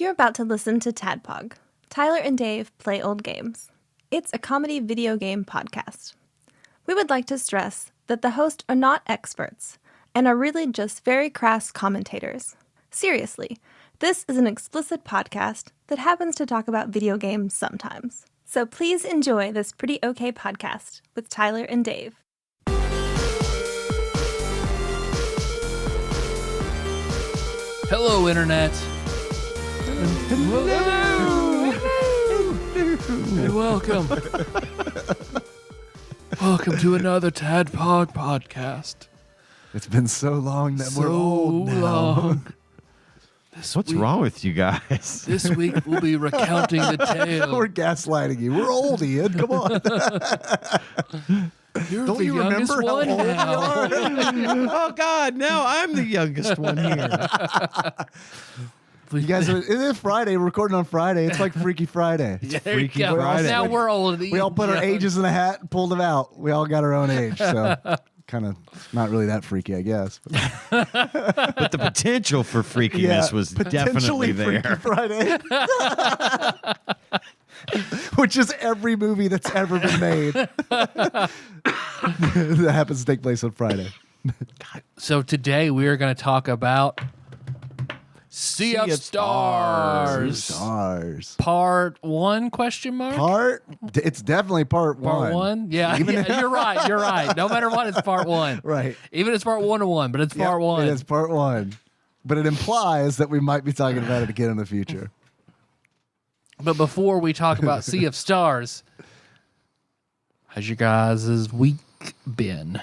You're about to listen to TADPOG. Tyler and Dave play old games. It's a comedy video game podcast. We would like to stress that the hosts are not experts and are really just very crass commentators. Seriously, this is an explicit podcast that happens to talk about video games sometimes. So please enjoy this pretty okay podcast with Tyler and Dave. Hello, Internet. Hello. And welcome. Welcome to another TADPOG podcast. It's been so long that we're old now. Long. What's wrong with you guys? This week we'll be recounting the tale. We're gaslighting you. We're old, Ian. Come on. You're Don't the you youngest remember how one old we now. are? Oh, God, now I'm the youngest one here. You guys, it is Friday. We're recording on Friday. It's like Freaky Friday. There you Freaky go. Friday. Now we're old. We all put our ages in a hat and pulled them out. We all got our own age. So kind of not really that freaky, I guess. But the potential for freakiness was definitely Freaky there. Friday. Which is every movie that's ever been made that happens to take place on Friday. So today we are going to talk about Sea of Stars. Stars. Part 1, question mark? It's definitely part one. Part 1? Yeah, you're right. You're right. No matter what, it's part 1. Right. Even if it's part 101, but it's part 1. It is part one. But it implies that we might be talking about it again in the future. But before we talk about Sea of Stars, how's your guys' week been?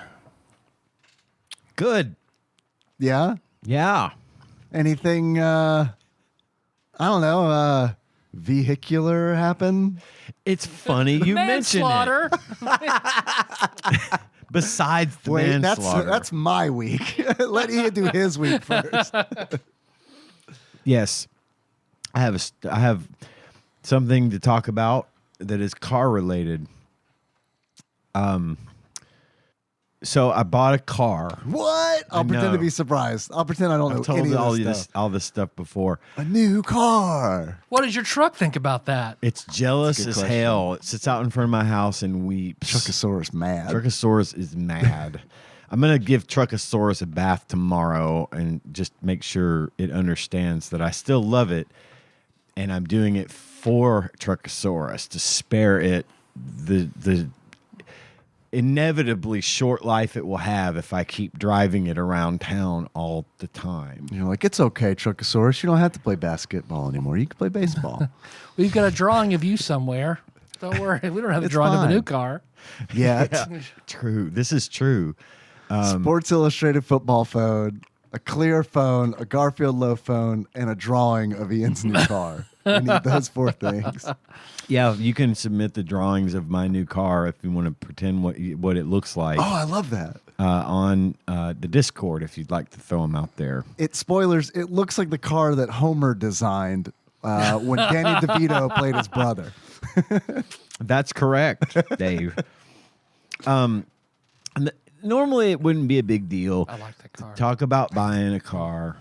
Good. Yeah? Yeah. Anything, I don't know, vehicular happen? It's funny you mention Manslaughter. it. Besides the manslaughter. That's my week. Let Ian do his week first. Yes. I have something to talk about that is car related. So I bought a car. What? I'll pretend to be surprised. I'll pretend I don't know any of this stuff. all this stuff before. A new car. What does your truck think about that? It's jealous That's a as good question. hell. It sits out in front of my house and weeps. Truckosaurus mad. Truckosaurus is mad. I'm going to give Truckosaurus a bath tomorrow and just make sure it understands that I still love it. And I'm doing it for Truckosaurus to spare it the inevitably short life it will have if I keep driving it around town all the time. You're like, it's okay, Truckosaurus. You don't have to play basketball anymore. You can play baseball. We've got a drawing of you somewhere. Don't worry. We don't have a drawing of a new car. Yeah. True. This is true. Sports Illustrated football phone, a clear phone, a Garfield Low phone, and a drawing of Ian's new car. We need those 4 things. Yeah, you can submit the drawings of my new car if you want to pretend what it looks like. Oh, I love that. On the Discord, if you'd like to throw them out there. Spoilers, it looks like the car that Homer designed when Danny DeVito played his brother. That's correct, Dave. Normally, it wouldn't be a big deal. I like that car. To talk about buying a car,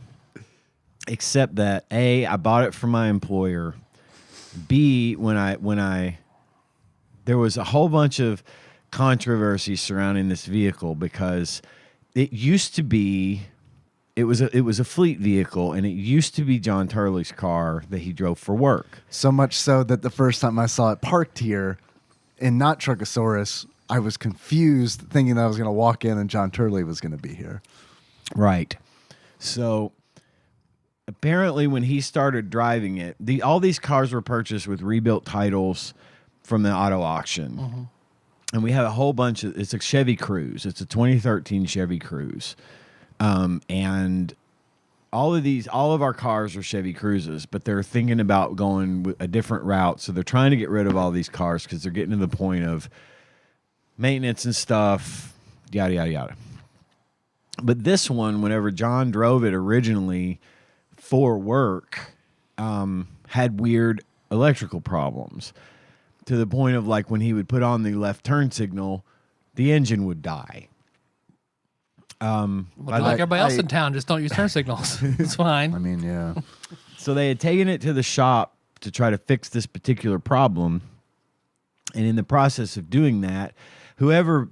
except that A, I bought it from my employer. B, when I there was a whole bunch of controversy surrounding this vehicle because it used to be it was a fleet vehicle and it used to be John Turley's car that he drove for work. So much so that the first time I saw it parked here and not Truckosaurus, I was confused thinking that I was going to walk in and John Turley was going to be here. Right. So apparently when he started driving it, all these cars were purchased with rebuilt titles from the auto auction. Mm-hmm. And we have a whole bunch of, it's a Chevy Cruze. It's a 2013 Chevy Cruze. And all of our cars are Chevy Cruzes, but they're thinking about going a different route. So they're trying to get rid of all these cars because they're getting to the point of maintenance and stuff, yada, yada, yada. But this one, whenever John drove it originally for work, had weird electrical problems to the point of like when he would put on the left turn signal, the engine would die. Like everybody else in town, just don't use turn signals. It's fine. I mean, yeah. So they had taken it to the shop to try to fix this particular problem. And in the process of doing that, whoever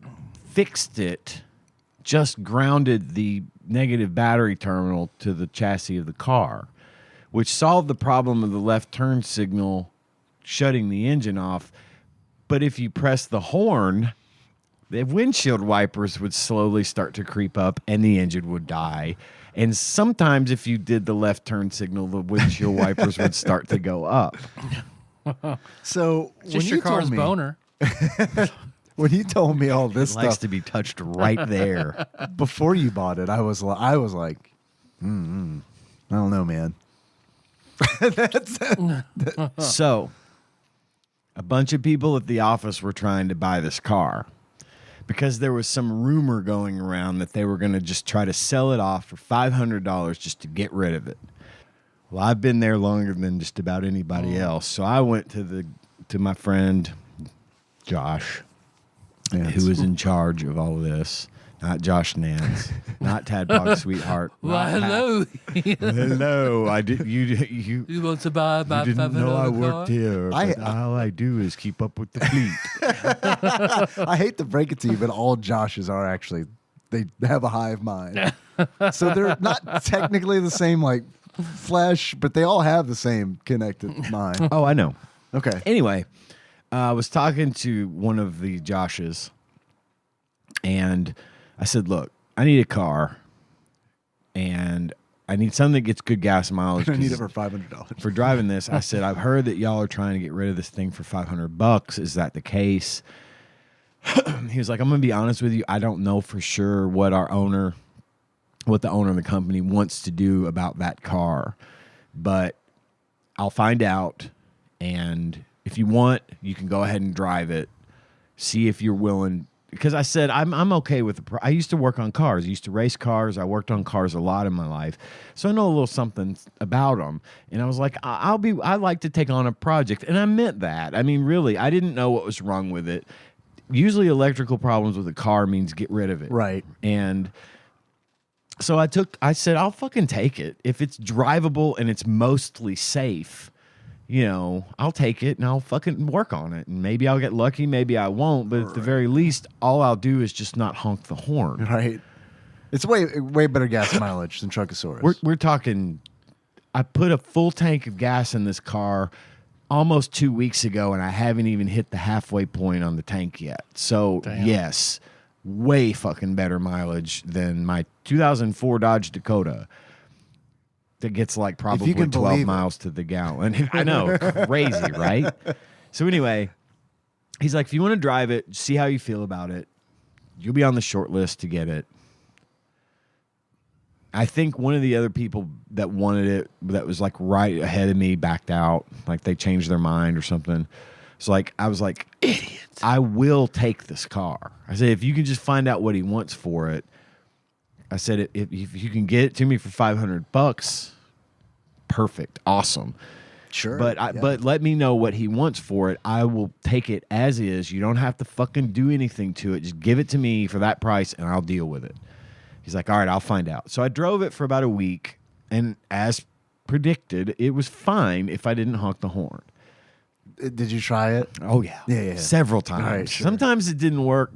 fixed it just grounded the negative battery terminal to the chassis of the car, which solved the problem of the left turn signal shutting the engine off. But if you press the horn, the windshield wipers would slowly start to creep up and the engine would die. And sometimes if you did the left turn signal, the windshield wipers would start to go up. So Just your car's boner. when you told me all this It likes stuff to be touched right there. before you bought it, I was like, I don't know, man. So, a bunch of people at the office were trying to buy this car because there was some rumor going around that they were going to just try to sell it off for $500 just to get rid of it. Well, I've been there longer than just about anybody else, so I went to my friend Josh, who was in charge of all of this. Not Josh Nance, not Tadpog Sweetheart. Well, hello. Hello, I did. You want to buy my You didn't know I worked here. I- But all I do is keep up with the fleet. I hate to break it to you, but all Joshes are actually, they have a hive mind. So they're not technically the same like flesh, but they all have the same connected mind. Oh, I know. Okay. Anyway, I was talking to one of the Joshes, and I said, "Look, I need a car, and I need something that gets good gas mileage. I need it 'cause for $500. for driving this." I said, "I've heard that y'all are trying to get rid of this thing for $500. Is that the case?" He was like, "I'm going to be honest with you. I don't know for sure what the owner of the company wants to do about that car, but I'll find out. And if you want, you can go ahead and drive it. See if you're willing." Because I said, I'm okay with I used to work on cars. I used to race cars. I worked on cars a lot in my life. So I know a little something about them. And I was like, I like to take on a project. And I meant that. I mean, really, I didn't know what was wrong with it. Usually electrical problems with a car means get rid of it. Right. And so I said, I'll fucking take it. If it's drivable and it's mostly safe, I'll take it and I'll fucking work on it. And maybe I'll get lucky, maybe I won't. But at the very least, all I'll do is just not honk the horn. Right. It's way better gas mileage than Truckosaurus. We're talking, I put a full tank of gas in this car almost 2 weeks ago, and I haven't even hit the halfway point on the tank yet. So, yes, way fucking better mileage than my 2004 Dodge Dakota that gets like probably 12 miles to the gallon. I know, crazy, right? So anyway, he's like, if you want to drive it, see how you feel about it. You'll be on the short list to get it. I think one of the other people that wanted it, that was like right ahead of me, backed out. Like they changed their mind or something. So like, I was like, idiots. I will take this car. I said, if you can just find out what he wants for it. I said, if you can get it to me for $500, perfect, awesome. Sure. But let me know what he wants for it. I will take it as is. You don't have to fucking do anything to it. Just give it to me for that price, and I'll deal with it. He's like, all right, I'll find out. So I drove it for about a week, and as predicted, it was fine if I didn't honk the horn. Did you try it? Oh, yeah. Yeah. Several times. Right, sure. Sometimes it didn't work,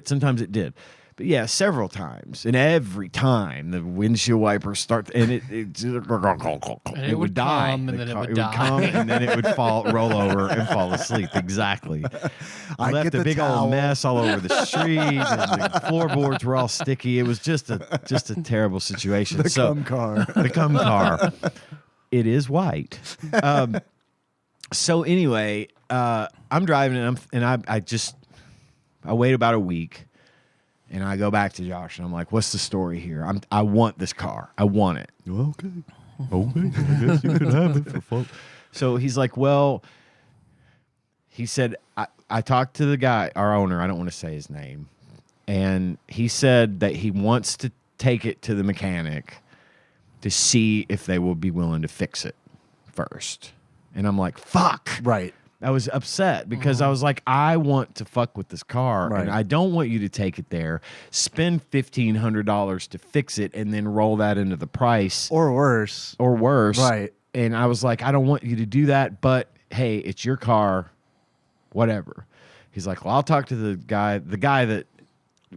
sometimes it did. But yeah, several times. And every time the windshield wipers start, and it would die. Come, and then it would die. Come, and then it would roll over and fall asleep. Exactly. I left a big old mess all over the street, and the floorboards were all sticky. It was just a terrible situation. The cum car. The cum car. It is white. So anyway, I'm driving, and I wait about a week. And I go back to Josh, and I'm like, what's the story here? I want this car. I want it. Okay. I guess you could have it for fun. So he's like, well, he said, I talked to the guy, our owner. I don't want to say his name. And he said that he wants to take it to the mechanic to see if they will be willing to fix it first. And I'm like, fuck. Right. I was upset because I was like, I want to fuck with this car, Right. and I don't want you to take it there, spend $1,500 to fix it, and then roll that into the price Or worse. or worse. Right. And I was like, I don't want you to do that, but hey, it's your car, whatever. He's like, well, I'll talk to the guy that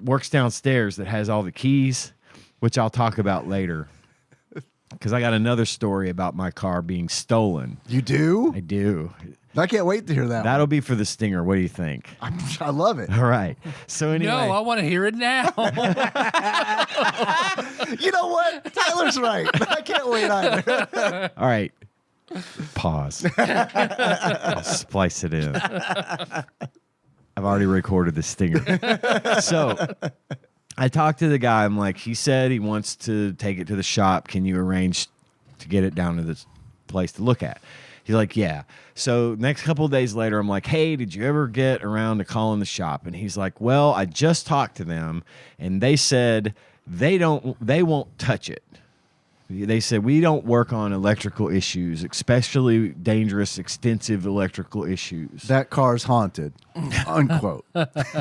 works downstairs that has all the keys, which I'll talk about later. Because I got another story about my car being stolen. You do? I do. I can't wait to hear that. That'll be for the stinger. What do you think? I love it. All right. So anyway, No, I want to hear it now. You know what? Tyler's right. I can't wait either. all right. Pause. I'll splice it in. I've already recorded the stinger. So I talked to the guy. I'm like, he said he wants to take it to the shop. Can you arrange to get it down to this place to look at? He's like, yeah. So next couple of days later, I'm like, hey, did you ever get around to calling the shop? And he's like, well, I just talked to them, and they said they won't touch it. They said, we don't work on electrical issues, especially dangerous, extensive electrical issues. That car's haunted. Unquote.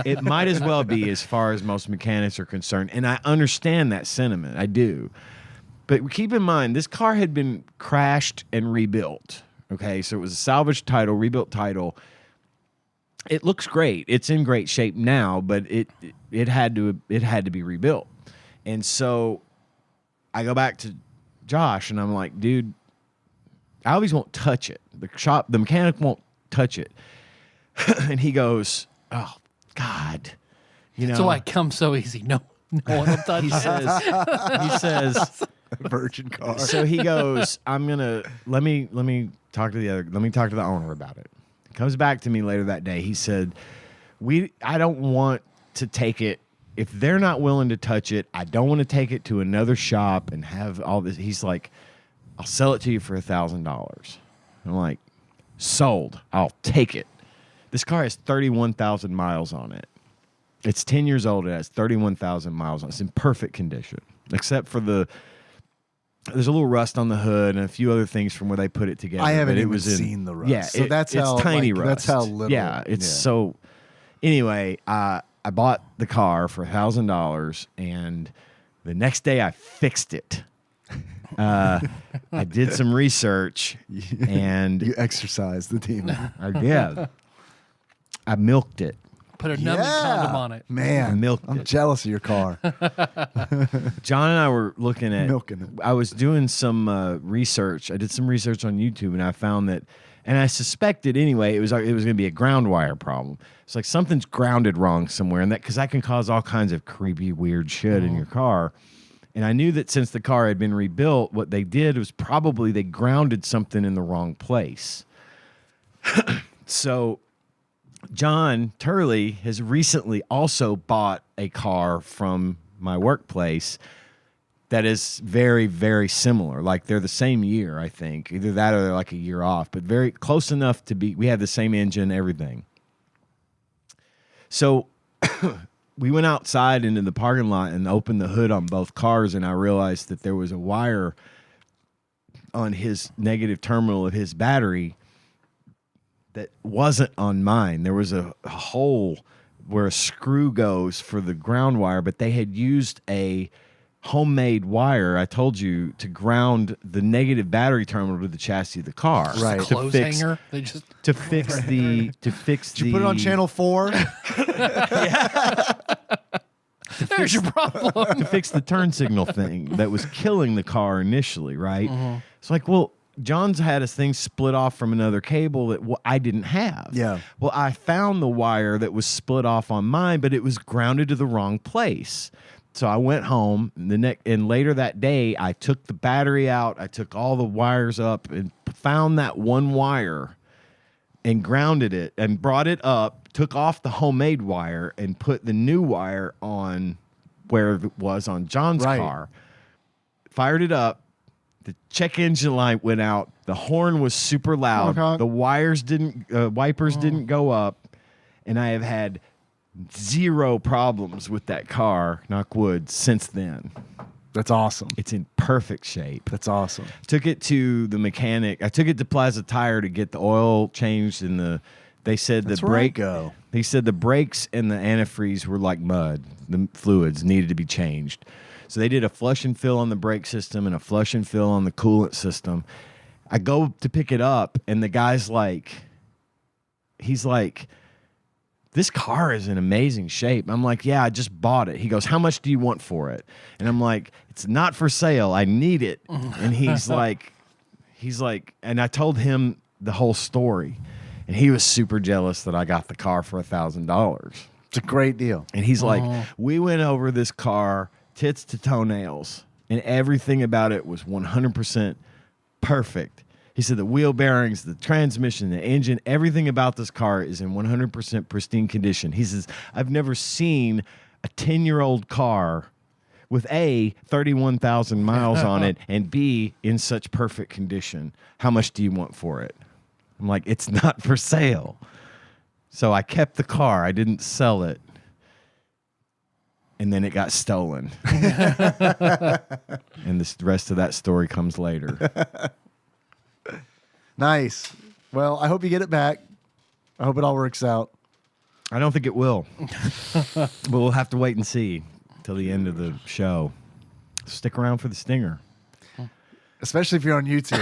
It might as well be, as far as most mechanics are concerned. And I understand that sentiment. I do. But keep in mind, this car had been crashed and rebuilt. Okay, so it was a salvage title, rebuilt title. It looks great. It's in great shape now, but it had to be rebuilt. And so I go back to Josh and I'm like, dude, I always won't touch it. The mechanic won't touch it. And he goes, oh God, you know. That's why it comes so easy. No one will touch He it. he says, Virgin car. so he goes, let me talk to the owner about it. He comes back to me later that day. He said, I don't want to take it. If they're not willing to touch it, I don't want to take it to another shop and have all this. He's like, I'll sell it to you for $1,000. I'm like, sold. I'll take it. This car has 31,000 miles on it. It's 10 years old. It has 31,000 miles on it. It's in perfect condition, except for there's a little rust on the hood and a few other things from where they put it together. I haven't but even seen the rust. Yeah, So that's how, it's tiny like, rust. that's how little. Yeah, it's yeah. so. Anyway, I bought the car for $1,000, and the next day I fixed it. I did some research, and You exercise the demon. I milked it. Put a numbing condom on it. Man, Milked I'm it. jealous of your car. John and I were looking at Milking it. I was doing some research. I did some research on YouTube, and I found that, and I suspected anyway, it was going to be a ground wire problem. It's like something's grounded wrong somewhere, and that can cause all kinds of creepy, weird shit in your car. And I knew that since the car had been rebuilt, what they did was probably they grounded something in the wrong place. So John Turley has recently also bought a car from my workplace that is very, very similar. Like they're the same year, I think. Either that or they're like a year off, but very close enough to be. We have the same engine, everything. So we went outside into the parking lot and opened the hood on both cars, and I realized that there was a wire on his negative terminal of his battery that wasn't on mine. There was a hole where a screw goes for the ground wire, but they had used a homemade wire, I told you, to ground the negative battery terminal to the chassis of the car. Right. A clothes hanger. They just To fix the Did you put it on channel 4? there's your problem. to fix the turn signal thing that was killing the car initially, right? It's like, well, John's had his thing split off from another cable that I didn't have. Yeah. Well, I found the wire that was split off on mine, but it was grounded to the wrong place. So I went home, and later that day, I took the battery out. I took all the wires up and found that one wire and grounded it and brought it up, took off the homemade wire and put the new wire on where it was on John's Right. car. Fired it up. The check engine light went out. The horn was super loud. Honk, honk. The wipers didn't go up, and I have had zero problems with that car, knock wood, since then. That's awesome. It's in perfect shape. That's awesome. Took it to the mechanic. I took it to Plaza Tire to get the oil changed, and they said That's the where I brake. go. He said the brakes and the antifreeze were like mud. The fluids needed to be changed. So they did a flush and fill on the brake system and a flush and fill on the coolant system. I go to pick it up, and the guy's like, he's like, this car is in amazing shape. I'm like, yeah, I just bought it. He goes, how much do you want for it? And I'm like, it's not for sale. I need it. And he's like, and I told him the whole story. And he was super jealous that I got the car for $1,000. It's a great deal. And he's like, we went over this car tits to toenails, and everything about it was 100% perfect. He said the wheel bearings, the transmission, the engine, everything about this car is in 100% pristine condition. He says, I've never seen a 10-year-old car with A, 31,000 miles on it, and B, in such perfect condition. How much do you want for it? I'm like, it's not for sale. So I kept the car. I didn't sell it. And then it got stolen. And the rest of that story comes later. Nice. Well, I hope you get it back. I hope it all works out. I don't think it will. But we'll have to wait and see till the end of the show. Stick around for the stinger. Especially if you're on YouTube.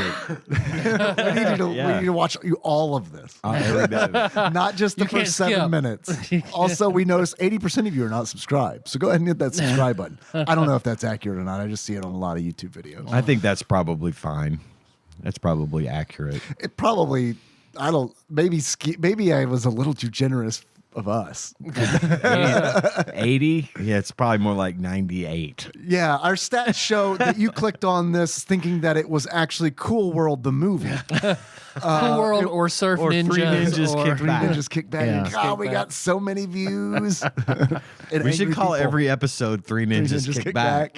We need to watch all of this. Every day. Not just the You can't first 7 skip. minutes. Also, we noticed 80% of you are not subscribed. So go ahead and hit that subscribe button. I don't know if that's accurate or not. I just see it on a lot of YouTube videos. I think that's probably fine. That's probably accurate. It probably, maybe I was a little too generous of us. 80? Yeah, it's probably more like 98. Yeah, our stats show that you clicked on this thinking that it was actually Cool World, the movie. Cool World or Surf or Ninjas. Three Ninjas or, Kick Three Back. Ninjas Kick Back. Yeah. God, we got so many views. We should call every episode Three Ninjas, Kick Back.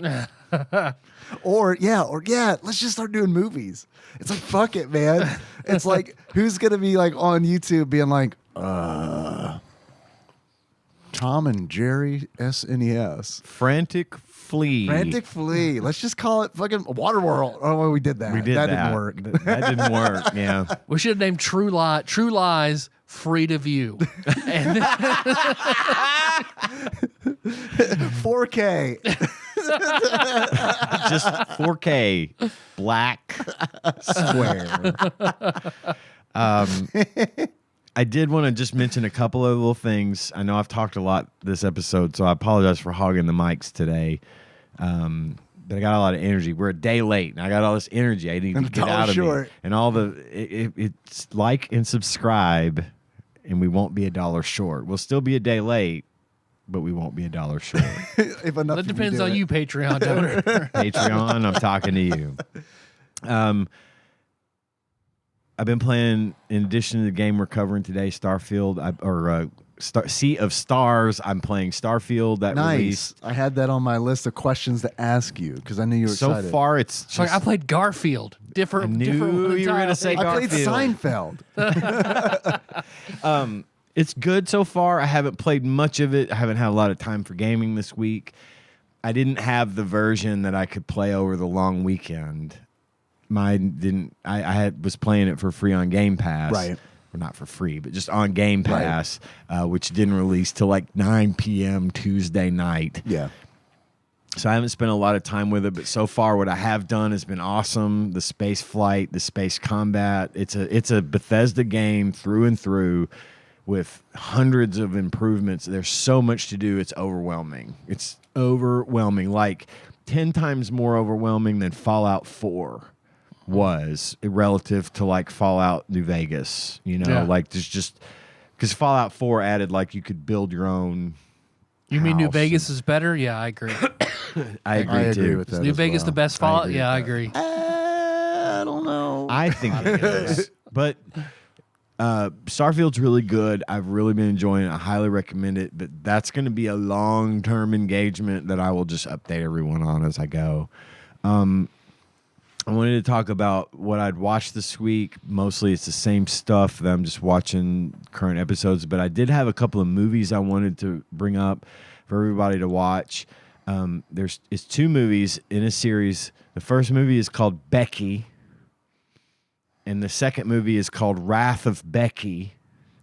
Or let's just start doing movies. It's like, fuck it, man. It's like, who's gonna be like on YouTube being like, Tom and Jerry SNES. Frantic Flea. Frantic Flea. Let's just call it fucking Waterworld. Oh, well, we did that. We did that. Didn't work. That didn't work. Yeah. We should have named True Lies Free to View. And 4K. Just 4K black square. I did want to just mention a couple of little things. I know I've talked a lot this episode, so I apologize for hogging the mics today. But I got a lot of energy. We're a day late, and I got all this energy I need to get out of me. And all it's like and subscribe, and we won't be $1 short. We'll still be a day late, but we won't be $1 short. If enough that of you depends do on it. you, Patreon donor. Patreon, I'm talking to you. I've been playing, in addition to the game we're covering today, Starfield, Sea of Stars. I'm playing Starfield. That Nice. released. I had that on my list of questions to ask you because I knew you were So excited. far, it's So I played Garfield. Different. I knew different you were gonna say I played Garfield. Seinfeld. It's good so far. I haven't played much of it. I haven't had a lot of time for gaming this week. I didn't have the version that I could play over the long weekend. Mine didn't. I was playing it for free on Game Pass. Right. Or not for free, but just on Game Pass, which didn't release till like 9 p.m. Tuesday night. Yeah. So I haven't spent a lot of time with it, but so far what I have done has been awesome. The space flight, the space combat. It's a Bethesda game through and through with hundreds of improvements. There's so much to do. It's overwhelming. It's overwhelming. Like 10 times more overwhelming than Fallout 4 was relative to like Fallout New Vegas. You know, Yeah. like there's just because Fallout 4 added like you could build your own. You mean New house. Vegas is better? Yeah, I agree. I agree too. with Is that. New as Vegas well. the best I Fallout? agree Yeah, I with that. agree. I don't know. I think it is. But Starfield's really good. I've really been enjoying it. I highly recommend it. But that's going to be a long-term engagement that I will just update everyone on as I go. I wanted to talk about what I'd watched this week. Mostly it's the same stuff that I'm just watching current episodes. But I did have a couple of movies I wanted to bring up for everybody to watch. It's 2 movies in a series. The first movie is called Becky, and the second movie is called Wrath of Becky.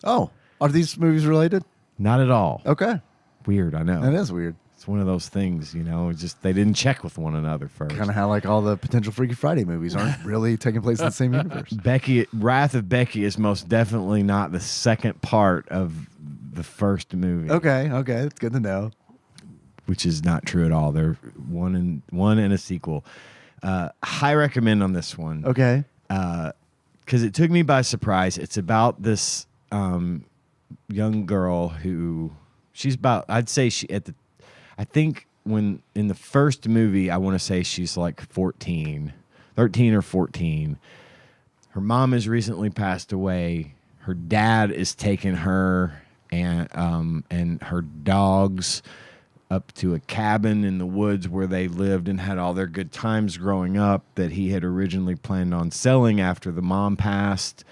Oh, are these movies related? Not at all. Okay. Weird, I know. That is weird. It's one of those things, it's just they didn't check with one another first. Kind of how like all the potential Freaky Friday movies aren't really taking place in the same universe. Wrath of Becky is most definitely not the second part of the first movie. Okay, that's good to know. Which is not true at all. They're one and a sequel. High recommend on this one. Okay. Because it took me by surprise. It's about this young girl who she's about. I'd say I think when in the first movie, I want to say she's like 13 or 14. Her mom has recently passed away. Her dad is taking her and her dogs up to a cabin in the woods where they lived and had all their good times growing up that he had originally planned on selling after the mom passed.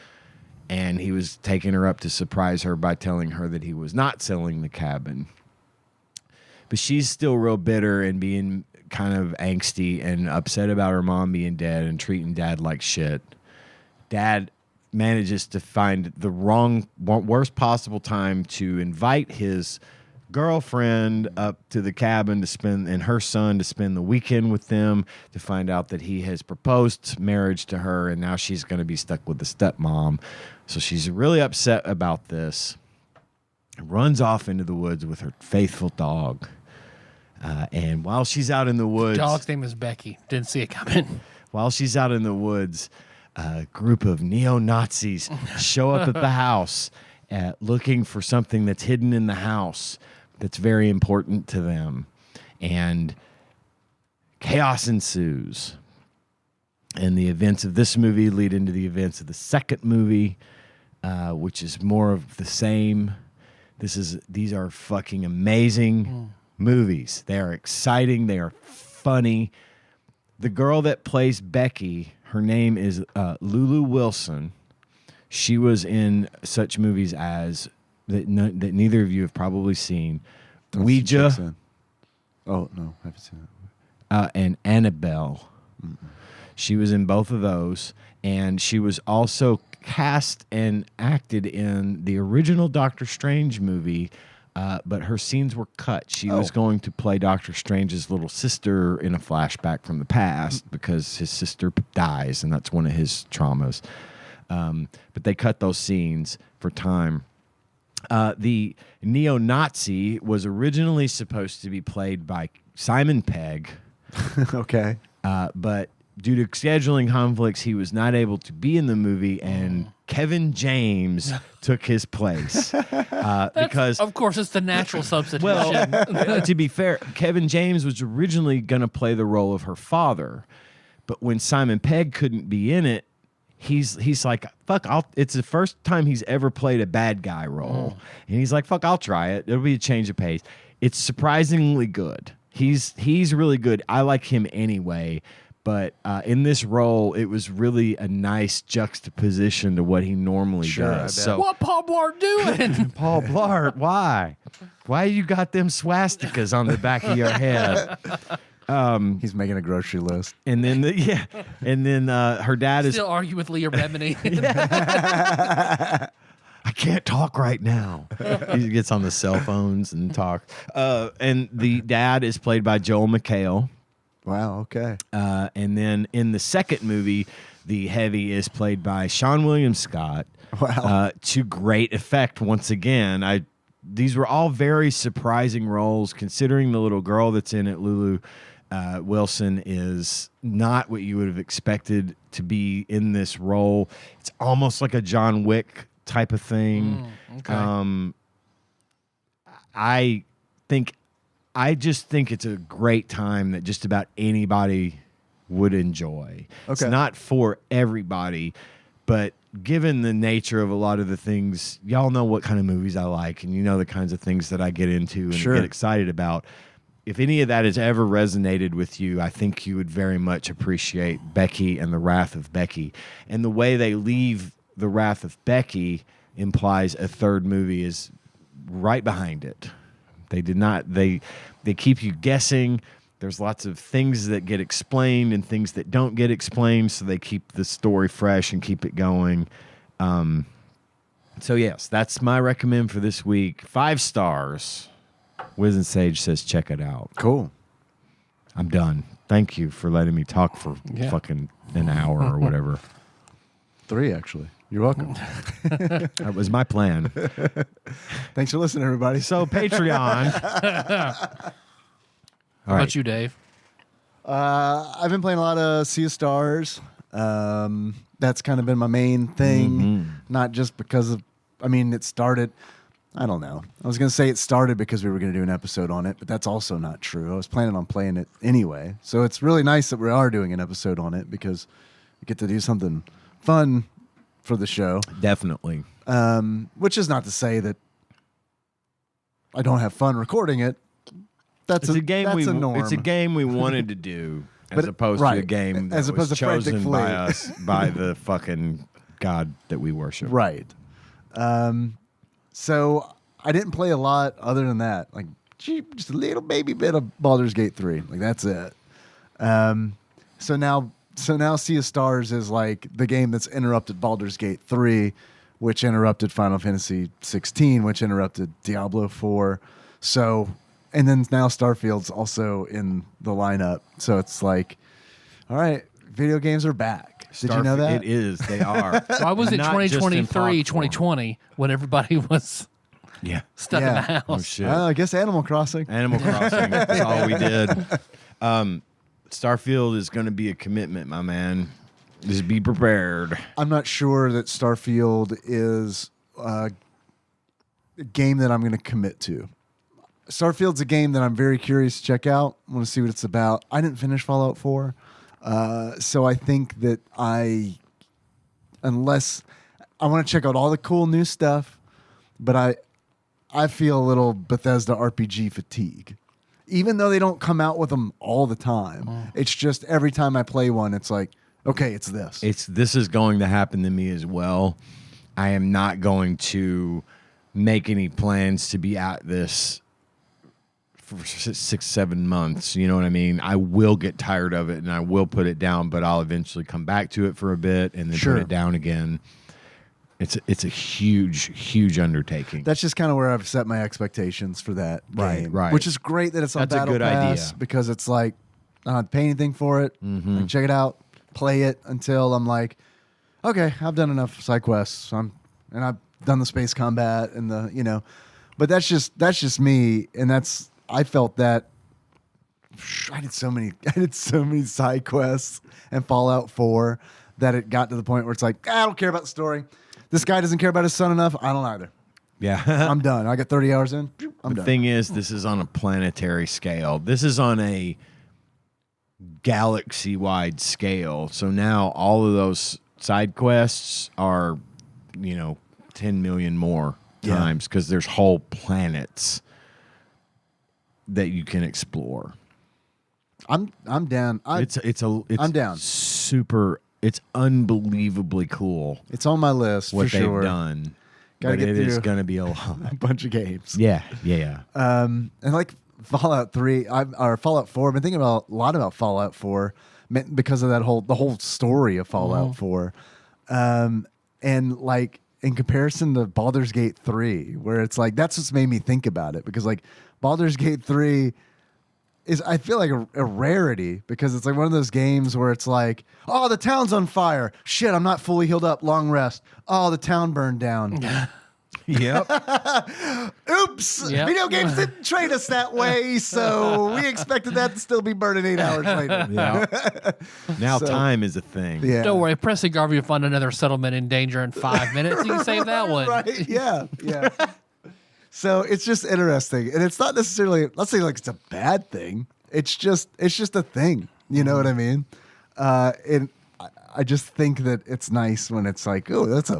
And he was taking her up to surprise her by telling her that he was not selling the cabin. But she's still real bitter and being kind of angsty and upset about her mom being dead and treating dad like shit. Dad manages to find the worst possible time to invite his girlfriend up to the cabin and her son to spend the weekend with them, to find out that he has proposed marriage to her and now she's going to be stuck with the stepmom. So she's really upset about this. Runs off into the woods with her faithful dog. And while she's out in the woods... Dog's name is Becky. Didn't see it coming. While she's out in the woods, a group of neo-Nazis show up at the house looking for something that's hidden in the house that's very important to them. And chaos ensues. And the events of this movie lead into the events of the second movie, which is more of the same. These are fucking amazing movies. They are exciting. They are funny. The girl that plays Becky, her name is Lulu Wilson. She was in such movies as that neither of you have probably seen. Ouija. Oh, no, I haven't seen that. And Annabelle. Mm-mm. She was in both of those. And she was also cast and acted in the original Doctor Strange movie, but her scenes were cut. She was going to play Doctor Strange's little sister in a flashback from the past because his sister dies, and that's one of his traumas. But they cut those scenes for time. The neo-Nazi was originally supposed to be played by Simon Pegg. Okay. But due to scheduling conflicts, he was not able to be in the movie, and Kevin James took his place. Because, of course, it's the natural substitution. well, to be fair, Kevin James was originally going to play the role of her father. But when Simon Pegg couldn't be in it, he's like, fuck, it's the first time he's ever played a bad guy role. And he's like, fuck, I'll try it. It'll be a change of pace. It's surprisingly good. He's really good. I like him anyway. But in this role, it was really a nice juxtaposition to what he normally does. So, what Paul Blart doing? Paul Blart, why? Why you got them swastikas on the back of your head? He's making a grocery list. And then, her dad is still argue with Leah Remini. I can't talk right now. He gets on the cell phones and talks. And the dad is played by Joel McHale. Wow, okay. And then in the second movie, the heavy is played by Sean William Scott. Wow. To great effect once again. These were all very surprising roles, considering the little girl that's in it, Lulu Wilson, is not what you would have expected to be in this role. It's almost like a John Wick type of thing. Okay. I just think it's a great time that just about anybody would enjoy. Okay. It's not for everybody, but given the nature of a lot of the things, y'all know what kind of movies I like, and you know the kinds of things that I get into and Sure. get excited about. If any of that has ever resonated with you, I think you would very much appreciate Becky and the Wrath of Becky. And the way they leave the Wrath of Becky implies a third movie is right behind it. They did not. They keep you guessing. There's lots of things that get explained and things that don't get explained, so they keep the story fresh and keep it going. So yes, that's my recommend for this week. 5 stars. Wiz and Sage says check it out. Cool. I'm done. Thank you for letting me talk for fucking an hour or whatever. 3, actually. You're welcome. That was my plan. Thanks for listening, everybody. So Patreon. How about you, Dave? I've been playing a lot of Sea of Stars. That's kind of been my main thing. Not just because of, it started, I don't know. I was going to say it started because we were going to do an episode on it, but that's also not true. I was planning on playing it anyway. So it's really nice that we are doing an episode on it because we get to do something fun for the show. Definitely. Which is not to say that I don't have fun recording it. That's It's a game that's we a norm. It's a game we wanted to do as But- opposed to a game that as opposed was to Frantic chosen Fleet. by us by the fucking god that we worship. Right. So I didn't play a lot other than that. Like, just a little baby bit of Baldur's Gate 3. Like, that's it. So now Sea of Stars is like the game that's interrupted Baldur's Gate 3, which interrupted Final Fantasy 16, which interrupted Diablo 4. So, and then now Starfield's also in the lineup. So it's like, all right, video games are back. Did you know that? It is. They are. Why was it Not just in 2023, POG form. 2020 when everybody was Yeah. stuck in the house? Oh, shit. I guess Animal Crossing. Animal Crossing. That's all we did. Starfield is going to be a commitment, my man. Just be prepared. I'm not sure that Starfield is a game that I'm going to commit to. Starfield's a game that I'm very curious to check out. I want to see what it's about. I didn't finish Fallout 4. So I think that unless I want to check out all the cool new stuff, but I feel a little Bethesda RPG fatigue. Even though they don't come out with them all the time. It's just every time I play one, it's like, okay, it's this. This is going to happen to me as well. I am not going to make any plans to be at this for 6-7 months. You know what I mean? I will get tired of it and I will put it down, but I'll eventually come back to it for a bit and then put it down again. It's a huge undertaking. That's just kind of where I've set my expectations for that game. Right. Which is great that it's on That's a Battle good Pass idea. because it's like, I don't have to pay anything for it. I can check it out, play it until I'm like, okay, I've done enough side quests. And I've done the space combat and but that's just me. And I felt that I did so many side quests and Fallout 4 that it got to the point where it's like, I don't care about the story. This guy doesn't care about his son enough. I don't either. Yeah. I'm done. I got 30 hours in. I'm The done. thing is, this is on a planetary scale. This is on a galaxy-wide scale. So now all of those side quests are, 10 million more times because there's whole planets that you can explore. I'm down. I'm down. Super. It's unbelievably cool It's on my list what for they've sure. done. Gotta But get it is through going to be a lot. a bunch of games. Yeah. And like Fallout 3 or Fallout 4, I've been thinking a lot about Fallout 4 because of the whole story of Fallout 4. And like in comparison to Baldur's Gate 3, where it's like that's what's made me think about it because like Baldur's Gate 3 is I feel like a rarity because it's like one of those games where it's like, oh, the town's on fire. Shit, I'm not fully healed up. Long rest. Oh, the town burned down. Yep. Oops. Yep. Video games didn't train us that way, so we expected that to still be burning 8 hours later. Yeah. Now So- time is a thing. Yeah. Don't worry, pressing Garvey will find another settlement in danger in 5 minutes. You can save that one. Right? Yeah. Yeah. So it's just interesting. And it's not necessarily, let's say like it's a bad thing. It's just a thing. You know what I mean? And I just think that it's nice when it's like, oh, that's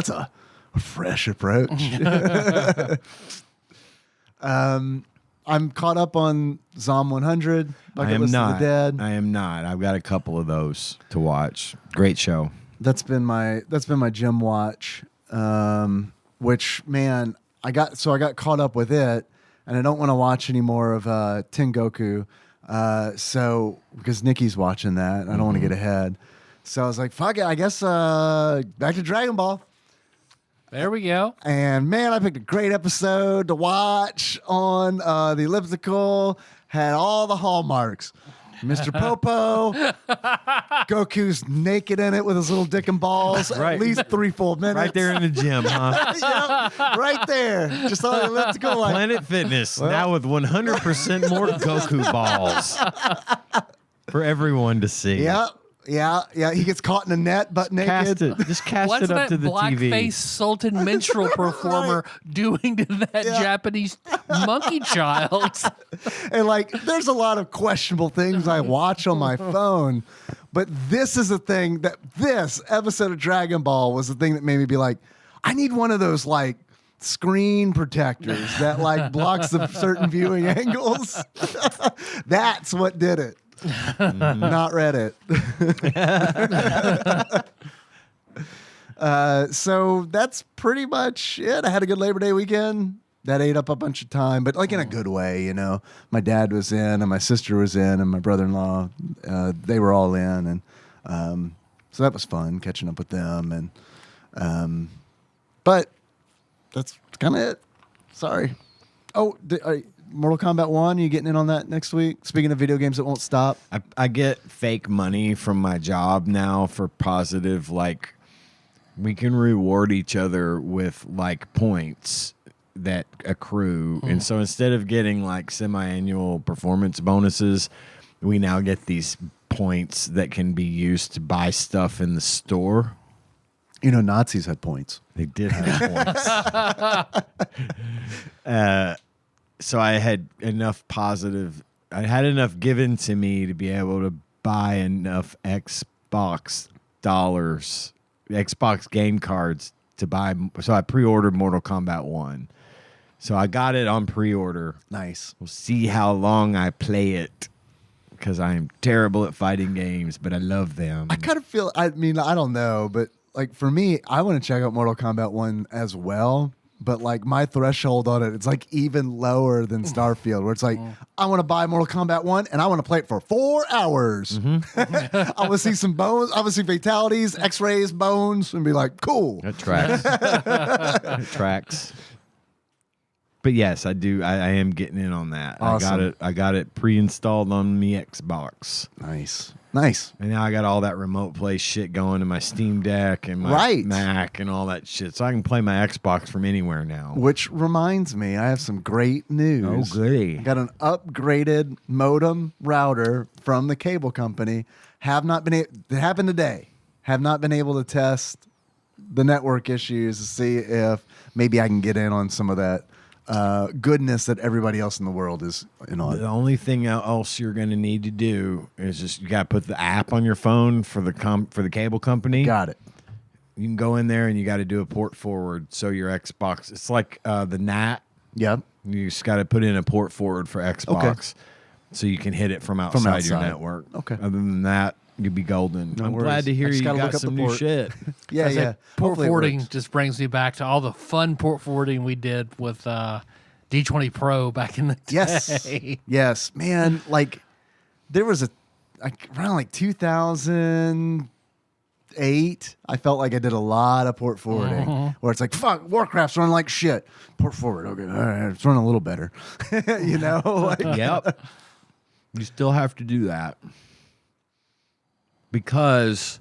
a fresh approach. I'm caught up on Zom 100. I am List not. Of the Dead. I am not. I've got a couple of those to watch. Great show. That's been my gym watch. Which man, I got caught up with it, and I don't want to watch any more of Tengoku. So because Nikki's watching that, and I don't want to get ahead. So I was like, fuck it, I guess back to Dragon Ball. There we go. And man, I picked a great episode to watch on the elliptical. Had all the hallmarks. Mr. Popo, Goku's naked in it with his little dick and balls. Right. At least 3 full minutes. Right there in the gym, huh? Yep, right there. Just on the elliptical. Like, Planet Fitness now with 100% more Goku balls for everyone to see. yeah. He gets caught in a net, butt naked. Cast it. Just cast What's it up that to the TV. blackface Sultan minstrel performer doing to that Japanese monkey child? And like, there's a lot of questionable things I watch on my phone, but this is the thing that this episode of Dragon Ball was the thing that made me be like, I need one of those like screen protectors that like blocks the certain viewing angles. That's what did it. Not Reddit. So that's pretty much it. I had a good Labor Day weekend. That ate up a bunch of time, but like in a good way, you know. My dad was in, and my sister was in, and my brother-in-law. They were all in, and so that was fun catching up with them. And but that's kind of it. Sorry. Oh, Mortal Kombat 1, you getting in on that next week? Speaking of video games that won't stop. I get fake money from my job now for positive, like, we can reward each other with, like, points that accrue. And so instead of getting, like, semi-annual performance bonuses, we now get these points that can be used to buy stuff in the store. You know, Nazis had points. They did have points. So I had enough given to me to be able to buy enough Xbox game cards to buy. So I pre-ordered Mortal Kombat 1. So I got it on pre-order. Nice. We'll see how long I play it, because I am terrible at fighting games, but I love them. I kind of feel, I mean, I don't know, but like for me, I want to check out Mortal Kombat 1 as well. But like my threshold on it, it's like even lower than Starfield, where it's like, I want to buy Mortal Kombat 1 and I want to play it for 4 hours. I want to see some bones. I want to see fatalities, x-rays, bones, and be like, cool. That tracks. That tracks. But yes, I do. I am getting in on that. Awesome. I got it pre-installed on my Xbox. Nice. And now I got all that remote play shit going in my Steam Deck and my Mac and all that shit. So I can play my Xbox from anywhere now. Which reminds me, I have some great news. Oh, goody. I got an upgraded modem router from the cable company. It happened today. Have not been able to test the network issues to see if maybe I can get in on some of that goodness that everybody else in the world is in on. The only thing else you're going to need to do is just you got to put the app on your phone for the cable company. Got it. You can go in there and you got to do a port forward. So your Xbox, it's like the NAT. Yep. You just got to put in a port forward for Xbox, so you can hit it from outside your network. Okay. Other than that, you'd be golden. No I'm worries. glad to hear I just you gotta got look up some the new port. shit. Yeah. Port Hopefully it forwarding works. just brings me back to all the fun port forwarding we did with D20 Pro back in the day. Yes, man. Like there was around like 2008. I felt like I did a lot of port forwarding where it's like, fuck, Warcraft's running like shit. Port forward. Okay, all right, it's running a little better. You know, like, Yep. You still have to do that because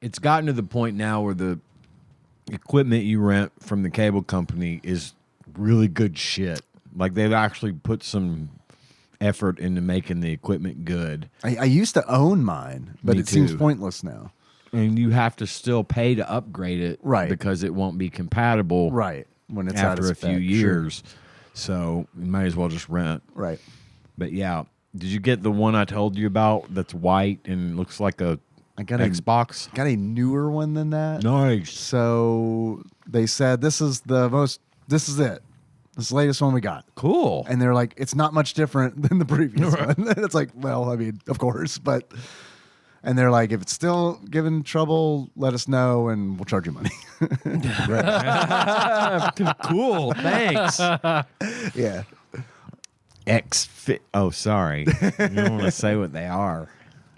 it's gotten to the point now where the equipment you rent from the cable company is really good shit. Like they've actually put some effort into making the equipment good. I used to own mine, but Me it seems too. pointless now. And you have to still pay to upgrade it, Right. Because it won't be compatible, Right. When it's out after of a few spec. years. So you might as well just rent. Sure. Right. But yeah, did you get the one I told you about that's white and looks like a I got Xbox? got a newer one than that. Nice. So they said this is it. This is the latest one we got. Cool. And they're like, it's not much different than the previous one. And it's like, well, I mean, of course, but and they're like, if it's still giving trouble, let us know and we'll charge you money. Cool. Thanks. Yeah. Oh, sorry. You don't want to say what they are.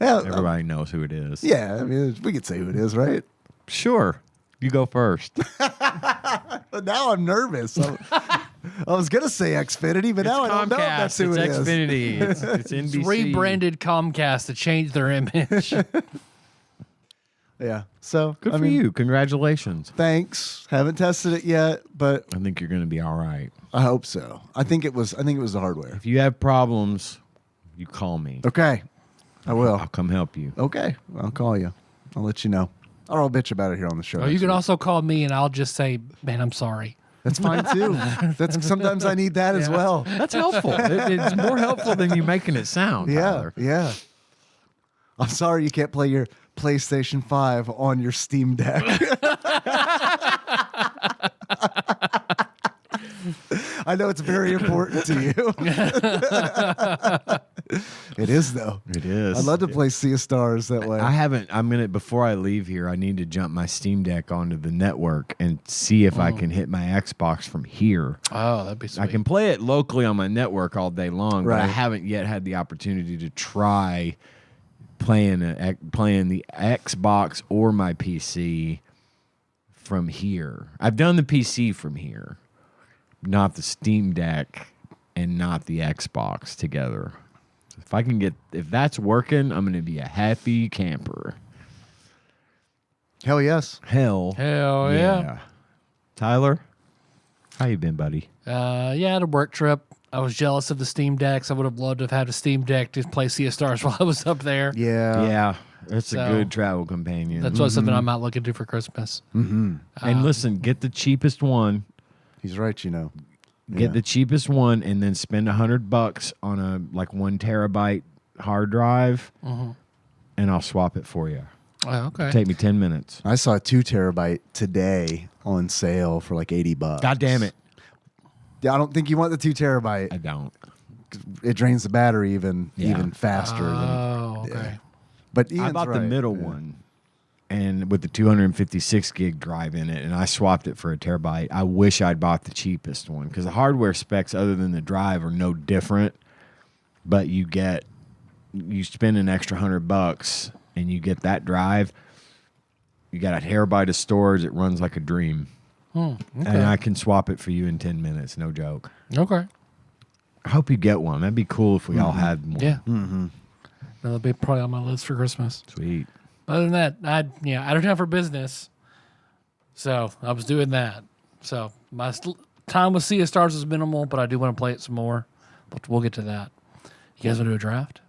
Yeah, Everybody knows who it is. yeah, I mean, we could say who it is, right? Sure. You go first. But now I'm nervous. I was going to say Xfinity, but now I don't know if that's who it's it is. Xfinity. It's It's NBC. rebranded Comcast to change their image. Yeah. So, Good I for mean, you. Congratulations. Thanks. Haven't tested it yet, but I think you're going to be all right. I hope so. I think it was the hardware. If you have problems, you call me. Okay. I will. I'll come help you. Okay. I'll call you. I'll let you know. Or I'll bitch about it here on the show. Or you next can week. also call me and I'll just say, man, I'm sorry. That's fine too. That's sometimes I need that as well. That's helpful. It's more helpful than you making it sound. Yeah. Tyler. Yeah. I'm sorry you can't play your PlayStation 5 on your Steam Deck. I know it's very important to you. It is though. It is. I'd love to play Sea of Stars that way. I haven't. I'm gonna. Before I leave here, I need to jump my Steam Deck onto the network and see if I can hit my Xbox from here. Oh, that'd be sweet. I can play it locally on my network all day long, but I Right. haven't yet had the opportunity to try playing the Xbox or my PC from here. I've done the PC from here, not the Steam Deck and not the Xbox together. If that's working, I'm going to be a happy camper. Hell yes. Hell yeah. Tyler, how you been, buddy? Yeah, I had a work trip. I was jealous of the Steam Decks. I would have loved to have had a Steam Deck to play Sea of Stars while I was up there. Yeah. Yeah, it's So, a good travel companion. That's what's something I'm out looking to for Christmas. And listen, get the cheapest one. He's right, you know. Get Yeah. the cheapest one, and then spend $100 on a 1 terabyte hard drive, and I'll swap it for you. Oh, okay. Take me 10 minutes. I saw a 2 terabyte today on sale for like $80. God damn it! Yeah, I don't think you want the 2 terabyte. I don't. It drains the battery even faster than. Oh, okay. Yeah. But Ian's I bought the right. middle Yeah. one, and with the 256 gig drive in it, and I swapped it for a terabyte. I wish I'd bought the cheapest one because the hardware specs, other than the drive, are no different. But you spend an extra $100 and you get that drive. You got a terabyte of storage. It runs like a dream, Okay. and I can swap it for you in 10 minutes. No joke. Okay. I hope you get one. That'd be cool if we all had one. Yeah. That'll be probably on my list for Christmas. Sweet. Other than that, I don't have for business, so I was doing that. So my time with Sea of Stars is minimal, but I do want to play it some more. But we'll get to that. You guys want to do a draft?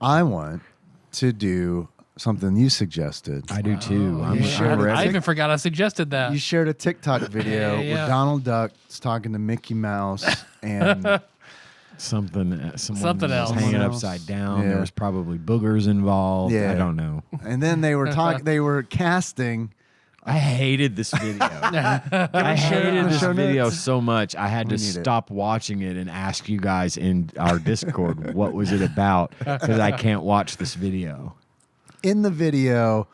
I want to do something you suggested. I do too. I'm shared it. ready. I even forgot I suggested that. You shared a TikTok video Yeah. where Donald Duck's talking to Mickey Mouse and Someone Something was else. hanging Someone upside down. Yeah. There was probably boogers involved. Yeah. I don't know. and then they were talking. They were casting. I hated this video. I hated this show video notes? so much. I had to We need it. stop watching it and ask you guys in our Discord what was it about because I can't watch this video. In the video,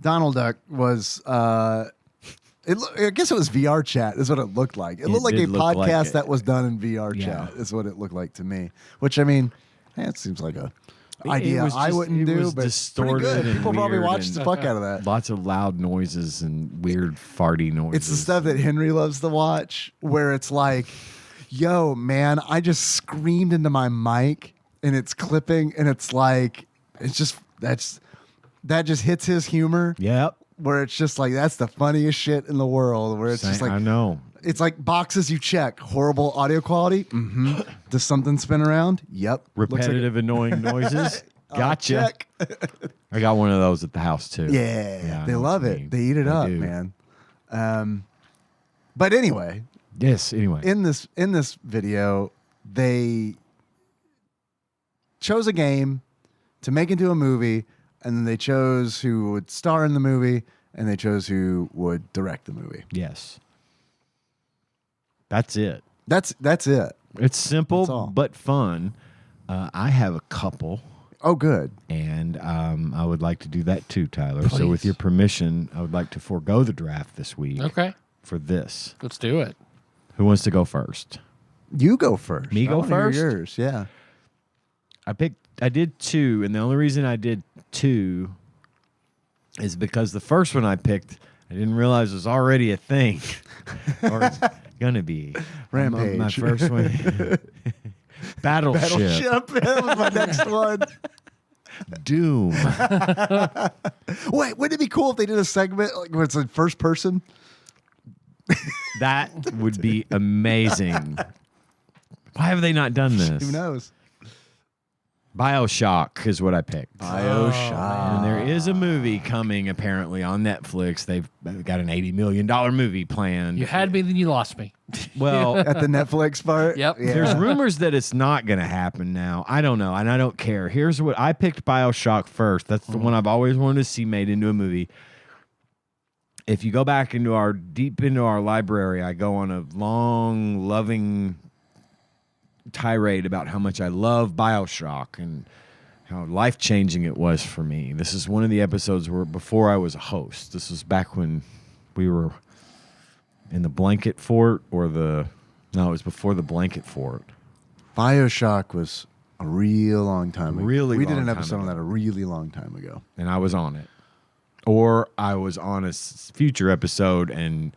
Donald Duck was. I guess it was VR chat. Is what it looked like. It looked like a did look like podcast it. that was done in VR Yeah. chat. Is what it looked like to me. Which I mean, it seems like a idea was I just- wouldn't it do, was but it's pretty distorted good. and People probably weird watched and- the fuck out of that. Lots of loud noises and weird farty noises. It's the stuff that Henry loves to watch, where it's like, yo, man, I just screamed into my mic and it's clipping, and it's like, it's just, that just hits his humor, Yep. where it's just like, that's the funniest shit in the world, where it's just I like, know. it's like boxes you check. Horrible audio quality. Mm-hmm. Does something spin around? Yep. Looks like Repetitive, annoying noises. Gotcha. check. I got one of those at the house too. Yeah, I they know love what you it. mean. They eat it They up, do. man. But anyway, Yes. Anyway. in this video, they chose a game to make into a movie, and then they chose who would star in the movie, and they chose who would direct the movie. Yes. That's it. That's it. It's That's simple all. but fun. I have a couple, Oh, good. and I would like to do that too, Tyler. So, with Please. your permission, I would like to forego the draft this week Okay. for this. Let's do it. Who wants to go first? You go first. Me I go wanna hear first? Yours, yeah. I did 2, and the only reason I did 2 is because the first one I picked, I didn't realize was already a thing. Or it's gonna be. Rampage. My first one. Battleship. Battleship. That was my next one. Doom. Wait, wouldn't it be cool if they did a segment like where it's in first person? That would be amazing. Why have they not done this? Who knows? BioShock is what I picked. BioShock. And there is a movie coming apparently on Netflix. They've got an $80 million movie planned. You had me, then you lost me. Well, At the Netflix part? Yep. Yeah. there's rumors that it's not going to happen now. I don't know, and I don't care. Here's what I picked: BioShock first. That's the one I've always wanted to see made into a movie. If you go back deep into our library, I go on a long, loving tirade about how much I love BioShock and how life-changing it was for me. This is one of the episodes where before I was a host. This was back when we were in the blanket fort it was before the blanket fort. BioShock was a real long time ago. Really we did long an time episode on ago. that a really long time ago. And I was on it. Or I was on a future episode and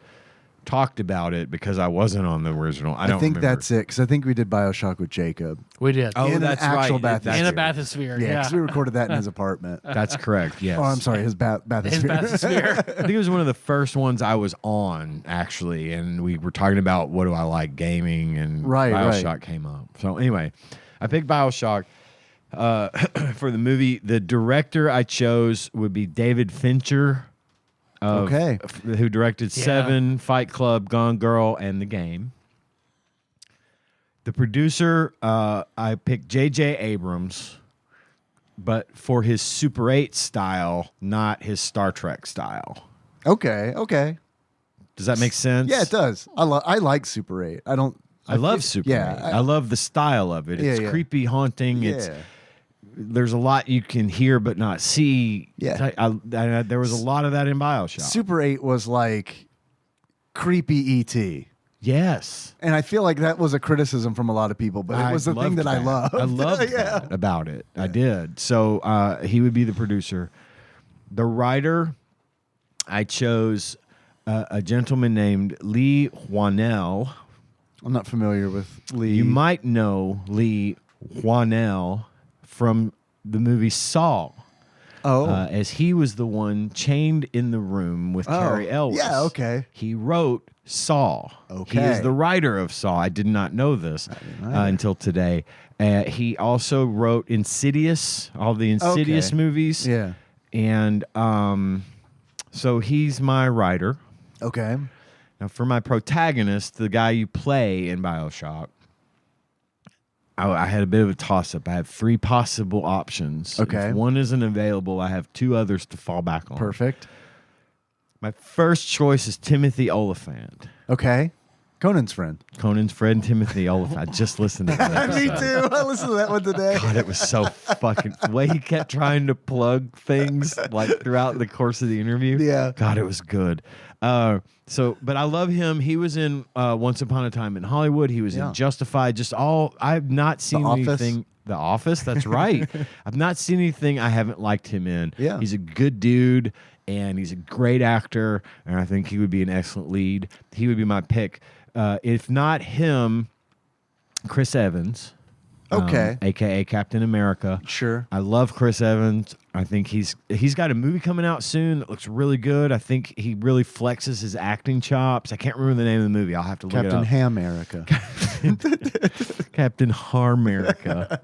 talked about it because I wasn't on the original. I don't think remember. that's it, because I think we did BioShock with Jacob. We did. Oh, In an that's actual right. bathysphere. In a bathysphere. Yeah, Yeah. because we recorded that in his apartment. That's correct, yes. Oh, I'm sorry, his His bathysphere. bathysphere. I think it was one of the first ones I was on, actually, and we were talking about what do I like gaming, and Right, BioShock came up. So anyway, I picked BioShock for the movie. The director I chose would be David Fincher, Okay. who directed Yeah. Seven, Fight Club, Gone Girl, and The Game. The producer, I picked J.J. Abrams, but for his Super 8 style, not his Star Trek style. Okay. Does that make sense? Yeah, it does. I like Super 8. I love Super 8. yeah, I love the style of it. It's Yeah. creepy, haunting. Yeah. There's a lot you can hear but not see. Yeah. There was a lot of that in BioShock. Super 8 was like creepy E.T. Yes. And I feel like that was a criticism from a lot of people, but it was the thing loved that I loved. I loved that about it. I did. So he would be the producer. The writer, I chose a gentleman named Lee Whannell. I'm not familiar with Lee. You might know Lee Whannell from the movie Saw. Oh. As he was the one chained in the room with Carrie Elwes. Yeah, okay. He wrote Saw. Okay. He is the writer of Saw. I did not know this until today. He also wrote Insidious, all the Insidious Okay. movies. Yeah. And so he's my writer. Okay. Now, for my protagonist, the guy you play in BioShock, I had a bit of a toss-up. I have 3 possible options. Okay. If one isn't available, I have 2 others to fall back on. Perfect. My first choice is Timothy Oliphant. Okay. Conan's friend. Conan's friend, Timothy Oliphant. I just listened to that Me episode. too. I listened to that one today. God, it was so fucking... The way he kept trying to plug things like throughout the course of the interview. Yeah. God, it was good. But I love him. He was in Once Upon a Time in Hollywood. He was Yeah. in Justified. I've not seen Office. anything. The Office, that's right. I've not seen anything I haven't liked him in. Yeah. He's a good dude, and he's a great actor, and I think he would be an excellent lead. He would be my pick. If not him, Chris Evans. Okay. AKA Captain America. Sure. I love Chris Evans. I think he's got a movie coming out soon that looks really good. I think he really flexes his acting chops. I can't remember the name of the movie. I'll have to look Captain it up. Hamerica. Captain Harmerica.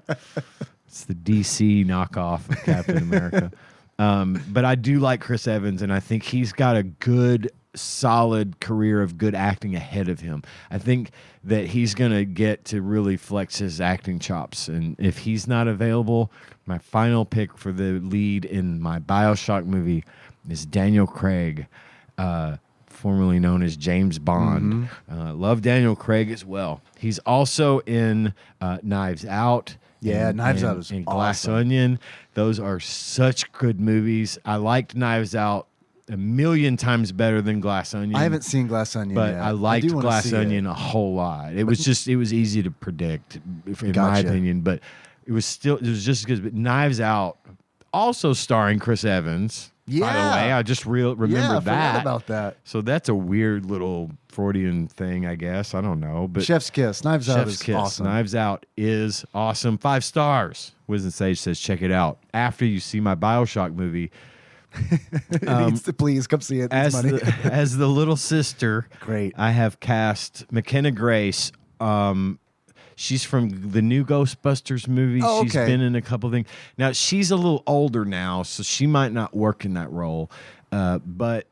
It's the DC knockoff of Captain America. But I do like Chris Evans, and I think he's got a good, solid career of good acting ahead of him. I think that he's going to get to really flex his acting chops. And if he's not available, my final pick for the lead in my BioShock movie is Daniel Craig, formerly known as James Bond. Love Daniel Craig as well. He's also in Knives Out. Yeah, Knives Out is and Glass awesome. Onion. Those are such good movies. I liked Knives Out a million times better than Glass Onion. I haven't seen Glass Onion but yet. I liked do wanna Glass see Onion it. a whole lot. It was easy to predict, in my Gotcha. opinion. But it was just good. But Knives Out, also starring Chris Evans. By the Yeah. way, I just remembered Yeah, I that. forgot about that. So that's a weird little Freudian thing, I guess. I don't know. But Chef's Kiss. Knives Out Chef's is Kiss. awesome. Knives Out is awesome. 5 stars. Wisdom Sage says, check it out. After you see my BioShock movie, It needs to please come see it. It's money. as the little sister, Great. I have cast McKenna Grace. She's from the new Ghostbusters movie. Oh, She's okay. been in a couple things. Now she's a little older now, so she might not work in that role. But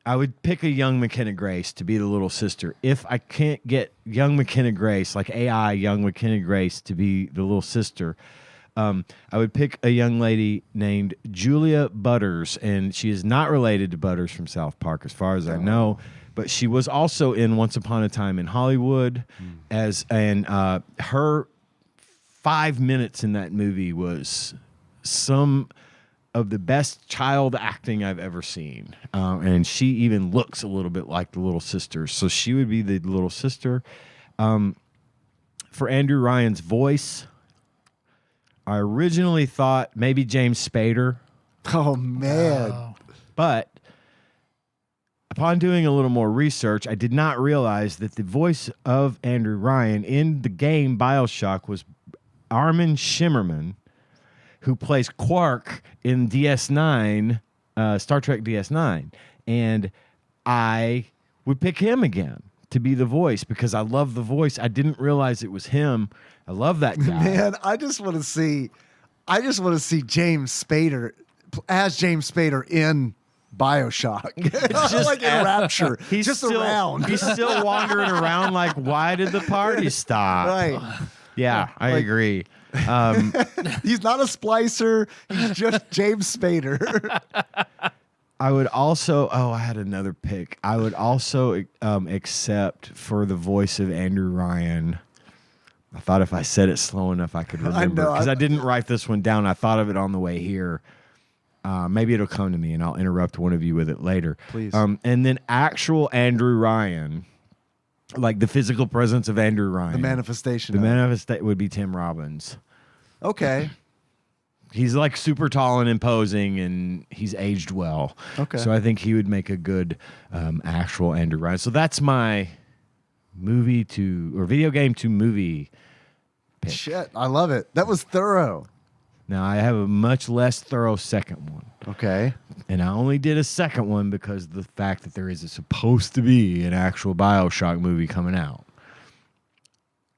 I would pick a young McKenna Grace to be the little sister. If I can't get young McKenna Grace, like AI young McKenna Grace, to be the little sister, I would pick a young lady named Julia Butters, and she is not related to Butters from South Park, as far as I know. But she was also in Once Upon a Time in Hollywood, her 5 minutes in that movie was some of the best child acting I've ever seen, and she even looks a little bit like the little sister, so she would be the little sister. For Andrew Ryan's voice, I originally thought maybe James Spader, Oh, man. but upon doing a little more research, I did not realize that the voice of Andrew Ryan in the game BioShock was Armin Shimmerman, who plays Quark in DS9, Star Trek DS9. And I would pick him again to be the voice because I love the voice. I didn't realize it was him. I love that guy. Man, I just want to see James Spader as James Spader in BioShock. Just like in Rapture. He's just still, around. He's still wandering around like, why did the party stop? Right. Yeah, I agree. He's not a splicer. He's just James Spader. I would also, I had another pick. I would also accept for the voice of Andrew Ryan. I thought if I said it slow enough, I could remember. know. Because I didn't write this one down. I thought of it on the way here. Maybe it'll come to me, and I'll interrupt one of you with it later. Please. And then actual Andrew Ryan, like the physical presence of Andrew Ryan. The manifestation. The of it. manifestation would be Tim Robbins. Okay. He's like super tall and imposing, and he's aged well. Okay. So I think he would make a good actual Andrew Ryan. So that's my video game to movie pick. Shit, I love it. That was thorough. Now I have a much less thorough second one. Okay. And I only did a second one because of the fact that there is supposed to be an actual BioShock movie coming out.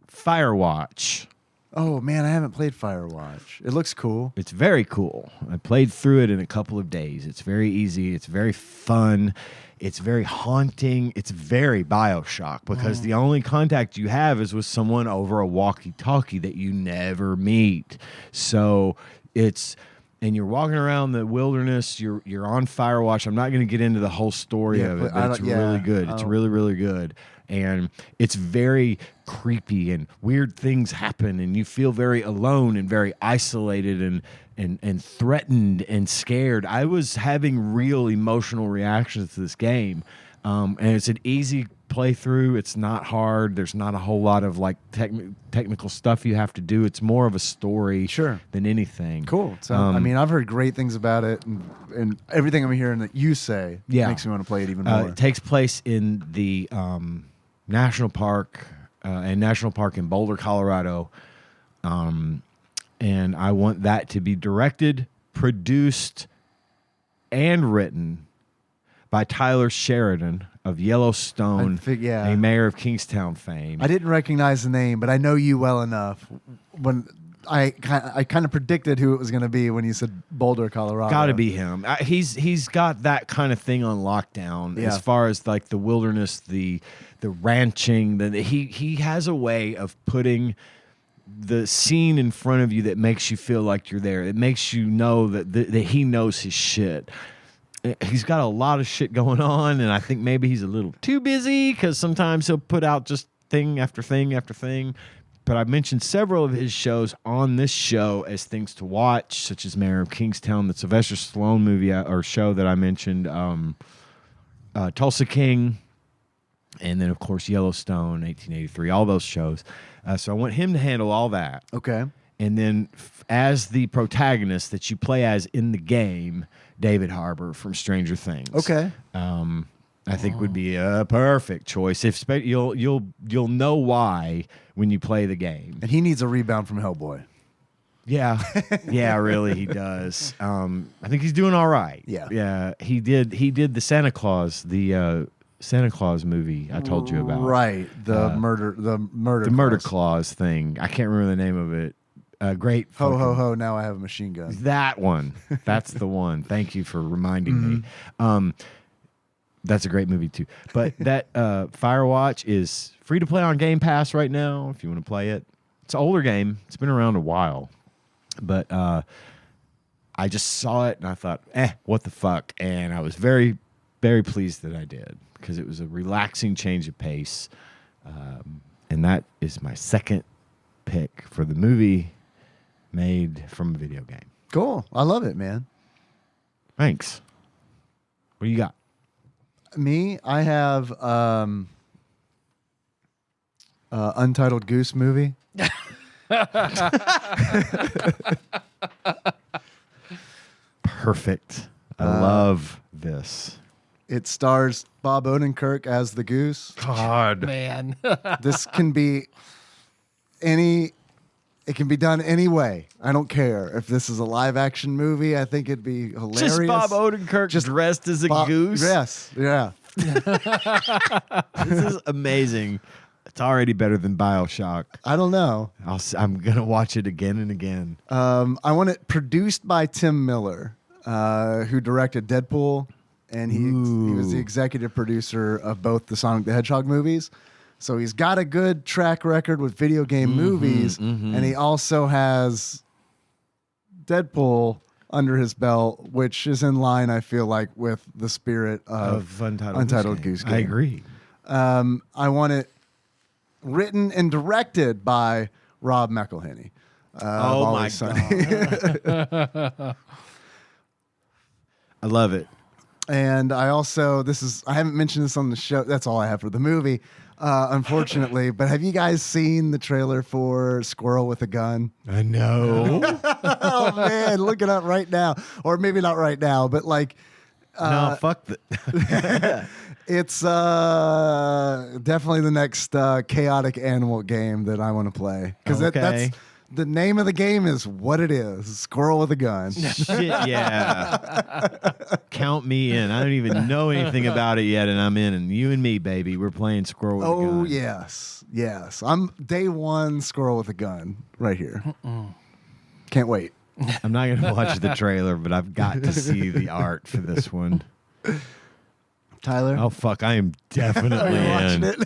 Firewatch. Oh man, I haven't played Firewatch. It looks cool. It's very cool. I played through it in a couple of days. It's very easy. It's very fun. It's very haunting. It's very BioShock because the only contact you have is with someone over a walkie-talkie that you never meet. So and you're walking around the wilderness. You're on Firewatch. I'm not going to get into the whole story of it, but it's really good. It's really, really good. And it's very creepy and weird things happen and you feel very alone and very isolated and threatened and scared. I was having real emotional reactions to this game. And it's an easy playthrough. It's not hard. There's not a whole lot of like technical stuff you have to do. It's more of a story than anything. Cool. So I mean, I've heard great things about it, and everything I'm hearing that you say makes me want to play it even more. It takes place in the national park in Boulder, Colorado, and I want that to be directed, produced, and written by Tyler Sheridan of Yellowstone, a mayor of Kingstown fame. I didn't recognize the name, but I know you well enough. When I kind of predicted who it was going to be when you said Boulder, Colorado. Got to be him. He's got that kind of thing on lockdown as far as like the wilderness, the ranching. He has a way of putting the scene in front of you that makes you feel like you're there. It makes you know that he knows his shit. He's got a lot of shit going on, and I think maybe he's a little too busy because sometimes he'll put out just thing after thing after thing. but I mentioned several of his shows on this show as things to watch, such as Mayor of Kingstown, the Sylvester Stallone movie or show that I mentioned, Tulsa King, and then, of course, Yellowstone, 1883, all those shows. So I want him to handle all that. Okay. And then as the protagonist that you play as in the game, David Harbour from Stranger Things. Okay. I think would be a perfect choice. If you'll know why when you play the game. And he needs a rebound from Hellboy. Yeah, yeah, really, he does. I think he's doing all right. Yeah. He did the Santa Claus, Santa Claus movie I told you about. Right. The murder clause thing. I can't remember the name of it. Great. Ho, ho, ho, now I have a machine gun. That one. That's the one. Thank you for reminding me. That's a great movie, too. But that Firewatch is free to play on Game Pass right now if you want to play it. It's an older game. It's been around a while. But I just saw it, and I thought, what the fuck? And I was very, very pleased that I did because it was a relaxing change of pace. And that is my second pick for the movie made from a video game. Cool. I love it, man. Thanks. What do you got? Me, I have Untitled Goose Movie. Perfect. I love this. It stars Bob Odenkirk as the goose. God. Man. This can be it can be done any way. I don't care. If this is a live action movie, I think it'd be hilarious. Just Bob Odenkirk just dressed as a goose? Yes. Yeah. This is amazing. It's already better than BioShock. I don't know. I'm going to watch it again and again. I want it produced by Tim Miller, who directed Deadpool, and he was the executive producer of both the Sonic the Hedgehog movies. So he's got a good track record with video game movies, and he also has Deadpool under his belt, which is in line, I feel like, with the spirit of Untitled Goose Game. I agree. I want it written and directed by Rob McElhenney. Oh my God. I love it. And I also, I haven't mentioned this on the show. That's all I have for the movie, unfortunately. But have you guys seen the trailer for Squirrel with a Gun? I know. Oh, man, look it up right now. Or maybe not right now, but like. No, fuck that. It's definitely the next chaotic animal game that I want to play. Because that's the name of the game is what it is. Squirrel with a Gun. Shit, yeah. Count me in. I don't even know anything about it yet, and I'm in. And you and me, baby, we're playing Squirrel with a Gun. Oh, yes. Yes. I'm day one Squirrel with a Gun right here. Can't wait. I'm not going to watch the trailer, but I've got to see the art for this one. Tyler? Oh, fuck. I am definitely in. Watching it?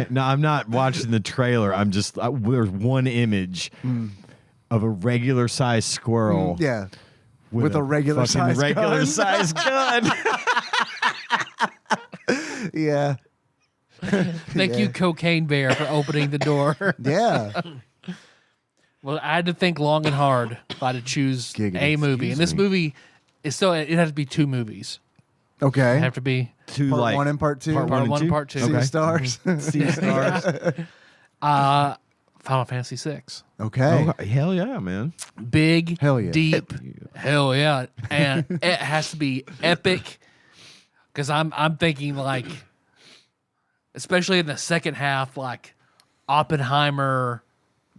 No, I'm not watching the trailer. I'm just, there's one image of a regular sized squirrel. Yeah. With a regular sized gun. Sized gun. Yeah. Thank you, Cocaine Bear, for opening the door. Yeah. Well, I had to think long and hard if I had to choose Giggity. a movie. And this movie is still, it has to be two movies. Okay. It have to be Two, Part like, one and part two. Part part and one, two? part two. Sea Stars. Sea Stars. Final Fantasy VI. Okay. Oh, hell yeah, man. Big, Hell yeah. deep, hell yeah. And it has to be epic because I'm thinking like, especially in the second half, like Oppenheimer,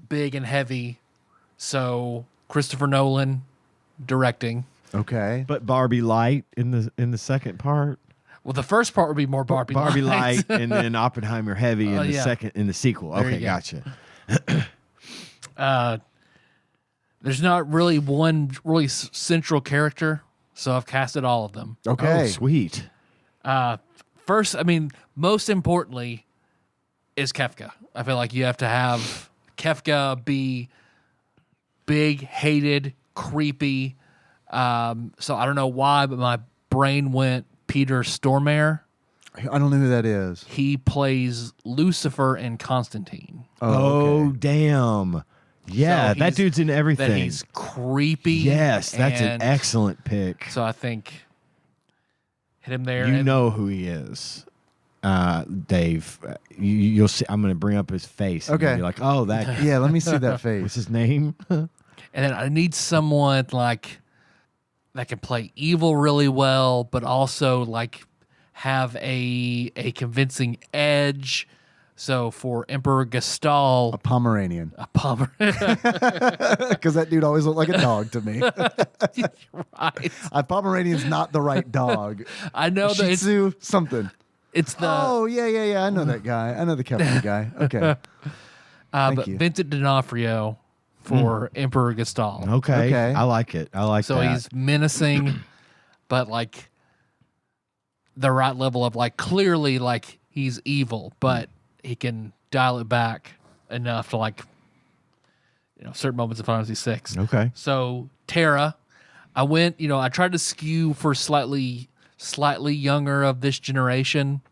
big and heavy. So Christopher Nolan directing. Okay. But Barbie Light in the second part. Well, the first part would be more Barbie Light, and then Oppenheimer heavy in the sequel. There Okay, you go. gotcha. There's not really one really central character, so I've casted all of them. Okay. Oh, sweet. First, I mean, most importantly is Kefka. I feel like you have to have Kefka be big, hated, creepy. So I don't know why, but my brain went Peter Stormare. I don't know who that is. He plays Lucifer in Constantine. Oh, okay. damn. Yeah, So that he's- dude's in everything. That he's creepy. Yes, that's an and excellent pick. So I think hit him there. You and know who he is, Dave. You'll see. I'm going to bring up his face. And Okay. you'll be like, oh, that guy. Yeah, let me see that What's face. his name? And then I need someone like that can play evil really well, but also like have a convincing edge. So for Emperor A Gestal, Pomeranian. a Pomer, Because that dude always looked like a dog to me. right? A Pomeranian's not the right dog. I know that Shih Tzu, something. it's the Oh, yeah. I know that guy. I know the Kevin guy. Okay. but you. Vincent D'Onofrio for Emperor Gestal. Okay. Okay. I like it. I like So that. he's menacing, but like the right level of like clearly like he's evil, but he can dial it back enough to like certain moments of Final Fantasy VI. Okay. So Terra, I tried to skew for slightly younger of this generation.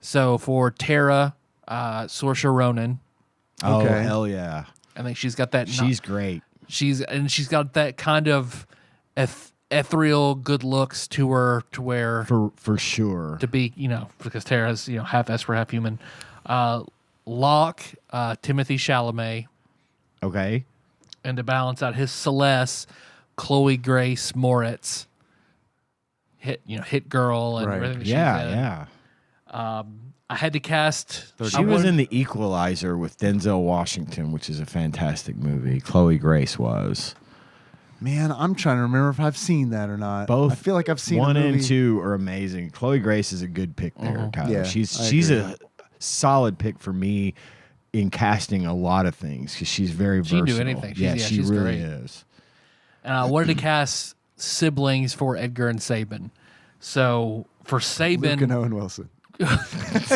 So for Terra, Saoirse Ronan, Oh, Okay. hell yeah. I think she's got that. She's great. She's got that kind of ethereal good looks to her, to where For sure. to be, because Terra's half Esper, half human. Locke, Timothy Chalamet, Okay. and to balance out his Celeste, Chloe Grace Moritz, hit girl and Right. everything. that she's Yeah, in. yeah. I had to cast. She was in The Equalizer with Denzel Washington, which is a fantastic movie. Chloe Grace was. Man, I'm trying to remember if I've seen that or not. Both I feel like I've seen one a movie. and two are amazing. Chloe Grace is a good pick there, Tyler. Yeah, she's I she's agree. a solid pick for me in casting a lot of things because she's very She can versatile. do anything. Yeah, she she's really great. is. And I wanted to cast siblings for Edgar and Sabin. So for Luke Sabin, and Owen Wilson.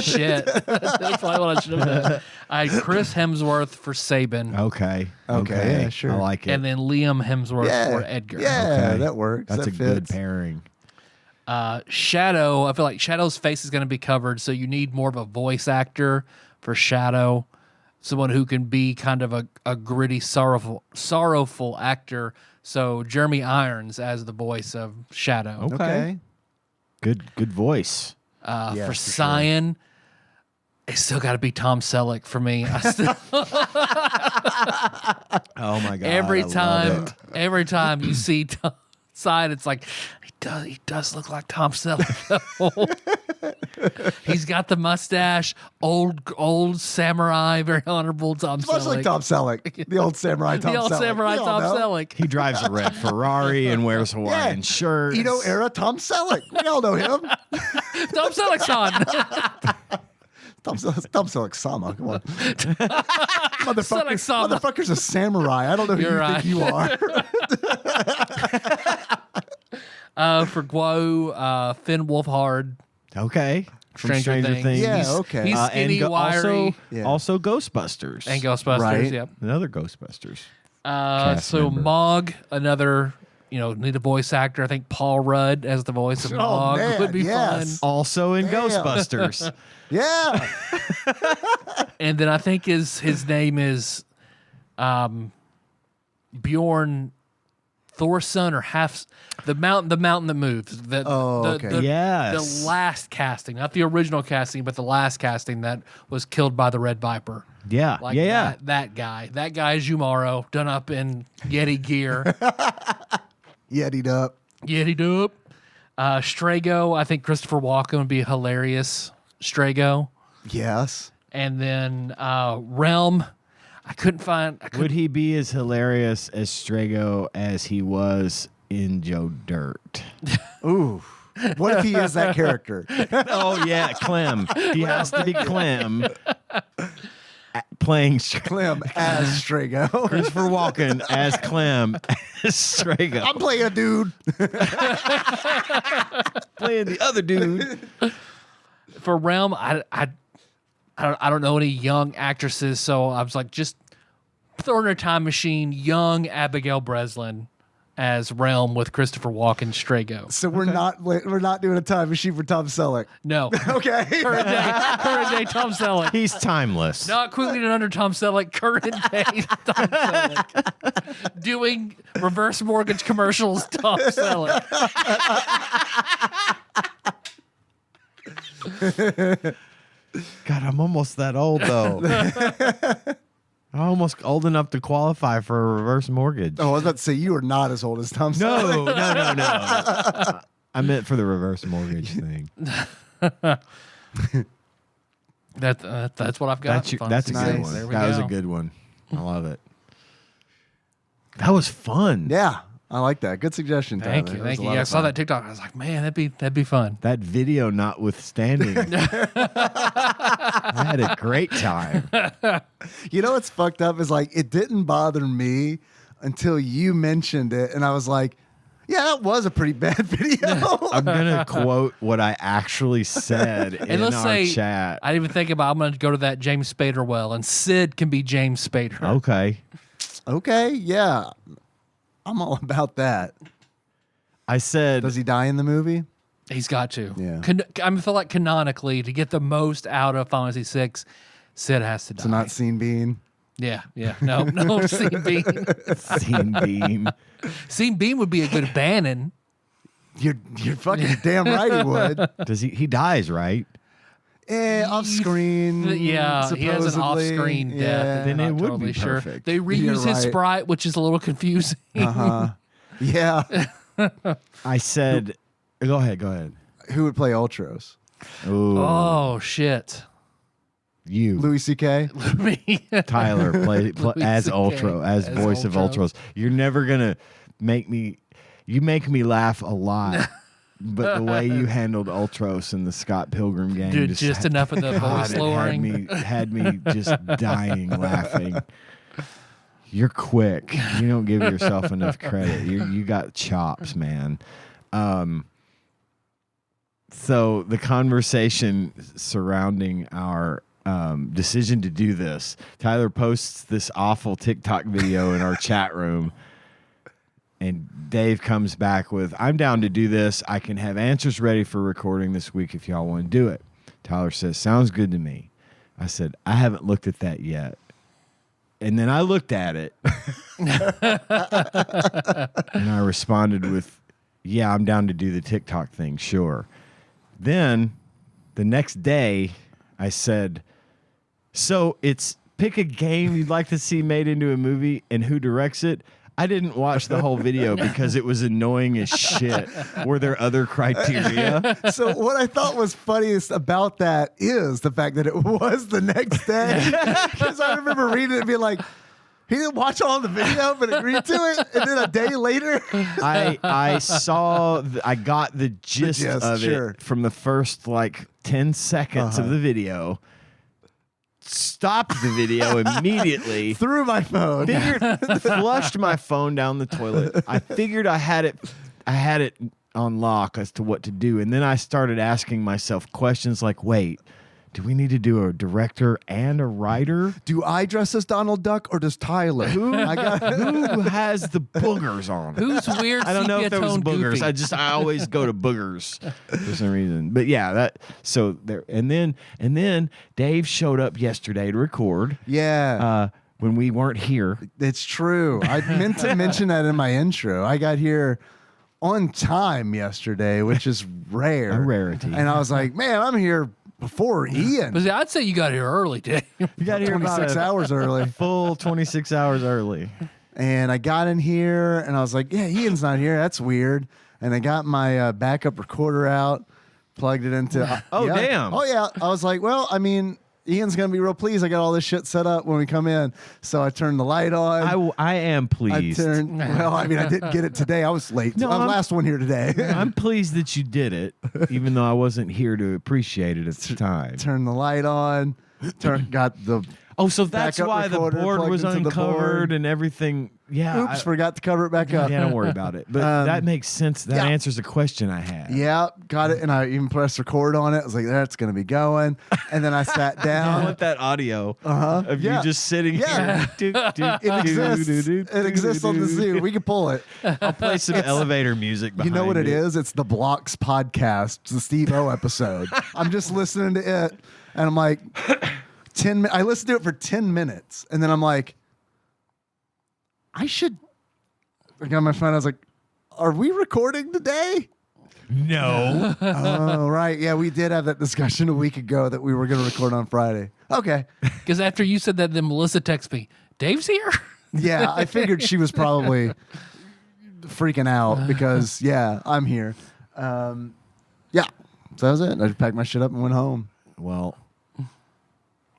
shit, that's probably what I should have done. I had Chris Hemsworth for Sabin, Okay. Okay, yeah, sure. I like it. and then Liam Hemsworth Yeah, for Edgar. Yeah, Okay. that works. That's that a good fits. pairing. Shadow, I feel like Shadow's face is going to be covered, so you need more of a voice actor for Shadow, someone who can be kind of a gritty, sorrowful actor. So Jeremy Irons as the voice of Shadow. Okay. Good voice. Yeah, For for Cyan, it's still got to be Tom Selleck for me. I still, Oh my god! every I love time, it. every time you see Tom Cyan, it's like he does look like Tom Selleck. He's got the mustache, old samurai, very honorable Tom Much Selleck. like Tom Selleck, the old samurai Tom the old Selleck. samurai We all Tom know. Selleck. He drives a red Ferrari and wears Hawaiian shirts. Edo era Tom Selleck. We all know him. Tom Selleck's on. Tom Selleck Sama. Come on. Selleck Sama. Motherfucker's a samurai. I don't know who You're you right. think you are. For Guo, Finn Wolfhard, Okay. From Stranger Things. Yeah, okay. He's skinny, wiry, Yeah. Also Ghostbusters. and Ghostbusters. Right. Yep. Another Ghostbusters. Cast So member. Mog, another, need a voice actor. I think Paul Rudd as the voice of Mog man, would be yes. Also in Damn. Ghostbusters. Yeah. fun. And then I think his name is Bjorn Thorson or the mountain that moves. Okay. Yes. The last casting, not the original casting, but the last casting that was killed by the Red Viper. Yeah. Like yeah. that guy. That guy is Jumaro, done up in Yeti gear. Yetied up. Yeti dope. Strago, I think Christopher Walken would be hilarious. Strago. Yes. And then Realm. Would he be as hilarious as Strago as he was in Joe Dirt? Ooh. What if he is that character? Oh, yeah. Clem. He has to be Clem. Playing Clem as Strago. Christopher Walken as Clem as Strago. I'm playing a dude. playing the other dude. For Realm, I don't know any young actresses, so I was like, just throw in a time machine, young Abigail Breslin as Realm with Christopher Walken Strago. So we're not doing a time machine for Tom Selleck. No. Okay. Current day Tom Selleck. He's timeless. Not quickly under Tom Selleck, current day Tom Selleck. Doing reverse mortgage commercials, Tom Selleck. God, I'm almost that old though. I'm almost old enough to qualify for a reverse mortgage. Oh, I was about to say you are not as old as Tom Selleck. No. I meant for the reverse mortgage thing. That's what I've got. That's a good Nice. one. There we That was a go. good one. I love it. That was fun. Yeah, I like that. Good suggestion. Thank Tyler. you, That was thank a you. lot Yeah, I of saw fun. that TikTok. I was like, man, that'd be fun. That video notwithstanding, I had a great time. You know what's fucked up is like it didn't bother me until you mentioned it, and I was like, "Yeah, that was a pretty bad video." I'm gonna quote what I actually said in And let's our say chat. I didn't even think about. I'm going to go to that James Spader well, and Sid can be James Spader. Okay. Okay, yeah, I'm all about that. I said, Does he die in the movie? He's got to. Yeah. I feel like canonically, to get the most out of Final Fantasy VI, Sid has to die. So not Scene Bean. Yeah. No, Scene Beam. Scene Beam. Scene Beam would be a good Bannon. You're fucking damn right he would. Does he dies, right? Off screen. Yeah, he has an supposedly. off-screen death. Yeah. Then Not it would totally be sure. perfect. They You're reuse his right. sprite, which is a little confusing. Yeah. I said, go ahead. Who would play Ultros? Ooh, Oh shit! you, Louis C.K. Me. Tyler, play Louis as CK, Ultra, as voice of Ultros. Ultros. You're never gonna make me. You make me laugh a lot, but the way you handled Ultros in the Scott Pilgrim game, Dude, just enough of the God, voice it lowering. had me just dying laughing. You're quick. You don't give yourself enough credit. You got chops, man. So the conversation surrounding our decision to do this, Tyler posts this awful TikTok video in our chat room, and Dave comes back with, "I'm down to do this. I can have answers ready for recording this week if y'all want to do it." Tyler says, "Sounds good to me." I said, "I haven't looked at that yet." And then I looked at it and I responded with, "Yeah, I'm down to do the TikTok thing, sure." Then the next day I said, "So it's pick a game you'd like to see made into a movie and who directs it." I didn't watch the whole video because it was annoying as shit. Were there other criteria? So what I thought was funniest about that is the fact that it was the next day. Because I remember reading it and being like, he didn't watch all the video but agreed to it. And then a day later, I saw, I got the gist of sure. it from the first like 10 seconds of the video. Stopped the video immediately. threw my phone. Flushed my phone down the toilet. I figured I had it on lock as to what to do, and then I started asking myself questions like, "Wait, do we need to do a director and a writer? Do I dress as Donald Duck or does Tyler? Who has the boogers on? Who's weird? I don't know if there was sepia-toned boogers. goofy? I always go to boogers for some reason. But yeah, so there, and then Dave showed up yesterday to record. Yeah. When we weren't here. It's true. I meant to mention that in my intro. I got here on time yesterday, which is rare. A rarity. And I was like, man, I'm here before Ian. But see, I'd say you got here early, Dave. You got here 26 hours early. full 26 hours early. And I got in here and I was like, yeah, Ian's not here. That's weird. And I got my backup recorder out, plugged it into. Oh, yeah. damn. Oh, yeah. I was like, well, I mean, Ian's going to be real pleased. I got all this shit set up when we come in. So I turned the light on. I am pleased. I didn't get it today. I was late. No, I was I'm- last one here today. I'm pleased that you did it, even though I wasn't here to appreciate it at the time. Turn the light on. got the Oh, so that's backup why the recorder board plugged was into the uncovered board. and everything. Yeah. oops, forgot to cover it back up. Yeah, don't worry about it. But that makes sense. That answers a question I had. Yeah, got it. And I even pressed record on it. I was like, that's going to be going. And then I sat I down. want that audio of Yeah. you just sitting Yeah. here. It exists. It exists on the Zoom. We can pull it. I'll play some elevator music behind You know what it it is? It's the Blocks podcast, it's the Steve O episode. I'm just listening to it, and I'm like, I listened to it for 10 minutes, and then I'm like, I got my phone. I was like, are we recording today? No. Oh, right. Yeah, we did have that discussion a week ago that we were going to record on Friday. Okay. Because after you said that, then Melissa texted me, Dave's here? Yeah, I figured she was probably freaking out because, yeah, I'm here. Yeah, so that was it. I just packed my shit up and went home. Well,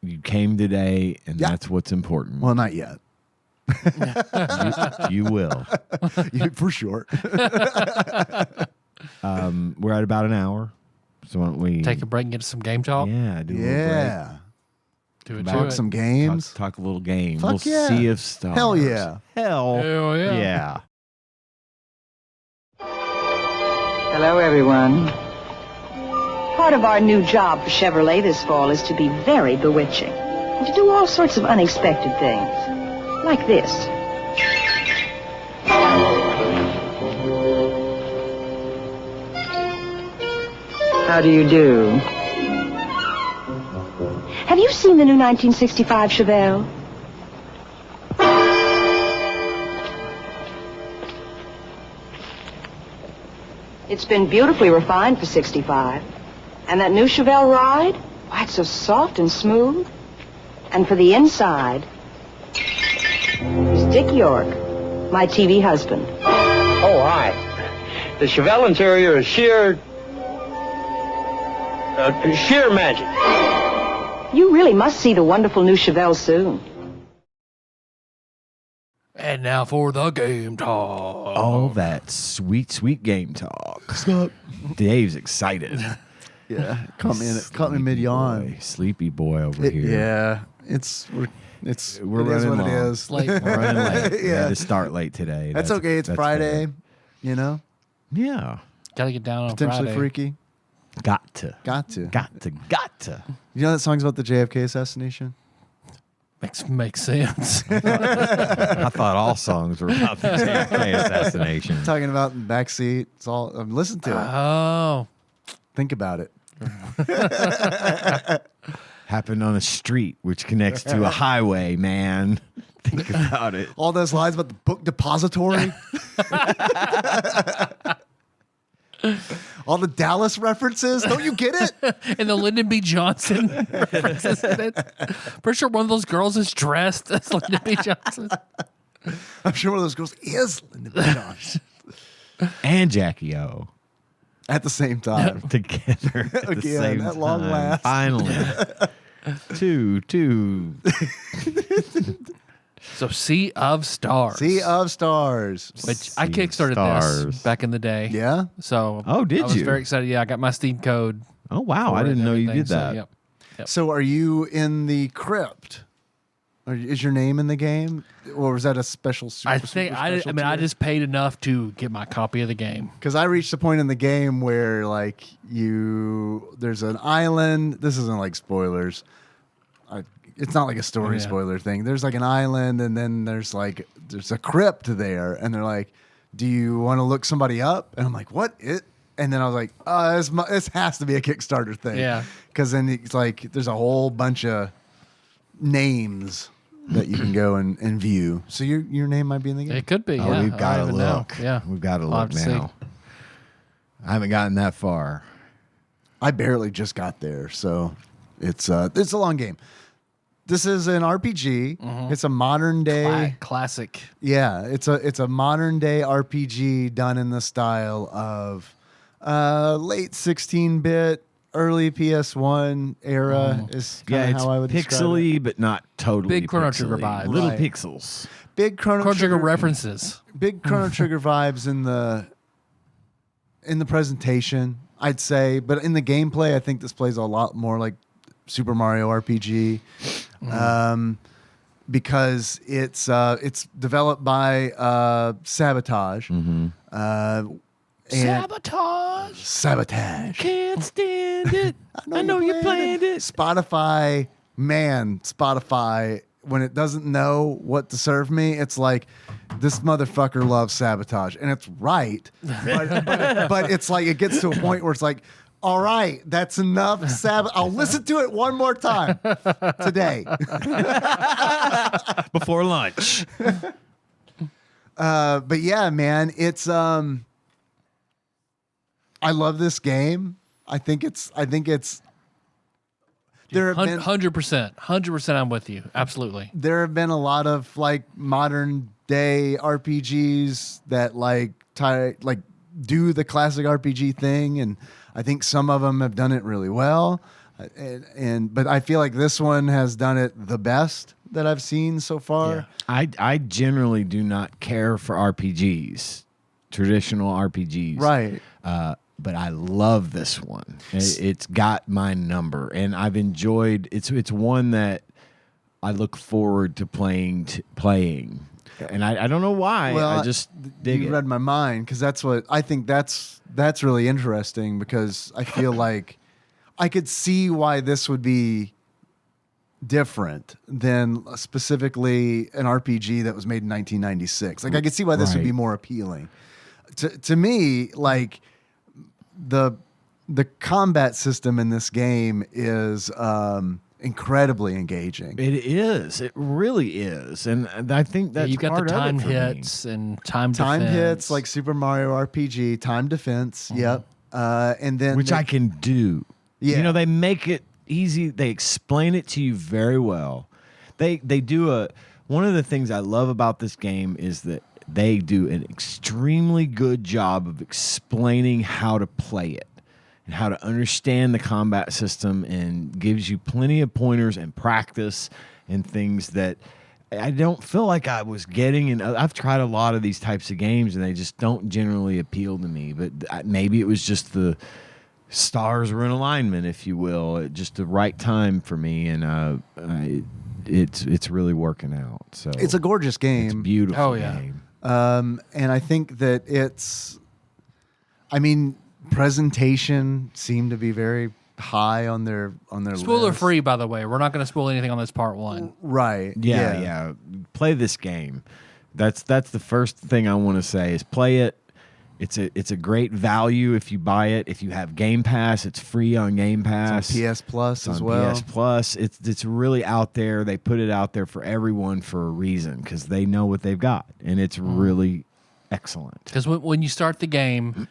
you came today, and Yeah. that's what's important. Well, not yet. You will. For sure. We're at about an hour. So why don't we Take a break and get some game talk? Yeah, do a little break. Yeah. Do it, Talk do it. some games. Talk a little game. Fuck Little yeah. Sea of Stars. Hell yeah. Hell Hell yeah. yeah. Hello, everyone. Part of our new job for Chevrolet this fall is to be very bewitching and to do all sorts of unexpected things, like this. How do you do? Have you seen the new 1965 Chevelle? It's been beautifully refined for 65. And that new Chevelle ride? Why, it's so soft and smooth. And for the inside, is Dick York, my TV husband. Oh, hi. The Chevelle interior is sheer magic. You really must see the wonderful new Chevelle soon. And now for the game talk. All that sweet, sweet game talk. Dave's excited. Yeah. Caught me mid yawn. Sleepy boy over here. Yeah. We're We're it is running what long. it is. Late. We're running late. We Yeah. had to start late today. That's okay. It's that's Friday, fair. you know? Yeah. Got to get down on Potentially Friday. freaky. Got to. Got to. Got to. You know that song's about the JFK assassination? Makes sense. I thought all songs were about the JFK assassination. Talking about in the backseat. It's all. Listen to it. Oh. Think about it. Happened on a street which connects to a highway, man. Think about it. All those lines about the book depository. All the Dallas references. Don't you get it? And the Lyndon B. Johnson references in it. Pretty sure one of those girls is dressed as Lyndon B. Johnson. I'm sure one of those girls is Lyndon B. Johnson. And Jackie O. At the same time. Together at the Again, same at long time. last. Finally. two. So Sea of Stars. Sea of Stars. Which I Sea of kickstarted Stars. this back in the day. Yeah? So Oh, did I was you? very excited. Yeah, I got my Steam code. Oh, wow. for I it didn't and know you everything. did So, that. yep. So are you in the crypt? Is your name in the game? Or was that a special I think I just paid enough to get my copy of the game. Because I reached a point in the game where like there's an island. This isn't like spoilers. It's not like a story spoiler thing. There's like an island, and then there's a crypt there, and they're like, "Do you want to look somebody up?" And I'm like, "What?" And then I was like, "Oh, this has to be a Kickstarter thing." Yeah. Because then it's like there's a whole bunch of names that you can go and view. So your name might be in the game. It could be. Oh, yeah. we've I got to don't even know. look. Yeah. We've got to I'll look have to now. I haven't gotten that far. I barely just got there, so it's a long game. This is an RPG. It's a modern day. Classic. Yeah, it's a modern day RPG done in the style of late 16-bit, early PS1 era is Yeah, kind of it's how I would describe it. pixely, but not totally Big Chrono Trigger pixely. vibe. Little Right. pixels. Big Chrono Chrono Trigger Trigger references. big Chrono Trigger vibes in the presentation, I'd say, but in the gameplay, I think this plays a lot more like Super Mario RPG, because it's developed by Sabotage. And Sabotage. Can't stand it. I know you planned it. Spotify, when it doesn't know what to serve me, it's like, this motherfucker loves Sabotage. And it's right. But it's like, it gets to a point where it's like, all right, that's enough. I'll listen to it one more time today. Before lunch. But yeah, man, it's I love this game. I think it's there have been 100%. I'm with you. Absolutely. there have been a lot of like modern day RPGs that like do the classic RPG thing, and I think some of them have done it really well. But I feel like this one has done it the best that I've seen so far. Yeah. I generally do not care for RPGs, traditional RPGs. Right. But I love this one. It's got my number, and I've enjoyed. It's one that I look forward to playing. And I don't know why. Well, I just dig you it. read my mind, because that's what I think. That's really interesting, because I feel like I could see why this would be different than specifically an RPG that was made in 1996. Like, I could see why this would be Right. more appealing. To me, like the combat system in this game is incredibly engaging. It is. It really is. And I think that's You've got part the of it time for me. hits and time Time defense. hits like Super Mario RPG, time defense. Yep. And then Which I can do. Yeah. You know, they make it easy. They explain it to you very well. They do one of the things I love about this game is that they do an extremely good job of explaining how to play it and how to understand the combat system, and gives you plenty of pointers and practice and things that I don't feel like I was getting. And I've tried a lot of these types of games, and they just don't generally appeal to me. But maybe it was just the stars were in alignment, if you will, at just the right time for me, and it's really working out. So it's a gorgeous game. it's a beautiful Oh, yeah. game. And I think that presentation seemed to be very high on their Spoiler list. free, by the way. We're not going to spoil anything on this part one. Right. Yeah. Play this game. That's the first thing I want to say is play it. It's a great value if you buy it. If you have Game Pass, it's free on Game Pass. It's on PS Plus It's as on well. PS Plus. It's really out there. They put it out there for everyone for a reason, because they know what they've got, and it's really excellent. Because when you start the game,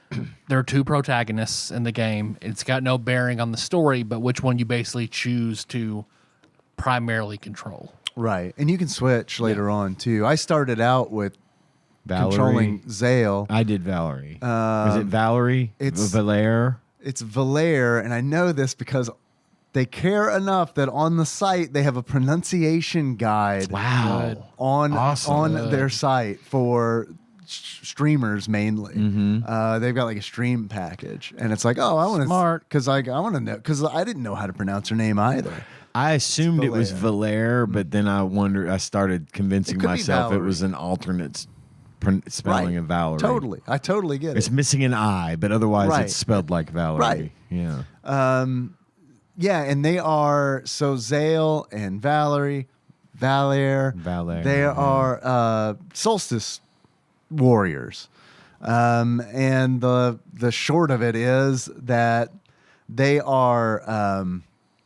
there are two protagonists in the game. It's got no bearing on the story, but which one you basically choose to primarily control. Right. And you can switch later on too. I started out with Valerie, controlling Zale. I did Valerie. Is it Valerie? it's- Valere. It's Valere, and I know this because they care enough that on the site they have a pronunciation guide. Wow. On Awesome. on their site for streamers mainly. They've got like a stream package, and it's like, oh, I want to Smart. because I want to know, because I didn't know how to pronounce her name either. I assumed it was Valere. Valere, but then I started convincing It could be myself it Valerie. was an alternate spelling of Valerie. Totally, I totally get It's it. missing an I, but otherwise Right. it's spelled like Valerie. Right. Yeah. Yeah, and they are Zale and Valere. Valere, They yeah. are solstice warriors, and the short of it is that they are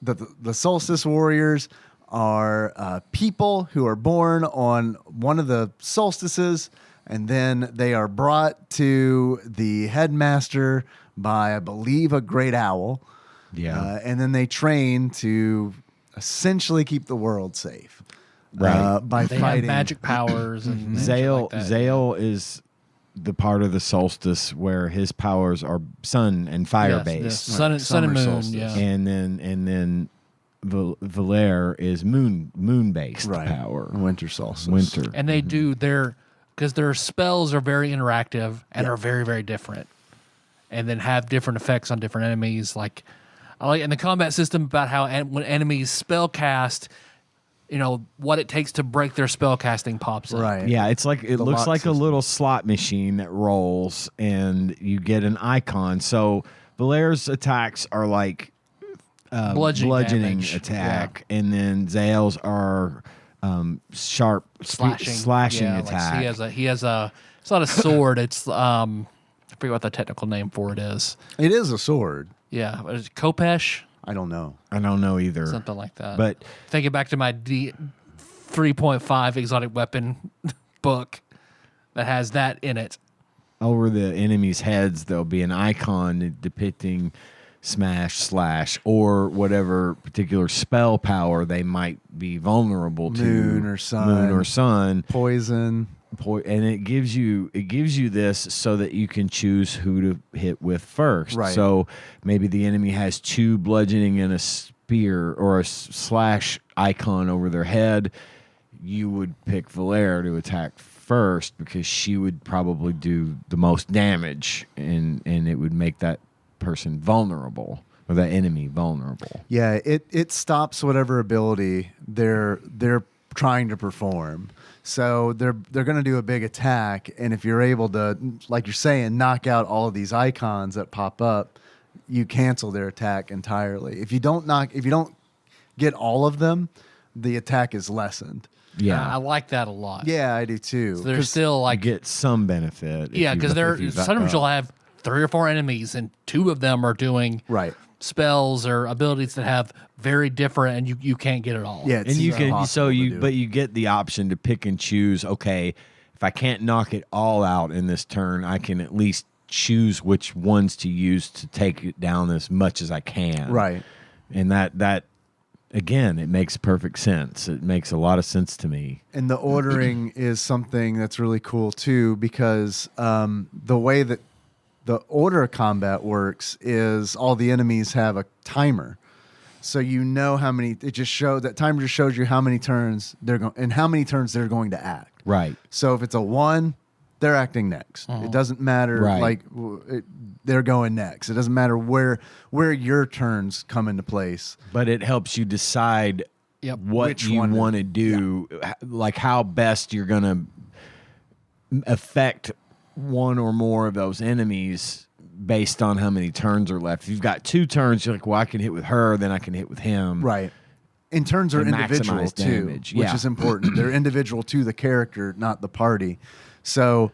the solstice warriors are people who are born on one of the solstices, and then they are brought to the headmaster by, I believe, a great owl. Yeah. And then they train to essentially keep the world safe. Right. By They fighting. have magic powers and shit Zale like that. Zale is the part of the solstice where his powers are sun and fire Yes, based. yes. Sun and Summer moon. solstice. Yeah. And then Valere is moon based power. Winter solstice. Winter. And they do because their spells are very interactive and are very, very different. And then have different effects on different enemies. Like, I like, and the combat system about how when enemies spell cast, what it takes to break their spell casting pops up. Right. Yeah, it's like it The looks lock like system. a little slot machine that rolls, and you get an icon. So Valaire's attacks are like Bludgeoning damage. attack, and then Zale's are sharp slashing Yeah, attack. Like he has a. It's not a sword. It's I forget what the technical name for it is. It is a sword. Yeah, what is it, Kopesh? I don't know. I don't know either. Something like that. But thinking back to my 3.5 exotic weapon book that has that in it. over the enemies' heads, there'll be an icon depicting smash, slash, or whatever particular spell power they might be vulnerable to. Moon or sun. Moon or sun. Poison. And it gives you this so that you can choose who to hit with first. Right. So maybe the enemy has 2 bludgeoning and a spear or a slash icon over their head. You would pick Valaire to attack first because she would probably do the most damage, and it would make that person vulnerable, or that enemy vulnerable. Yeah, it stops whatever ability they're trying to perform. So they're going to do a big attack, and if you're able to, like you're saying, knock out all of these icons that pop up, you cancel their attack entirely. If you don't get all of them, the attack is lessened. Yeah, I like that a lot. Yeah, I do too. So there's still I like get some benefit. yeah, because sometimes you'll have 3 or 4 enemies, and 2 of them are doing right spells or abilities that have very different, and you can't get it all. Yeah, and you can impossible to do. but you get the option to pick and choose. Okay, if I can't knock it all out in this turn, I can at least choose which ones to use to take it down as much as I can. Right. And that again, it makes perfect sense. It makes a lot of sense to me. And the ordering is something that's really cool too, because the way that the order of combat works is all the enemies have a timer. So you know how many, that timer just shows you how many turns they're going, and how many turns they're going to act. Right. So if it's a 1, they're acting next. It doesn't matter, Right. they're going next. It doesn't matter where your turns come into place. But it helps you decide Yep. what Which you one to- want to do, like how best you're going to affect one or more of those enemies based on how many turns are left. If you've got 2 turns, you're like, well, I can hit with her, then I can hit with him. Right. And turns are And individual maximize too, damage. which Yeah. is important. They're individual to the character, not the party. So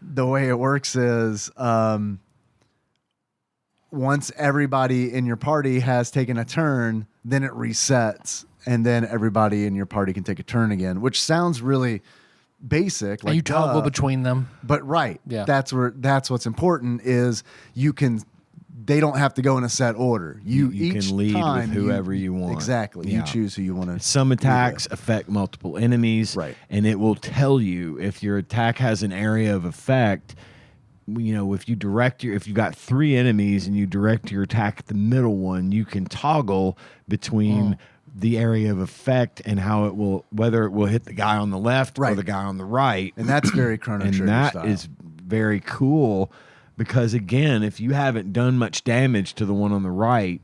the way it works is once everybody in your party has taken a turn, then it resets, and then everybody in your party can take a turn again, which sounds really basic. And you toggle between them. But right, Yeah. that's what's important is they don't have to go in a set order. You each can lead with time whoever you want. Exactly. Yeah. You choose who you want to. Some attacks affect multiple enemies, Right. And it will tell you if your attack has an area of effect. If you've got 3 enemies and you direct your attack at the middle one, you can toggle between the area of effect and whether it will hit the guy on the left or Right. the guy on the right. And that's very Chrono And Trigger that style. is very cool because, again, if you haven't done much damage to the one on the right,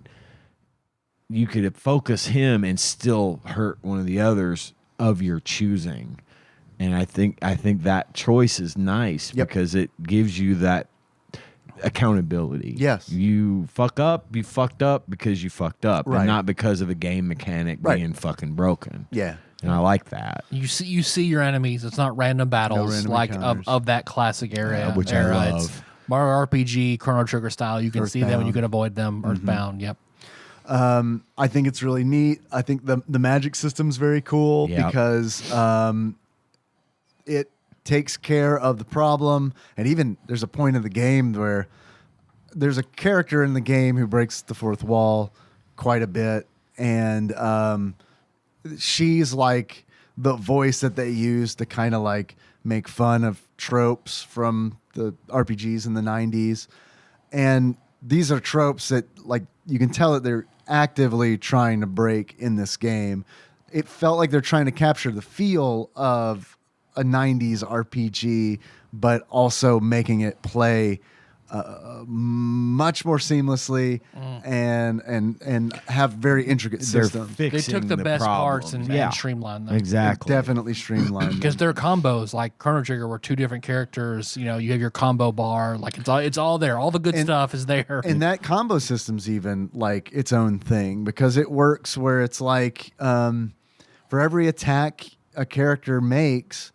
you could focus him and still hurt one of the others of your choosing. And I think that choice is nice because it gives you that accountability. Yes. You fucked up because you fucked up, Right. and not because of a game mechanic Right. being fucking broken. Yeah. And I like that. You see your enemies. It's not random battles random like encounters. of that classic area, Which I era. love. It's Mario RPG, Chrono Trigger style. You can see them and you Earthbound. can avoid them. Earthbound. Yep. I think it's really neat. I think the magic system's very cool Yep. because it takes care of the problem. And even there's a point of the game where there's a character in the game who breaks the 4th wall quite a bit. And she's like the voice that they use to kind of like make fun of tropes from the RPGs in the 90s. And these are tropes that, like, you can tell that they're actively trying to break in this game. It felt like they're trying to capture the feel of a 90s RPG, but also making it play much more seamlessly and have very intricate They're systems. They fixing took the best parts problems. and streamlined them. Exactly. Definitely streamlined. Because their combos, like Chrono Trigger, were 2 different characters. You know, you have your combo bar. Like it's all there. All the good stuff is there. And that combo system's even like its own thing because it works where it's like for every attack a character makes,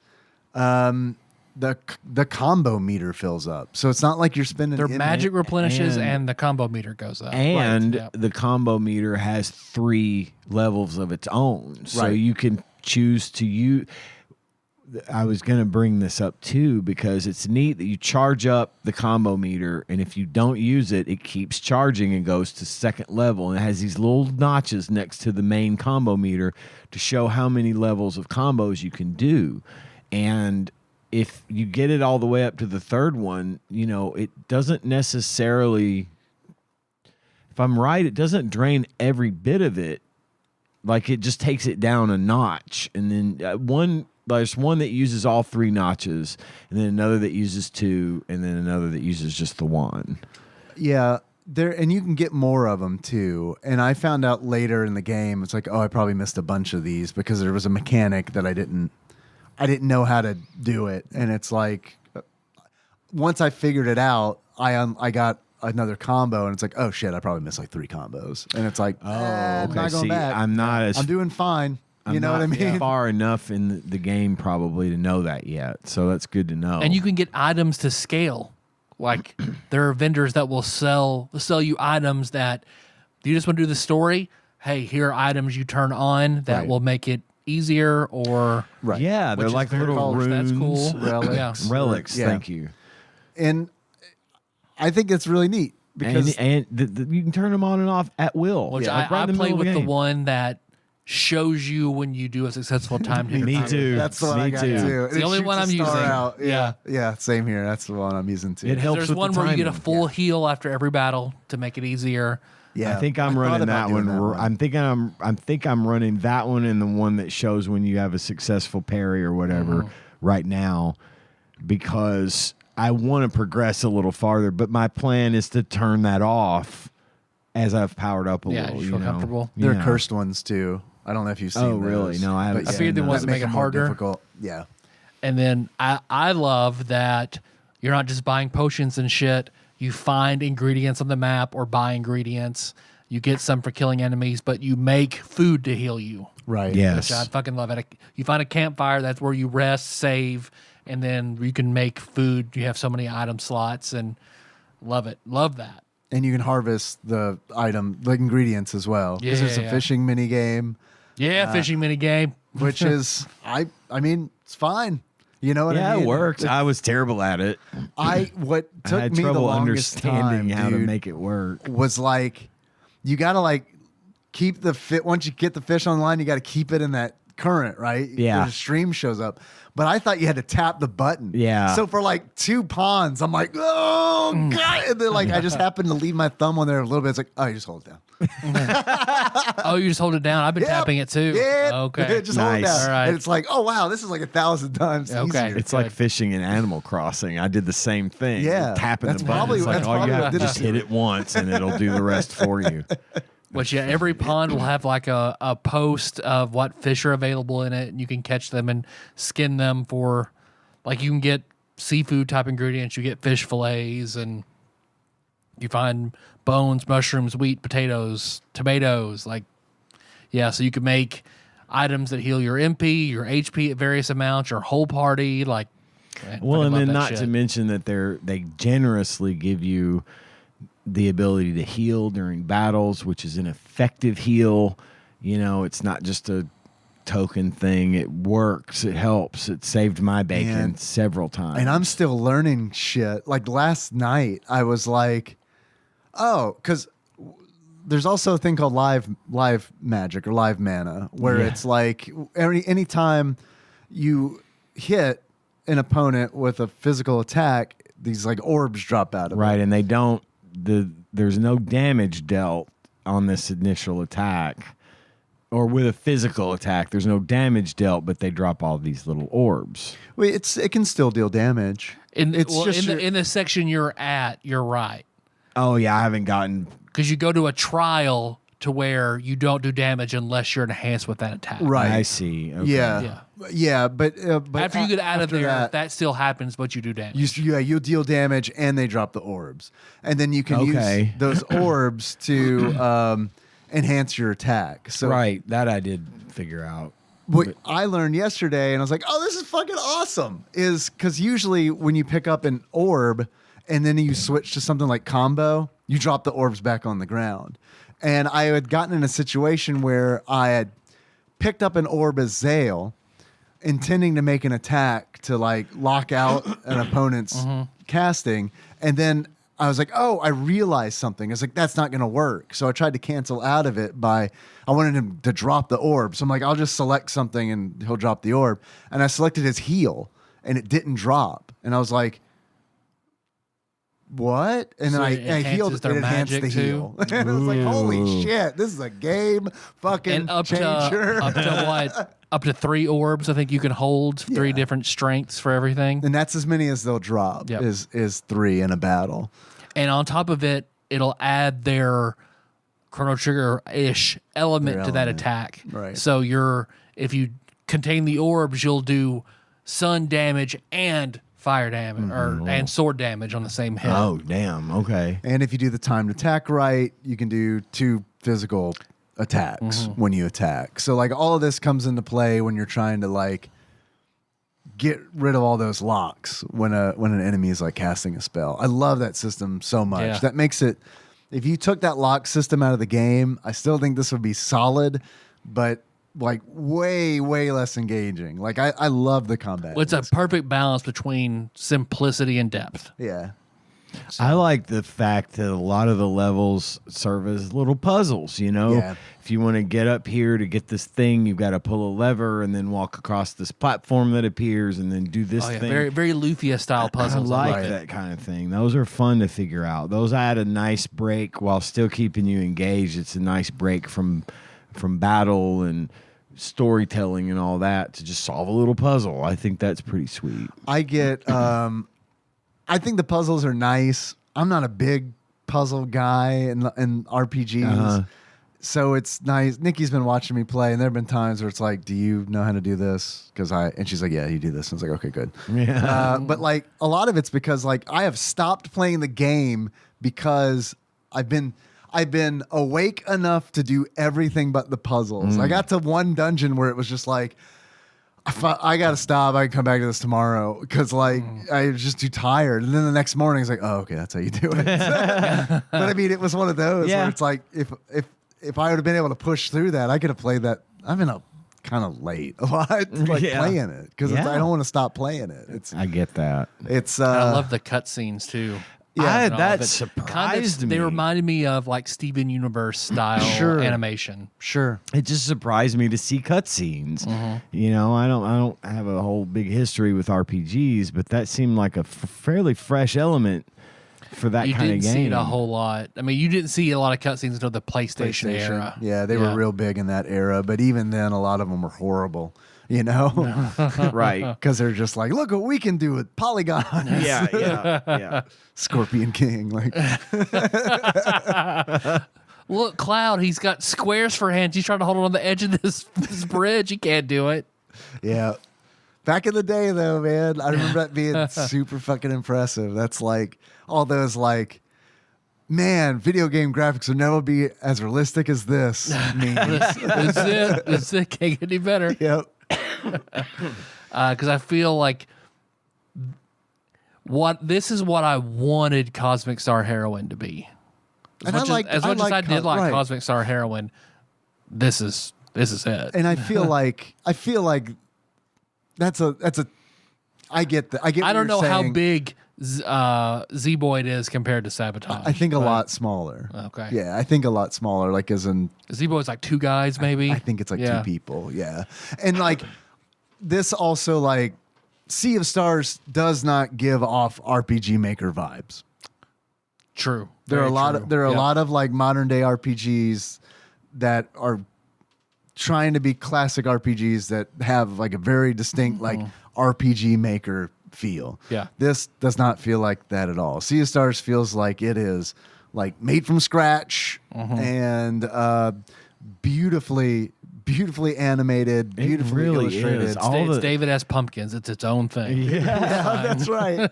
the combo meter fills up. So it's not like you're spending Their in magic it. replenishes and the combo meter goes up. And Right. the combo meter has 3 levels of its own. So Right. you can choose to use. I was going to bring this up too because it's neat that you charge up the combo meter, and if you don't use it, it keeps charging and goes to second level. And it has these little notches next to the main combo meter to show how many levels of combos you can do. And if you get it all the way up to the 3rd one, you know, it doesn't necessarily, if I'm right, it doesn't drain every bit of it. Like it just takes it down a notch. And then there's one that uses all 3 notches, and then another that uses 2, and then another that uses just the 1. Yeah, and you can get more of them too. And I found out later in the game, it's like, oh, I probably missed a bunch of these because there was a mechanic that I didn't know how to do it. And it's like, once I figured it out, I got another combo, and it's like, oh shit, I probably missed like 3 combos. And it's like, I'm not going back. I'm doing fine. You know what I mean? Far enough in the game probably to know that yet. So that's good to know. And you can get items to scale. Like there are vendors that will sell you items that you just want to do the story. Hey, here are items you turn on that will make it easier or Right. Yeah, they're which is like very little cool. runes. That's cool. Relics. Yeah. Relics, Yeah. thank you. And I think it's really neat because And you can turn them on and off at will. Which Like I in the play middle of with the game. one that shows you when you do a successful time. Me too. that's the one Me I got too. too. It's the only one I'm using. Yeah. Yeah, same here. That's the one I'm using too. It helps There's with one the where you get a timing. full heal after every battle to make it easier. Yeah. I think I'm thought running about that doing one. I think I'm running that one and the one that shows when you have a successful parry or whatever right now, because I want to progress a little farther. But my plan is to turn that off as I've powered up a Yeah, little. you feel comfortable. There Yeah. are cursed ones too. I don't know if you've seen Oh, really? those, No, I haven't but I figured the ones that make it them more harder. difficult. Yeah. And then I love that you're not just buying potions and shit. You find ingredients on the map or buy ingredients. You get some for killing enemies, but you make food to heal you. Right. Yes. Which I fucking love it. You find a campfire, that's where you rest, save, and then you can make food. You have so many item slots and love it. Love that. And you can harvest the ingredients as well. Because there's a Yeah. fishing mini game, Yeah, fishing mini game. which is I mean, it's fine. You know what I Yeah, mean? it works. I was terrible at it. What I took had me the trouble longest understanding time, how to dude, make it work. was like you gotta like keep the fit once you get the fish online, you gotta keep it in that current, right? Yeah. The stream shows up. But I thought you had to tap the button. Yeah. So for like 2 ponds, I'm like, oh god. And then like I just happened to leave my thumb on there a little bit. It's like, oh, you just hold it down. Oh, you just hold it down. I've been Yep. tapping it too. Yeah. Okay. Just hold it Nice. down. All right. And it's like, oh wow, this is like 1,000 times Okay. easier. It's like fishing in Animal Crossing. I did the same thing. Yeah, Tapping that's the button. probably- It's like that's all you probably have what to did just it. hit it once and it'll do the rest for you. Which yeah, every pond will have like a post of what fish are available in it, and you can catch them and skin them for, like you can get seafood type ingredients. You get fish fillets, and you find bones, mushrooms, wheat, potatoes, tomatoes. Like yeah, so you can make items that heal your MP, your HP at various amounts, your whole party. Like Well, and fucking love then that not shit. to mention that they generously give you the ability to heal during battles, which is an effective heal. You know, it's not just a token thing. It works. It helps. It saved my bacon Man. several times. And I'm still learning shit. Like last night, I was like, oh, because there's also a thing called live magic or live mana, where Yeah. it's like anytime you hit an opponent with a physical attack, these like orbs drop out of right, it. and they don't. There's no damage dealt on this initial attack. or with a physical attack. There's no damage dealt, but they drop all these little orbs. Wait, it can still deal damage. In the section you're at, you're right. Oh yeah, I haven't gotten because you go to a trial to where you don't do damage unless you're enhanced with that attack. Right. I see. Okay. Yeah, but after you get out of there, that still happens, but you do damage. You deal damage, and they drop the orbs, and then you can use those orbs to enhance your attack. So right, that I did figure out. What I learned yesterday, and I was like, "Oh, this is fucking awesome!" Is because usually when you pick up an orb and then you switch to something like combo, you drop the orbs back on the ground. And I had gotten in a situation where I had picked up an orb as Zale, intending to make an attack to like lock out an opponent's casting, and then I was like, "Oh, I realized something." I was like, "That's not going to work." So I tried to cancel out of it I wanted him to drop the orb. So I'm like, "I'll just select something and he'll drop the orb." And I selected his heal, and it didn't drop. And I was like, "What?" And then I healed it, enhanced the heal. And I was like, "Holy shit, this is a game fucking changer." Up to what? Up to 3 orbs, I think you can hold 3 different strengths for everything. And that's as many as they'll drop is 3 in a battle. And on top of it, it'll add their Chrono Trigger-ish element to that attack. Right. So if you contain the orbs, you'll do sun damage and fire damage and sword damage on the same hit. Oh, damn. Okay. And if you do the timed attack right, you can do 2 physical attacks when you attack. So like all of this comes into play when you're trying to like get rid of all those locks when an enemy is like casting a spell. I love that system so much. Yeah. That makes it, if you took that lock system out of the game, I still think this would be solid, but like way less engaging. Like I love the combat. Well, it's a perfect balance between simplicity and depth. Yeah. I like the fact that a lot of the levels serve as little puzzles, you know? Yeah. If you want to get up here to get this thing, you've got to pull a lever and then walk across this platform that appears and then do this thing. Very, very Lufia-style puzzles. I like that kind of thing. Those are fun to figure out. Those add a nice break while still keeping you engaged. It's a nice break from battle and storytelling and all that to just solve a little puzzle. I think that's pretty sweet. I think the puzzles are nice. I'm not a big puzzle guy in RPGs. So it's nice. Nikki's been watching me play, and there have been times where it's like, "Do you know how to do this?" And she's like, "Yeah, you do this." And I was like, "Okay, good." Yeah. But like a lot of it's because like I have stopped playing the game because I've been awake enough to do everything but the puzzles. I got to one dungeon where it was just like, I got to stop. I can come back to this tomorrow because like I was just too tired. And then the next morning it's like, "Oh, okay, that's how you do it." But I mean, it was one of those where it's like if I would have been able to push through that, I could have played that. I've been up kind of late a lot playing it because I don't want to stop playing it. I get that. It's I love the cutscenes too. Yeah, that surprised me. They reminded me of like Steven Universe style animation. Sure. It just surprised me to see cutscenes. You know, I don't have a whole big history with RPGs, but that seemed like a fairly fresh element for that kind of game. You didn't see it a whole lot. I mean, you didn't see a lot of cutscenes until the PlayStation era. Yeah, they were real big in that era, but even then, a lot of them were horrible. Right? Because they're just like, "Look what we can do with polygons." Yeah. Scorpion King, like. Look, Cloud, he's got squares for hands. He's trying to hold it on the edge of this bridge. He can't do it. Yeah. Back in the day, though, man, I remember that being super fucking impressive. That's like all those like, man, video game graphics will never be as realistic as this. That's it. Can't get any better. Yep. Because I feel like this is what I wanted Cosmic Star Heroine to be. As much as I did like Cosmic Star Heroine, this is it. And I feel like that's a. I get that. I don't know how big Z-Boyd is compared to Sabotage. I think a lot smaller. Okay. Yeah, I think a lot smaller. Like as in Z-Boyd's like 2 guys, maybe. I think it's like 2 people. Yeah, and like this also like Sea of Stars does not give off RPG Maker vibes. True. There are a lot of like modern day RPGs that are trying to be classic RPGs that have like a very distinct like RPG Maker feel. Yeah. This does not feel like that at all. Sea of Stars feels like it is like made from scratch and beautifully animated, beautifully really illustrated. is. It's David S. Pumpkins. It's its own thing. Yeah, that's right.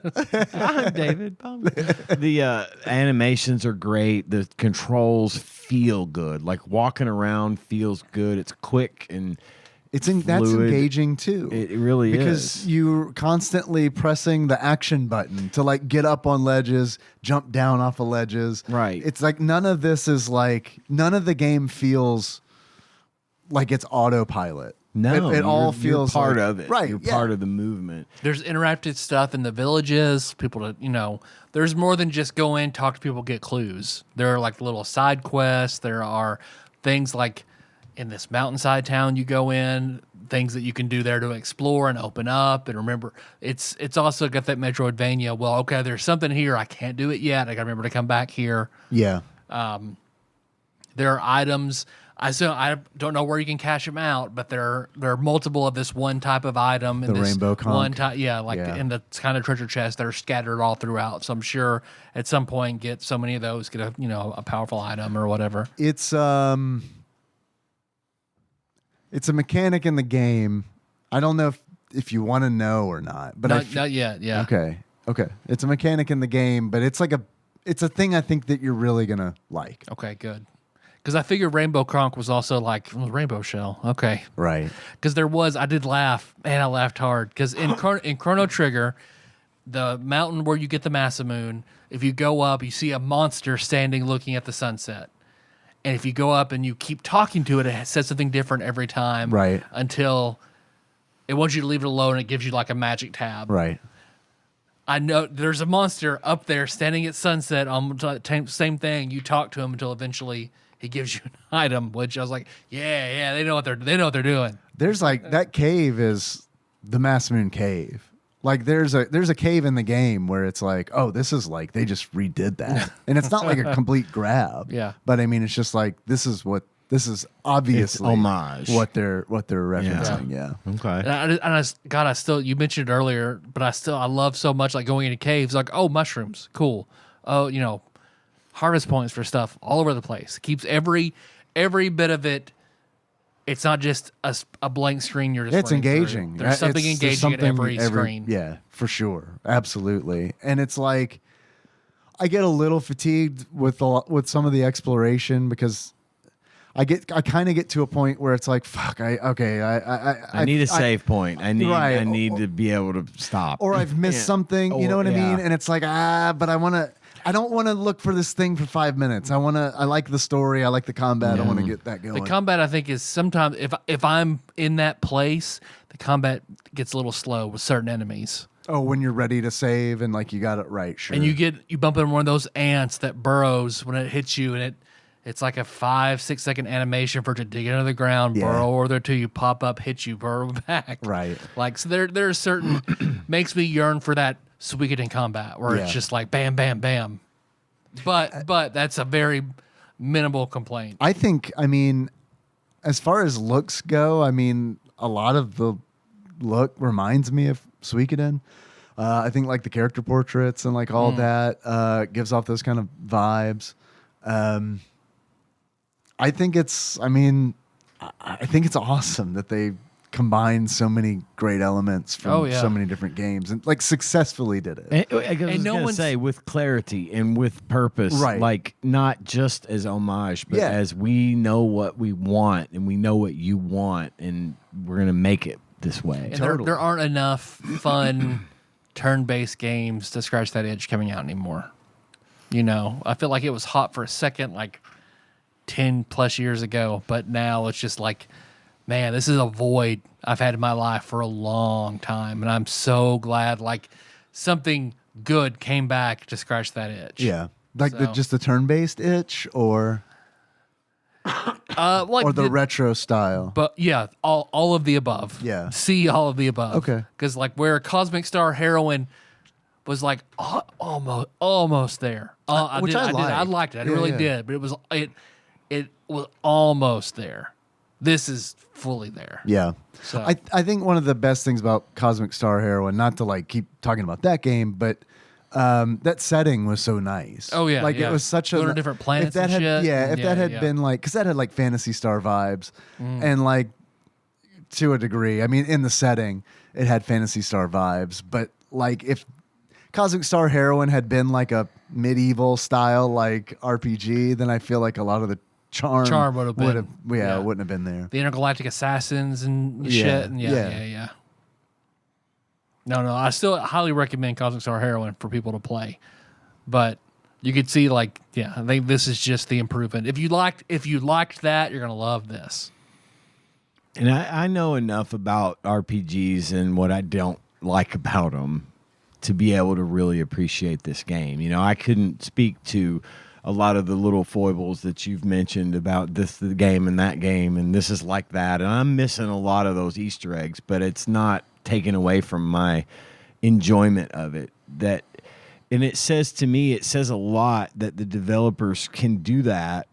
I'm David Pumpkin. The animations are great. The controls feel good. Like walking around feels good. It's quick and That's engaging too. It really because is. you're constantly pressing the action button to like get up on ledges, jump down off of ledges. Right. It's like none of the game feels like it's autopilot. No, it all you're feels part like, of it. Right. You're yeah. part of the movement. There's interactive stuff in the villages. People to, there's more than just go in, talk to people, get clues. There are like little side quests. There are things like in this mountainside town you go in, things that you can do there to explore and open up. And remember, it's also got that Metroidvania. Well, okay, there's something here. I can't do it yet. I got to remember to come back here. Yeah. There are items. I don't know where you can cash them out, but there are multiple of this one type of item. The rainbow conch. One type, in the kind of treasure chests that are scattered all throughout. So I'm sure at some point get so many of those, get a powerful item or whatever. It's a mechanic in the game. I don't know if you want to know or not, but Not yet. Yeah. Okay. It's a mechanic in the game, but it's a thing I think that you're really gonna like. Okay. Good. Because I figured Rainbow Conch was also like Rainbow Shell. Okay. Right. Because I did laugh. Man, I laughed hard. Because in Chrono Trigger, the mountain where you get the Masamune, if you go up, you see a monster standing looking at the sunset. And if you go up and you keep talking to it, it says something different every time. Right. Until it wants you to leave it alone and it gives you like a magic tab. Right. I know there's a monster up there standing at sunset on same thing. You talk to him until eventually he gives you an item, which I was like, yeah, they know what they're doing. There's like that cave is the Masamune cave. Like there's a cave in the game where it's like, oh, this is like they just redid that, and it's not like a complete grab. Yeah. But I mean, it's just like this is obviously It's homage. what they're referencing. Yeah. Okay. I still, you mentioned it earlier, but I love so much like going into caves, like, oh, mushrooms, cool. Oh, harvest points for stuff all over the place. Keeps every bit of it. It's not just a blank screen. You're just It's running through. engaging. There's something There's engaging at every screen. Yeah, for sure, absolutely. And it's like I get a little fatigued with some of the exploration because I kind of get to a point where it's like, fuck, I need a save point. I need to be able to stop. Or I've missed something, you know what I mean? And it's like, but I don't want to look for this thing for 5 minutes. I like the story. I like the combat. I want to get that going. The combat, I think, is sometimes if I'm in that place, the combat gets a little slow with certain enemies. Oh, when you're ready to save and like you got it right, sure. And you bump into one of those ants that burrows when it hits you, and it's like a 5-6 second animation for it to dig into the ground, burrow over there till you pop up, hit you, burrow back. Right. Like so there are certain makes me yearn for that Suikoden combat where it's just like bam, bam, bam. But that's a very minimal complaint. I think, as far as looks go, a lot of the look reminds me of Suikoden. I think like the character portraits and like all that gives off those kind of vibes. I think it's awesome that they combined so many great elements from so many different games and like successfully did it. And no one say with clarity and with purpose, right? Like not just as homage, but as we know what we want and we know what you want, and we're gonna make it this way. And there aren't enough fun turn-based games to scratch that itch coming out anymore. I feel like it was hot for a second, like 10 plus years ago, but now it's just like, man, this is a void I've had in my life for a long time, and I'm so glad like something good came back to scratch that itch. Yeah, like just the turn-based itch, or like or the retro style. But yeah, all of the above. Yeah, see all of the above. Okay, because like where Cosmic Star Heroine was like almost there. Which I liked. I liked it. I really did, but it was almost there. This is fully there. Yeah. So I think one of the best things about Cosmic Star Heroine, not to like keep talking about that game, but that setting was so nice. Oh, yeah, like yeah. it was such a Lunar different planets If that and had, shit, yeah, and if that had yeah. been like, because that had like Fantasy Star vibes, and like to a degree, I mean, in the setting, it had Fantasy Star vibes, but like if Cosmic Star Heroine had been like a medieval style like RPG, then I feel like a lot of the charm would have been. it wouldn't have been there. The intergalactic assassins and Yeah, shit. And yeah. yeah. No, I still highly recommend Cosmic Star Heroine for people to play. But you could see, like, yeah, I think this is just the improvement. If you liked that, you're gonna love this. And I know enough about RPGs and what I don't like about them to be able to really appreciate this game. You know, I couldn't speak to a lot of the little foibles that you've mentioned about the game and that game, and this is like that. And I'm missing a lot of those Easter eggs, but it's not taken away from my enjoyment of it. And it says to me, it says a lot that the developers can do that.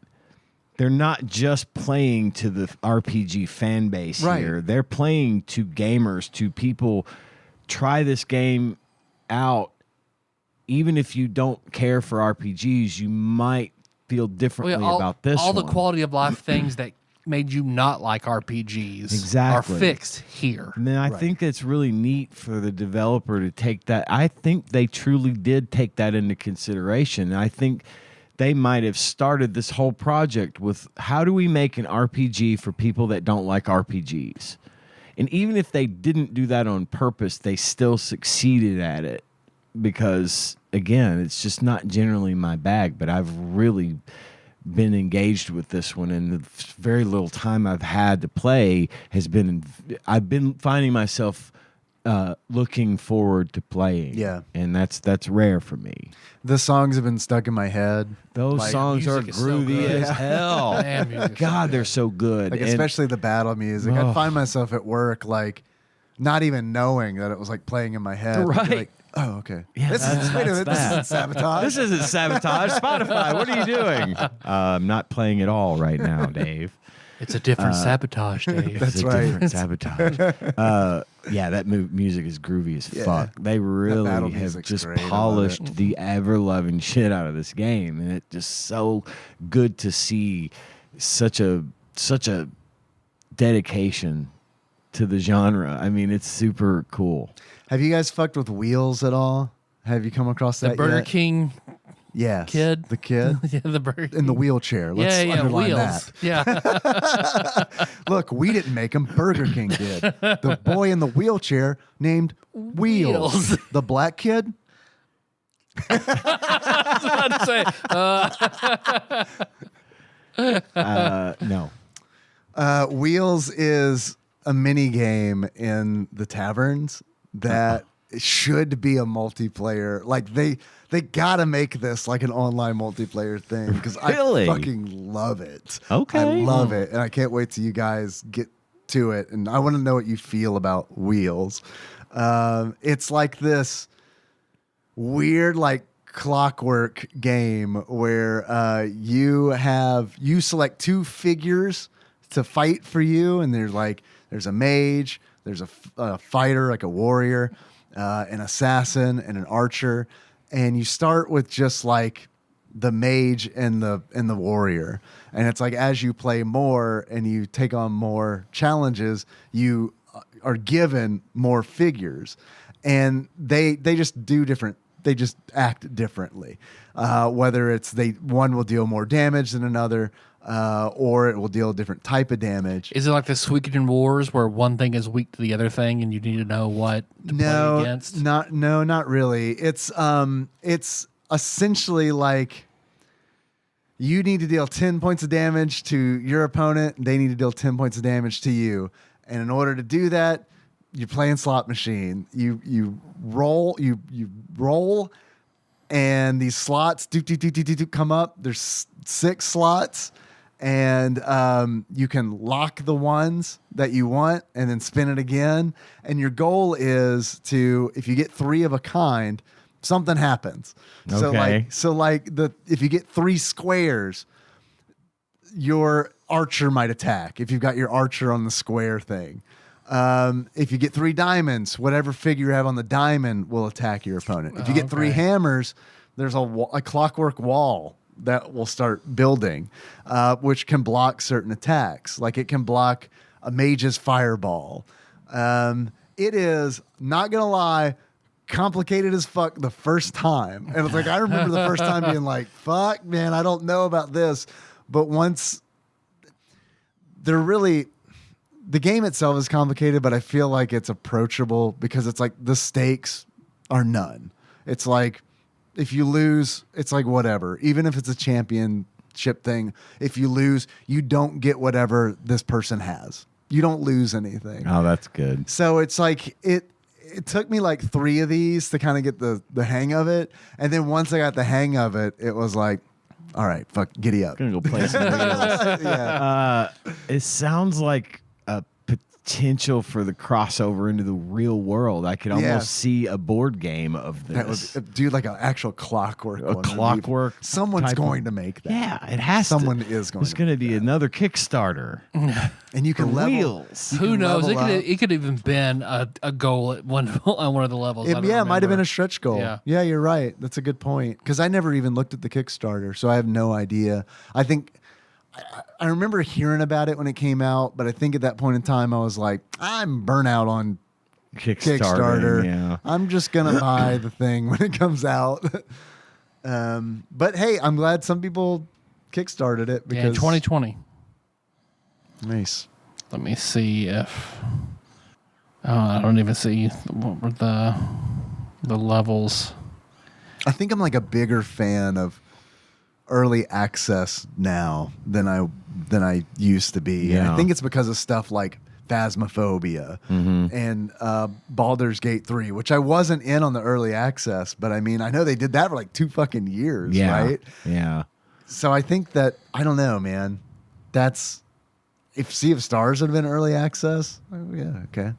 They're not just playing to the RPG fan base here. They're playing to gamers, to people. Try this game out. Even if you don't care for RPGs, you might feel differently about this all one. the quality of life things that made you not like RPGs Exactly. are fixed here. And then I think it's really neat for the developer to take that. I think they truly did take that into consideration. I think they might have started this whole project with, how do we make an RPG for people that don't like RPGs? And even if they didn't do that on purpose, they still succeeded at it because, again, it's just not generally my bag, but I've really been engaged with this one, and the very little time I've had to play has been, I've been finding myself looking forward to playing. Yeah. And that's rare for me. The songs have been stuck in my head. Those songs are music is so groovy good. as hell. Man, music is so God, good. they're so good. Like And- especially the battle music. I'd find myself at work like not even knowing that it was like playing in my head. I'd be Right. Like, oh, okay. Yeah, Wait a minute. This isn't sabotage. This isn't sabotage. Spotify, what are you doing? I'm not playing at all right now, Dave. It's a different sabotage, Dave. That's It's a right. different sabotage. Yeah, that music is groovy as fuck. They really battle have music's just great. I love polished the ever-loving shit out of this game, and it's just so good to see such a dedication to the genre. I mean, it's super cool. Have you guys fucked with wheels at all? Have you come across The that Burger yet? King Yes. kid. The kid Yeah, the Burger in the wheelchair. Let's underline wheels. that. Yeah. Look, we didn't make him. Burger King did. The boy in the wheelchair named Wheels. Wheels. The black kid? I'd say, No. Wheels is a mini game in the taverns that should be a multiplayer. Like they gotta make this like an online multiplayer thing because Really? I fucking love it. Okay. I love it, and I can't wait till you guys get to it. And I want to know what you feel about Wheels. It's like this weird like clockwork game where you select two figures to fight for you, and there's a mage, there's a fighter like a warrior, an assassin, and an archer, and you start with just like the mage and the warrior, and it's like as you play more and you take on more challenges, you are given more figures, and they just do different. They just act differently. Whether it's one will deal more damage than another, or it will deal a different type of damage. is it like the Suikoden Wars where one thing is weak to the other thing and you need to know what to play against? Not really. It's essentially like you need to deal 10 points of damage to your opponent, they need to deal 10 points of damage to you. And in order to do that, you're playing slot machine. You roll, and these slots do come up. There's 6 slots, and you can lock the ones that you want and then spin it again. And your goal is to, if you get 3 of a kind, something happens. Okay. So if you get 3 squares, your archer might attack if you've got your archer on the square thing. If you get 3 diamonds, whatever figure you have on the diamond will attack your opponent. If you get 3 hammers, there's a clockwork wall that will start building, which can block certain attacks. Like it can block a mage's fireball. It is, not gonna lie, complicated as fuck the first time. And it's like, I remember the first time being like, fuck, man, I don't know about this. But once the game itself is complicated, but I feel like it's approachable because it's like the stakes are none. It's like, if you lose, it's like whatever. Even if it's a championship thing, if you lose, you don't get whatever this person has. You don't lose anything. Oh, that's good. So it's like it took me like 3 of these to kind of get the hang of it. And then once I got the hang of it, it was like, all right, fuck, giddy up. Gonna go play some wheels. Yeah. It sounds like a potential for the crossover into the real world. I could almost see a board game of this. That would, dude, like an actual clockwork one. Clockwork. Someone's type going of- to make that. Yeah, it has Someone to. is going There's to going to make be that. another Kickstarter. And you can For level. wheels. you Who can knows? level up. It could even been a goal at one on one of the levels. I don't It might have been remember. a stretch goal. Yeah. You're right. That's a good point. Because I never even looked at the Kickstarter, so I have no idea. I think I remember hearing about it when it came out, but I think at that point in time I was like, I'm burnt out on Kickstarter. Yeah. I'm just gonna buy the thing when it comes out. But hey, I'm glad some people kickstarted it Yeah, because 2020. nice. Let me see if. Oh, I don't even see what were the levels. I think I'm like a bigger fan of early access now than I used to be. And I Yeah. think it's because of stuff like Phasmophobia and Baldur's Gate 3, which I wasn't in on the early access, but I mean, I know they did that for like 2 fucking years, Yeah. right? Yeah. So I think that, I don't know, man. That's, if Sea of Stars had been early access, oh, yeah, okay.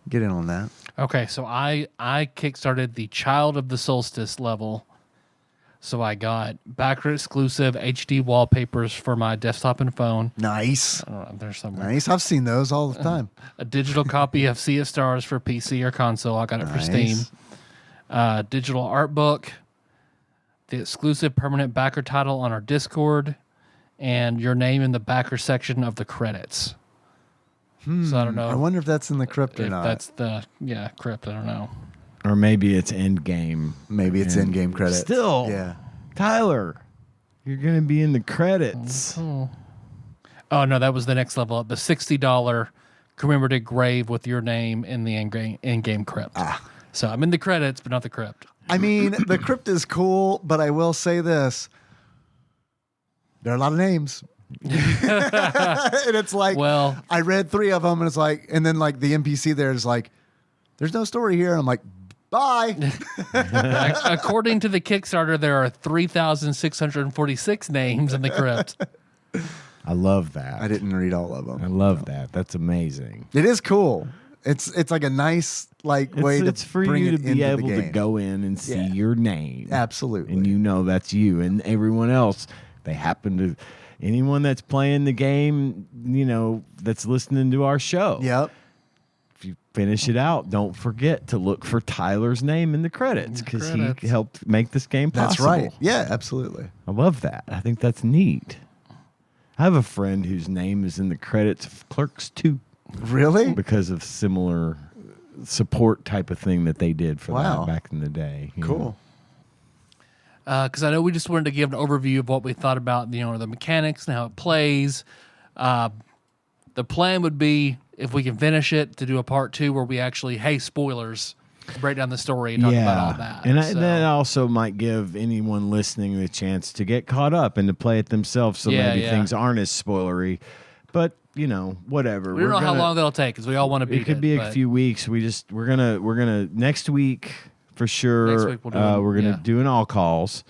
Get in on that. Okay, so I kickstarted the Child of the Solstice level. So I got backer exclusive HD wallpapers for my desktop and phone. Nice. I don't know, there's somewhere. Nice. I've seen those all the time. A digital copy of Sea of Stars for PC or console. I got it for Steam. Digital art book, the exclusive permanent backer title on our Discord, and your name in the backer section of the credits. So I don't know I wonder if that's in the crypt or if not. that's the crypt. I don't know. Or maybe it's end game. Maybe it's And in-game credits. Still, Yeah. Tyler, you're going to be in the credits. Oh no, that was the next level up. The $60 commemorative grave with your name in the in-game crypt. So I'm in the credits, but not the crypt. I mean, the crypt is cool, but I will say this. There are a lot of names. And it's like, Well- I read 3 of them and it's like, and then like the NPC there is like, there's no story here. And I'm like, bye. According to the Kickstarter, there are 3,646 names in the crypt. I love that. I didn't read all of I them. love that. That's amazing. It is cool. It's like a nice way It's to for bring you to it be into the able to game. go in and see Yeah. your name. Absolutely. And you know that's you. And everyone else, they happen to, anyone that's playing the game, you know, that's listening to our show. Yep. If you finish it out, don't forget to look for Tyler's name in the credits because he credits. helped make this game That's possible. right. Yeah, absolutely. I love that. I think that's neat. I have a friend whose name is in the credits of Clerks 2 Really? because of similar support type of thing that they did for Wow. that back in the day. you know. Cool. Because I know we just wanted to give an overview of what we thought about, the mechanics and how it plays. The plan would be, if we can finish it, to do a part 2 where we actually, hey, spoilers, break down the story and talk about all that. And So, that also might give anyone listening the chance to get caught up and to play it themselves, so Yeah, maybe yeah. things aren't as spoilery. But whatever. we don't know how long that'll take because we all want to beat It could be a but- few weeks. We're gonna next week for sure. Next week we'll do we're gonna yeah. do an all calls.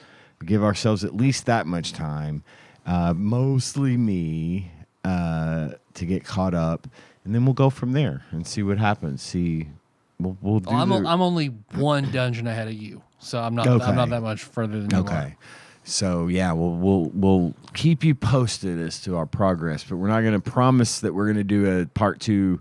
Give ourselves at least that much time. Mostly me to get caught up, and then we'll go from there and see what happens. We'll do. I'm only one dungeon ahead of you, so I'm not Okay. I'm not that much further than you Okay. are. So yeah, we'll keep you posted as to our progress, but we're not going to promise that we're going to do a part 2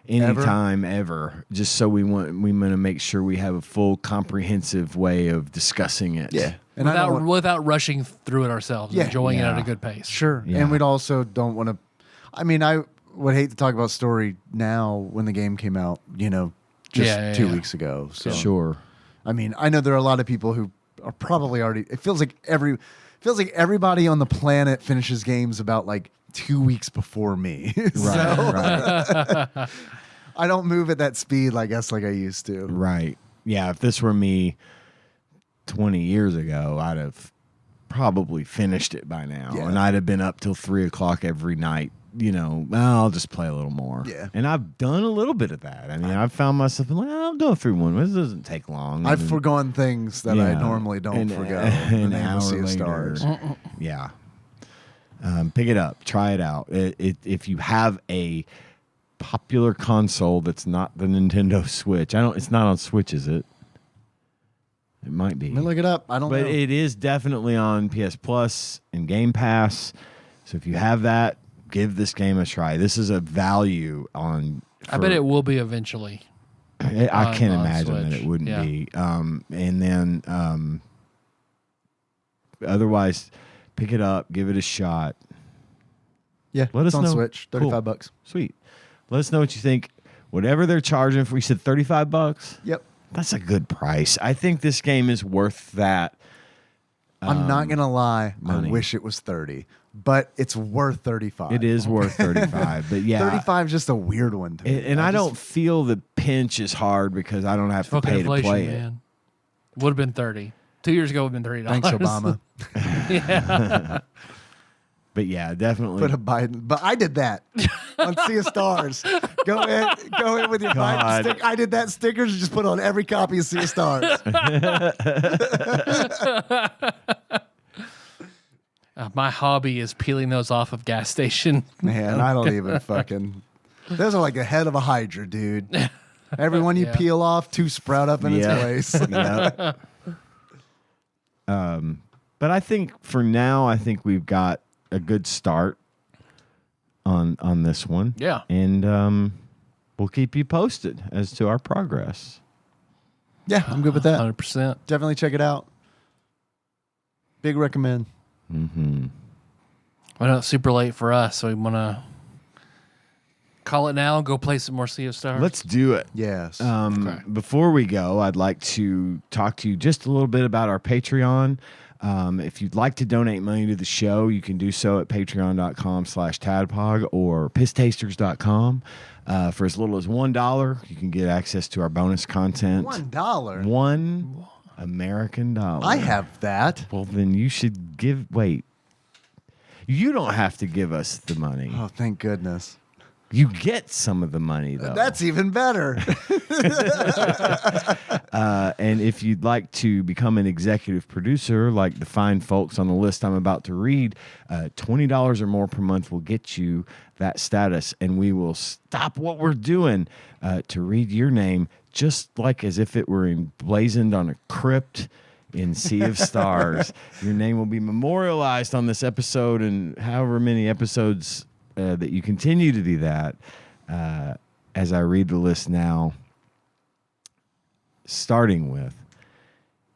anytime ever. Just so we want to make sure we have a full comprehensive way of discussing it. Yeah. And without rushing through it ourselves, enjoying it at a good pace. Sure. Yeah. And we'd also don't want to. I mean, I would hate to talk about story now when the game came out, just 2 weeks ago. So Sure. I mean, I know there are a lot of people who are probably already. It feels like everybody on the planet finishes games about like 2 weeks before me. Right. I don't move at that speed, I guess, like I used to. Right. Yeah, if this were me 20 years ago, I'd have probably finished it by now. Yeah. And I'd have been up till 3 o'clock every night. I'll just play a little more. Yeah. And I've done a little bit of that. I mean, I've found myself like, I'll go through one. This doesn't take long. I've forgone things that I normally don't forget. An The hour Sea of later. Stars. Yeah. Pick it up. Try it out. If you have a popular console that's not the Nintendo Switch, it's not on Switch, is it? It might be. Let me look it up. I don't know. But it is definitely on PS Plus and Game Pass. So if you have that, give this game a try. This is a value on. I bet it will be eventually. I can't imagine Switch. that it wouldn't be. And then otherwise, pick it up, give it a shot. Yeah, Let us it's on know. Switch. Cool. $35. Sweet. Let us know what you think. Whatever they're charging for, you said $35. Yep. That's a good price. I think this game is worth that. I'm not gonna lie. money. I wish it was 30, but it's worth 35. It is worth 35, but yeah, 35 is just a weird one to me. And I don't feel the pinch is hard because I don't have to Fucking pay inflation, to play it. man. Would have been 30. 2 years ago, it would have been $30. Thanks, Obama. Yeah. But yeah, definitely. Put a Biden. But I did that on Sea of Stars. Go in with your God. Biden stick. I did that stickers. Just put on every copy of Sea of Stars. My hobby is peeling those off of gas station. Man, I don't even fucking. Those are like the head of a Hydra, dude. Every one you Yeah. peel off, two sprout up in Yeah. its place. Yep. But I think for now, I think we've got a good start on this one. Yeah. And we'll keep you posted as to our progress. Yeah, I'm good with that. 100%. Definitely check it out. Big recommend. Mm-hmm. I know it's super late for us, so we want to call it now and go play some more Sea of Stars. Let's do it. Yes. Okay. Before we go, I'd like to talk to you just a little bit about our Patreon. If you'd like to donate money to the show, you can do so at patreon.com/tadpog or pisstasters.com. For as little as $1, you can get access to our bonus content. $1. $1 American dollar. I have that. Well, then you should wait. You don't have to give us the money. Oh, thank goodness. You get some of the money, though. That's even better. And if you'd like to become an executive producer, like the fine folks on the list I'm about to read, $20 or more per month will get you that status, and we will stop what we're doing to read your name, just like as if it were emblazoned on a crypt in Sea of Stars. Your name will be memorialized on this episode, and however many episodes that you continue to do that. As I read the list now, starting with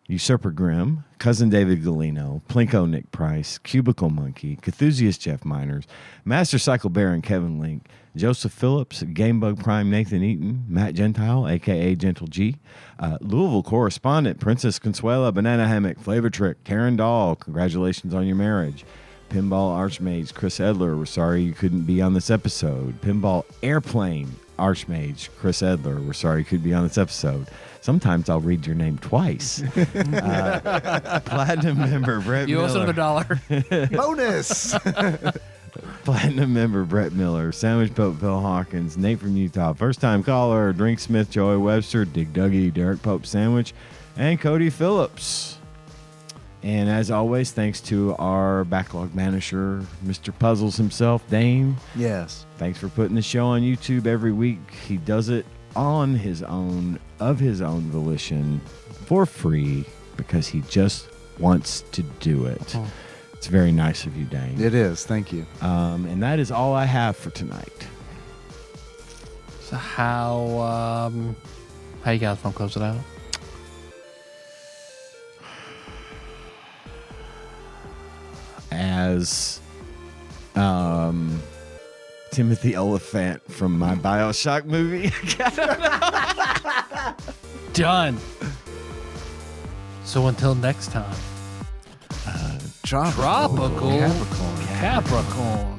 Usurper Grimm, Cousin David Galino, Plinko Nick Price, Cubicle Monkey, Cthusiast Jeff Miners, Master Cycle Baron Kevin Link, Joseph Phillips, Gamebug Prime Nathan Eaton, Matt Gentile, a.k.a. Gentle G, Louisville Correspondent Princess Consuela, Banana Hammock, Flavor Trick, Karen Dahl, congratulations on your marriage. Pinball Archmage Chris Edler, we're sorry you couldn't be on this episode. Pinball Airplane Archmage Chris Edler, we're sorry you couldn't be on this episode. Sometimes I'll read your name twice. Platinum member Brett You owe us Miller. another $1. Bonus. Platinum member Brett Miller, Sandwich Pope Bill Hawkins, Nate from Utah, first time caller Drink Smith, Joey Webster, Dig Dougie, Derek Pope Sandwich, and Cody Phillips. And as always, thanks to our backlog manager, Mr. Puzzles himself, Dane. Yes. Thanks for putting the show on YouTube every week. He does it on his own, of his own volition, for free, because he just wants to do it. It's very nice of you, Dane. It is. Thank you. And that is all I have for tonight. So how you guys want to close it out? As Timothy Oliphant from my BioShock movie. Done. So until next time, tropical Capricorn.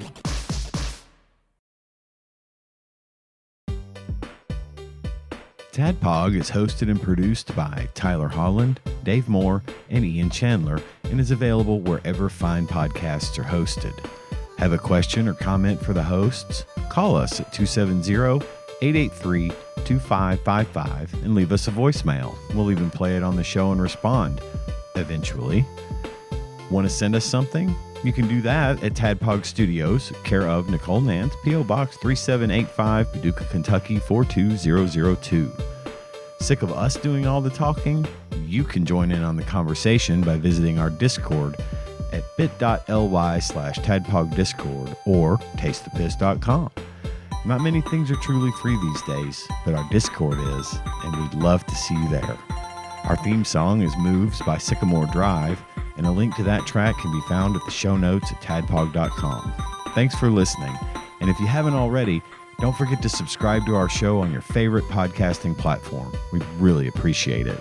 TADPOG is hosted and produced by Tyler Holland, Dave Moore, and Ian Chandler, and is available wherever fine podcasts are hosted. Have a question or comment for the hosts? Call us at 270-883-2555 and leave us a voicemail. We'll even play it on the show and respond eventually. Want to send us something? You can do that at TADPOG Studios, care of Nicole Nance, P.O. Box 3785, Paducah, Kentucky 42002. Sick of us doing all the talking? You can join in on the conversation by visiting our Discord at bit.ly/TADPOG Discord or tastethepiss.com. Not many things are truly free these days, but our Discord is, and we'd love to see you there. Our theme song is Moves by Sycamore Drive, and a link to that track can be found at the show notes at tadpog.com. Thanks for listening, and if you haven't already, don't forget to subscribe to our show on your favorite podcasting platform. We'd really appreciate it.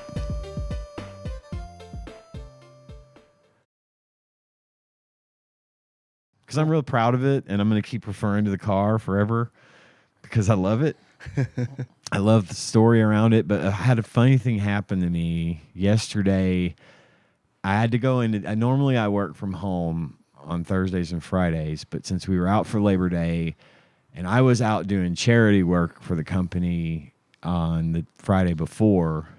Because I'm real proud of it, and I'm going to keep referring to the car forever because I love it. I love the story around it, but I had a funny thing happen to me yesterday. I had to go in. Normally I work from home on Thursdays and Fridays, but since we were out for Labor Day and I was out doing charity work for the company on the Friday before,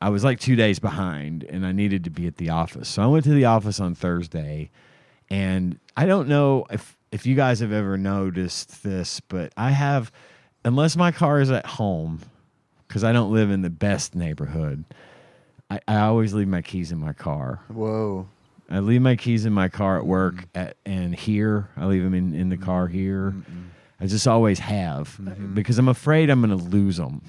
I was like 2 days behind and I needed to be at the office. So I went to the office on Thursday, and I don't know if you guys have ever noticed this, but I have, unless my car is at home, because I don't live in the best neighborhood, I always leave my keys in my car. Whoa. I leave my keys in my car at work and here. I leave them in the car here. I just always have because I'm afraid I'm going to lose them.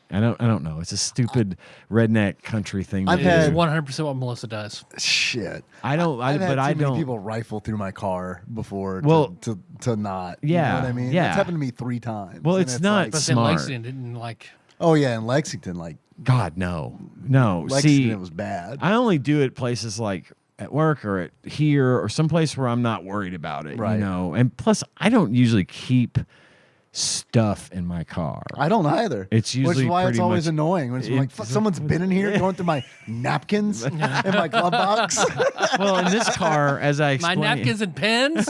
I don't know. It's a stupid redneck country thing. I've It had- is 100% what Melissa does. Shit. I don't. I've had I too don't. many people rifle through my car before. Well, to not. yeah, You know what I mean? yeah. It's happened to me 3 times. Well, and it's not like, But then smart. Lexington didn't like. oh yeah, in Lexington, like God, no. Lexington, See, it was bad. I only do it places like at work or at here or someplace where I'm not worried about it. Right. You know, and plus I don't usually keep stuff in my car. I don't either. It's which usually is why it's pretty always much- annoying when it's like it's- someone's been in here going through my napkins in my glove box. Well, in this car, as I My explained, napkins and pens?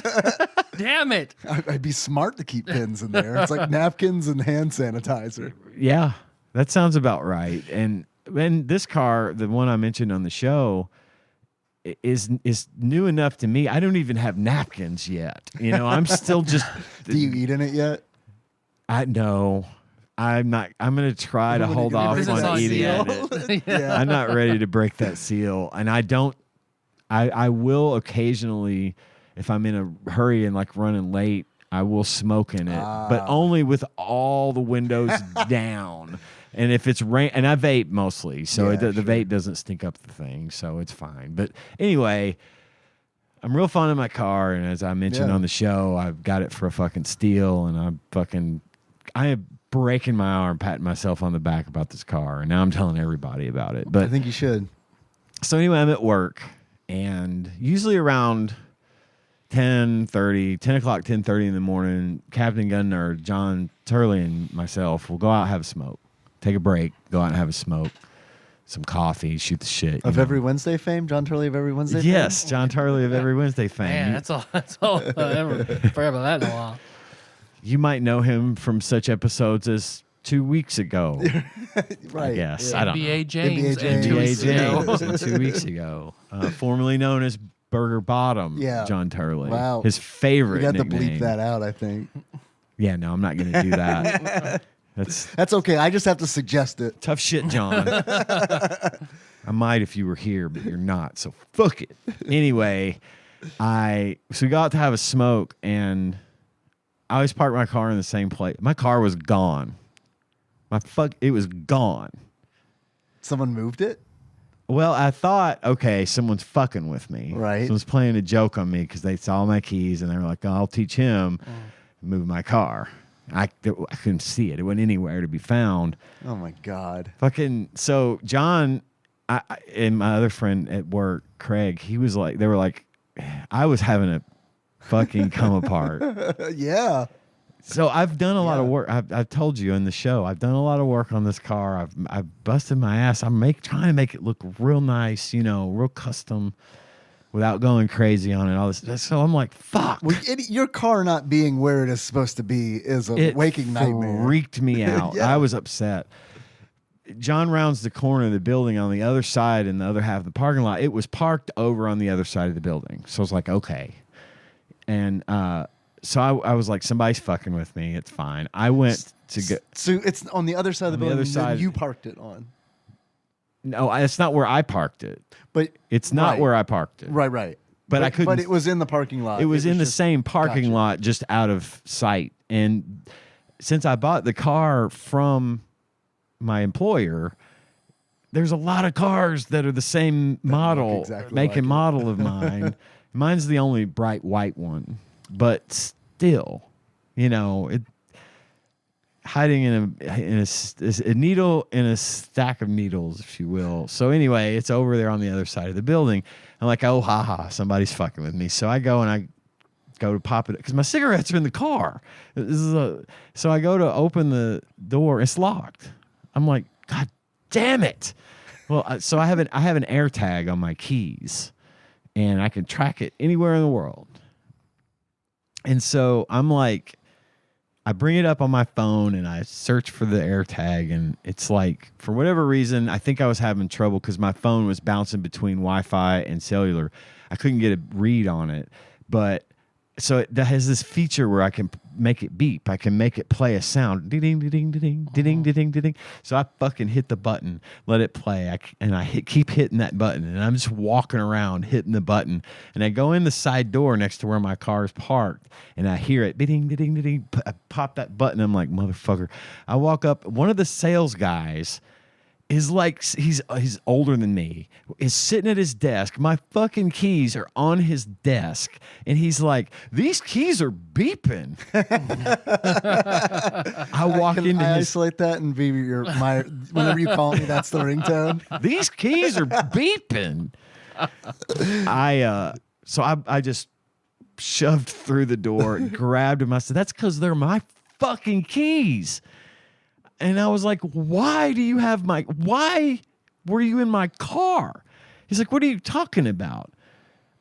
Damn it. I'd be smart to keep pins in there. It's like napkins and hand sanitizer. Yeah, that sounds about right. And this car, the one I mentioned on the show, is new enough to me. I don't even have napkins yet. You know, I'm still just. Do you eat in it yet? I know. I'm not. I'm going to try to When hold you get off rid of Business on on eating seal. it. Yeah. I'm not ready to break that seal, and I don't. I will occasionally, if I'm in a hurry and like running late, I will smoke in it, but only with all the windows down. And if it's rain, and I vape mostly, so Yeah, the vape doesn't stink up the thing, so it's fine. But anyway, I'm real fond of my car, and as I mentioned Yeah. on the show, I've got it for a fucking steal, and I am breaking my arm, patting myself on the back about this car, and now I'm telling everybody about it. I But think you should. so anyway, I'm at work, and usually around 10 o'clock, 10:30 in the morning, Captain Gun Nerd, John Turley, and myself will go out and have a smoke. Take a break, go out and have a smoke, some coffee, shoot the shit. Of you know. Every Wednesday fame, John Turley of Every Wednesday fame? Yes, John Turley of Every Wednesday fame. Man, You- that's all I ever forgot about that in a while. You might know him from such episodes as 2 weeks ago, Right. I guess. yeah. I don't know. NBA James NBA and 2 NBA weeks ago. James and 2 weeks ago. Formerly known as Burger Bottom, Yeah. John Turley. Wow. His favorite We got to nickname. bleep that out, I think. Yeah, no, I'm not going to do that. That's okay. I just have to suggest it. Tough shit, John. I might if you were here, but you're not. So fuck it. Anyway, so we got out to have a smoke, and I always park my car in the same place. My car was gone. It was gone. Someone moved it? Well, I thought, okay, someone's fucking with me. Right. Someone's playing a joke on me because they saw my keys and they were like, oh, I'll teach him to move my car. I couldn't see it. It wasn't anywhere to be found. Oh, my God. So John and my other friend at work, Craig, they were like, I was having a fucking come apart. Yeah. So I've done a lot of work. I've told you in the show, I've done a lot of work on this car. I've busted my ass. I'm trying to make it look real nice, real custom, without going crazy on it. All this. So I'm like, fuck. Well, your car not being where it is supposed to be is a waking nightmare. It freaked me out. Yeah. I was upset. John rounds the corner of the building on the other side, in the other half of the parking lot. It was parked over on the other side of the building. So I was like, okay. And so I was like, somebody's fucking with me. It's fine. I went to go. So it's on the other side of the building that you parked it on. No, it's not where I parked it. But it's not where I parked it. Right. But I couldn't. But it was in the parking lot. It was in the same parking lot, just out of sight. And since I bought the car from my employer, there's a lot of cars that are the same model, make and model of mine. Mine's the only bright white one, but still, hiding in a needle in a stack of needles, if you will. So anyway, it's over there on the other side of the building. I'm like, oh, somebody's fucking with me. So I go to pop it because my cigarettes are in the car. So I go to open the door. It's locked. I'm like, God damn it. Well, so I have an air tag on my keys, and I can track it anywhere in the world. And so I'm like, I bring it up on my phone and I search for the air tag, and it's like, for whatever reason, I think I was having trouble because my phone was bouncing between Wi-Fi and cellular. I couldn't get a read on it, but so it has this feature where I can make it beep. I can make it play a sound. Ding, ding, ding, ding, ding, ding, ding, ding. So I fucking hit the button, let it play. Keep hitting that button. And I'm just walking around hitting the button. And I go in the side door next to where my car is parked. And I hear it. Ding, ding, ding, ding. I pop that button. I'm like, motherfucker. I walk up. One of the sales guys is like, he's older than me, is sitting at his desk. My fucking keys are on his desk. And he's like, these keys are beeping. I walk into his... isolate that and be whenever you call me, that's the ringtone. These keys are beeping. So I just shoved through the door and grabbed him. I said, that's because they're my fucking keys. And I was like, why were you in my car? He's like, what are you talking about?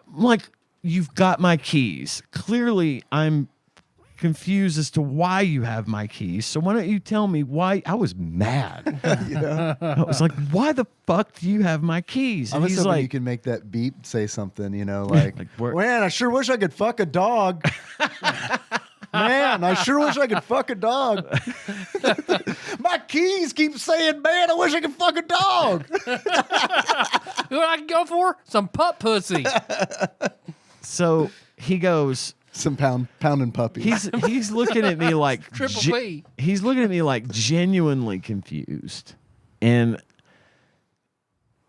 I'm like, you've got my keys. Clearly, I'm confused as to why you have my keys. So why don't you tell me why? I was mad. Yeah. I was like, why the fuck do you have my keys? And he's hoping like, you can make that beep say something, like man, I sure wish I could fuck a dog. Man, I sure wish I could fuck a dog. My keys keep saying, man, I wish I could fuck a dog. You know what I can go for? Some pup pussy. So he goes, some pounding puppy. He's looking at me like Triple P. He's looking at me like genuinely confused. And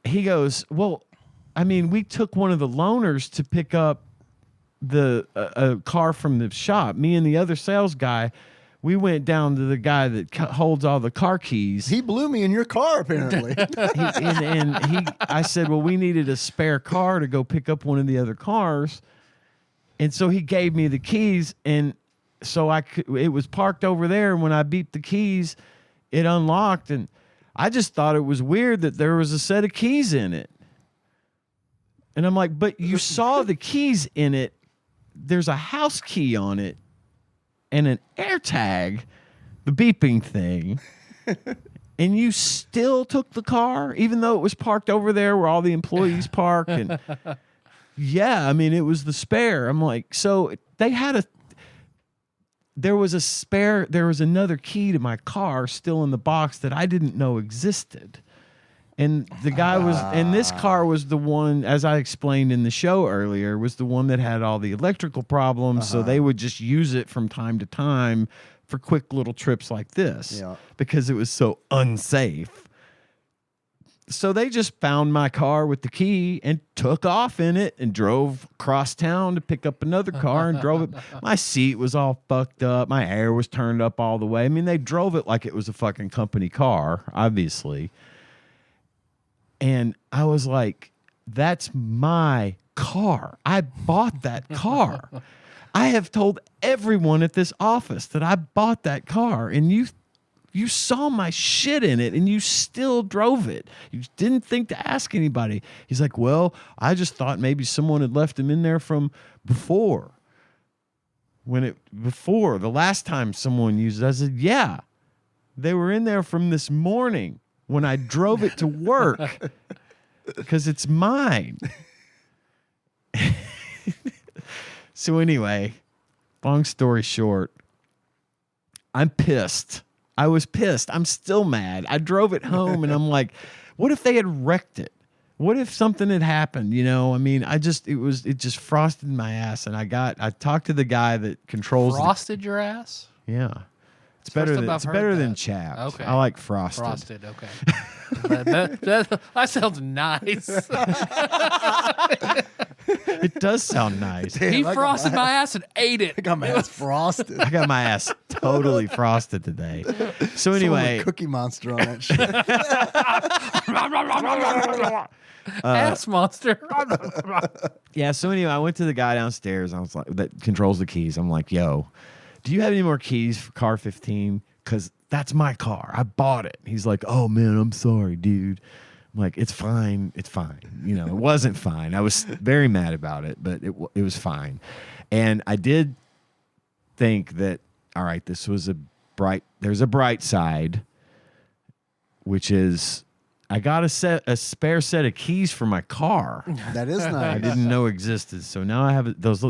he goes, well, I mean, we took one of the loaners to pick up a car from the shop. Me and the other sales guy, we went down to the guy that holds all the car keys. He blew me in your car, apparently. I said, well, we needed a spare car to go pick up one of the other cars. And so he gave me the keys, and so it was parked over there. And when I beeped the keys, it unlocked, and I just thought it was weird that there was a set of keys in it. And I'm like, but you saw the keys in it. There's a house key on it and an air tag, the beeping thing. And you still took the car, even though it was parked over there where all the employees park. And yeah, I mean, it was the spare. I'm like, so they had there was another key to my car still in the box that I didn't know existed. And the guy and this car was the one, as I explained in the show earlier, was the one that had all the electrical problems. So they would just use it from time to time for quick little trips like this because it was so unsafe. So they just found my car with the key and took off in it and drove across town to pick up another car and drove it. My seat was all fucked up. My air was turned up all the way. I mean, they drove it like it was a fucking company car, obviously. And I was like, that's my car. I bought that car. I have told everyone at this office that I bought that car, and you saw my shit in it and you still drove it. You didn't think to ask anybody. He's like, well, I just thought maybe someone had left him in there from before. Before the last time someone used it, I said, yeah, they were in there from this morning when I drove it to work because it's mine. So anyway, long story short, I'm pissed. I was pissed. I'm still mad. I drove it home and I'm like, what if they had wrecked it? What if something had happened? You know, I mean, it just frosted my ass. And I talked to the guy that controls Frosted your ass? Yeah. It's better than chapped. Okay. I like frosted. Frosted, okay. that sounds nice. It does sound nice. He frosted my ass and ate it. I got my ass frosted. I got my ass totally frosted today. So Someone anyway, with Cookie Monster on that shit. Ass monster. yeah. So anyway, I went to the guy downstairs. I was like, that controls the keys. I'm like, yo, do you have any more keys for car 15? Because that's my car. I bought it. He's like, oh man, I'm sorry, dude. I'm like, it's fine. It's fine. You know, it wasn't fine. I was very mad about it, but it was fine. And I did think that, all right, there's a bright side, which is I got a spare set of keys for my car. That is nice. I didn't know existed. So now I have those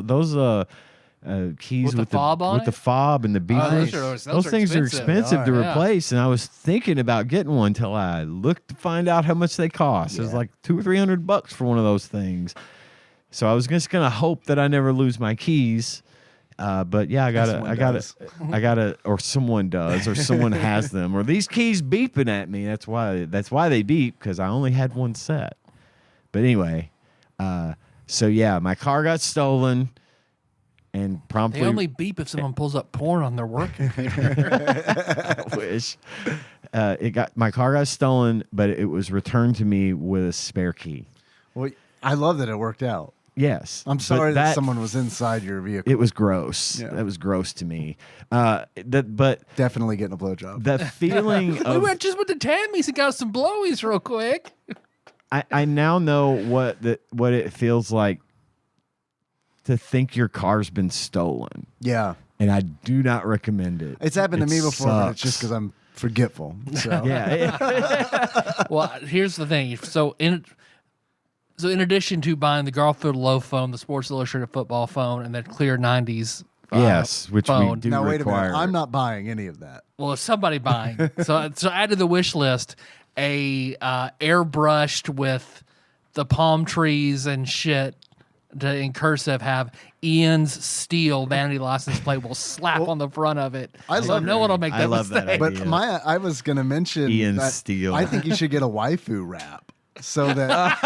keys With the fob on with it? the fob and the beep. Those are things are expensive to Yeah. replace, and I was thinking about getting one till I looked to find out how much they cost. It was like $200 or $300 for one of those things. So I was just gonna hope that I never lose my keys. But yeah, I gotta, or someone does, or someone has them, or these keys beeping at me. That's why they beep, because I only had one set. But anyway, so yeah, my car got stolen. And promptly, They only beep if someone pulls up porn on their work computer. I wish. My car got stolen, but it was returned to me with a spare key. Well, I love that it worked out. Yes, I'm sorry that someone was inside your vehicle. It was gross. Yeah. That was gross to me. But Definitely getting a blowjob. the feeling of just went to Tammy's and got some blowies real quick. I now know what it feels like to think your car's been stolen, Yeah. and I do not recommend it. It's happened to me before, but it's sucks. just because I'm forgetful. So. Yeah. Well, here's the thing. So in addition to buying the Garfield Low phone, the Sports Illustrated football phone, and that clear 90s Yes, which we phone. do Now, wait a require. minute. I'm not buying any of that. Well, if somebody buying. so add to the wish list a airbrushed with the palm trees and shit in cursive have Ian's Steel vanity license plate will slap on the front of it. I so love no that. one will make I that love that mistake. idea. But I was going to mention Ian that Steele. I think you should get a waifu wrap so that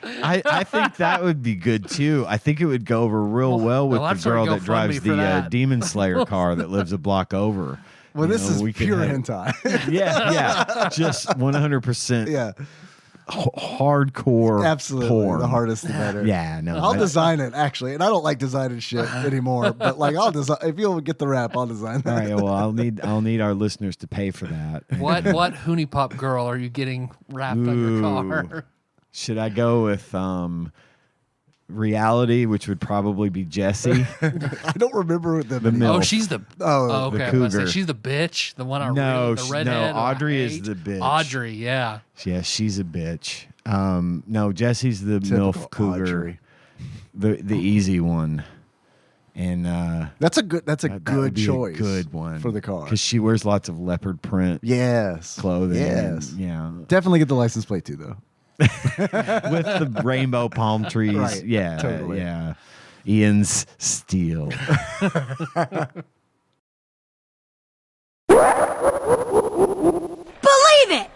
I think that would be good too. I think it would go over real well with they'll have the to girl go that fund me drives for the that. Demon Slayer car that lives a block over. well, You this know, is we could pure have- hentai. Yeah, just 100% Yeah, hardcore absolutely. porn. The hardest, the better. Yeah, no. I'll design it actually, and I don't like designing shit anymore. But like, I'll design. If you'll get the wrap, I'll design All that. right, well, I'll need our listeners to pay for that. what Hoonie Pop girl are you getting wrapped on your car? Should I go with reality, which would probably be Jessie? I don't remember the MILF. Oh, she's the Oh, okay. the I was gonna say, cougar. she's the bitch, the one I No, really, the redhead. Audrey I is hate. the bitch. Audrey, yeah. Yeah, she's a bitch. No, Jessie's the typical MILF cougar. Audrey. The easy one. And That's a good that good would be choice. a good one for the car. because she wears lots of leopard print Yes. clothing. Yes. and, yeah, Definitely get the license plate too, though. with the rainbow palm trees. Right. Yeah, Totally. yeah. Ian's steel. Believe it!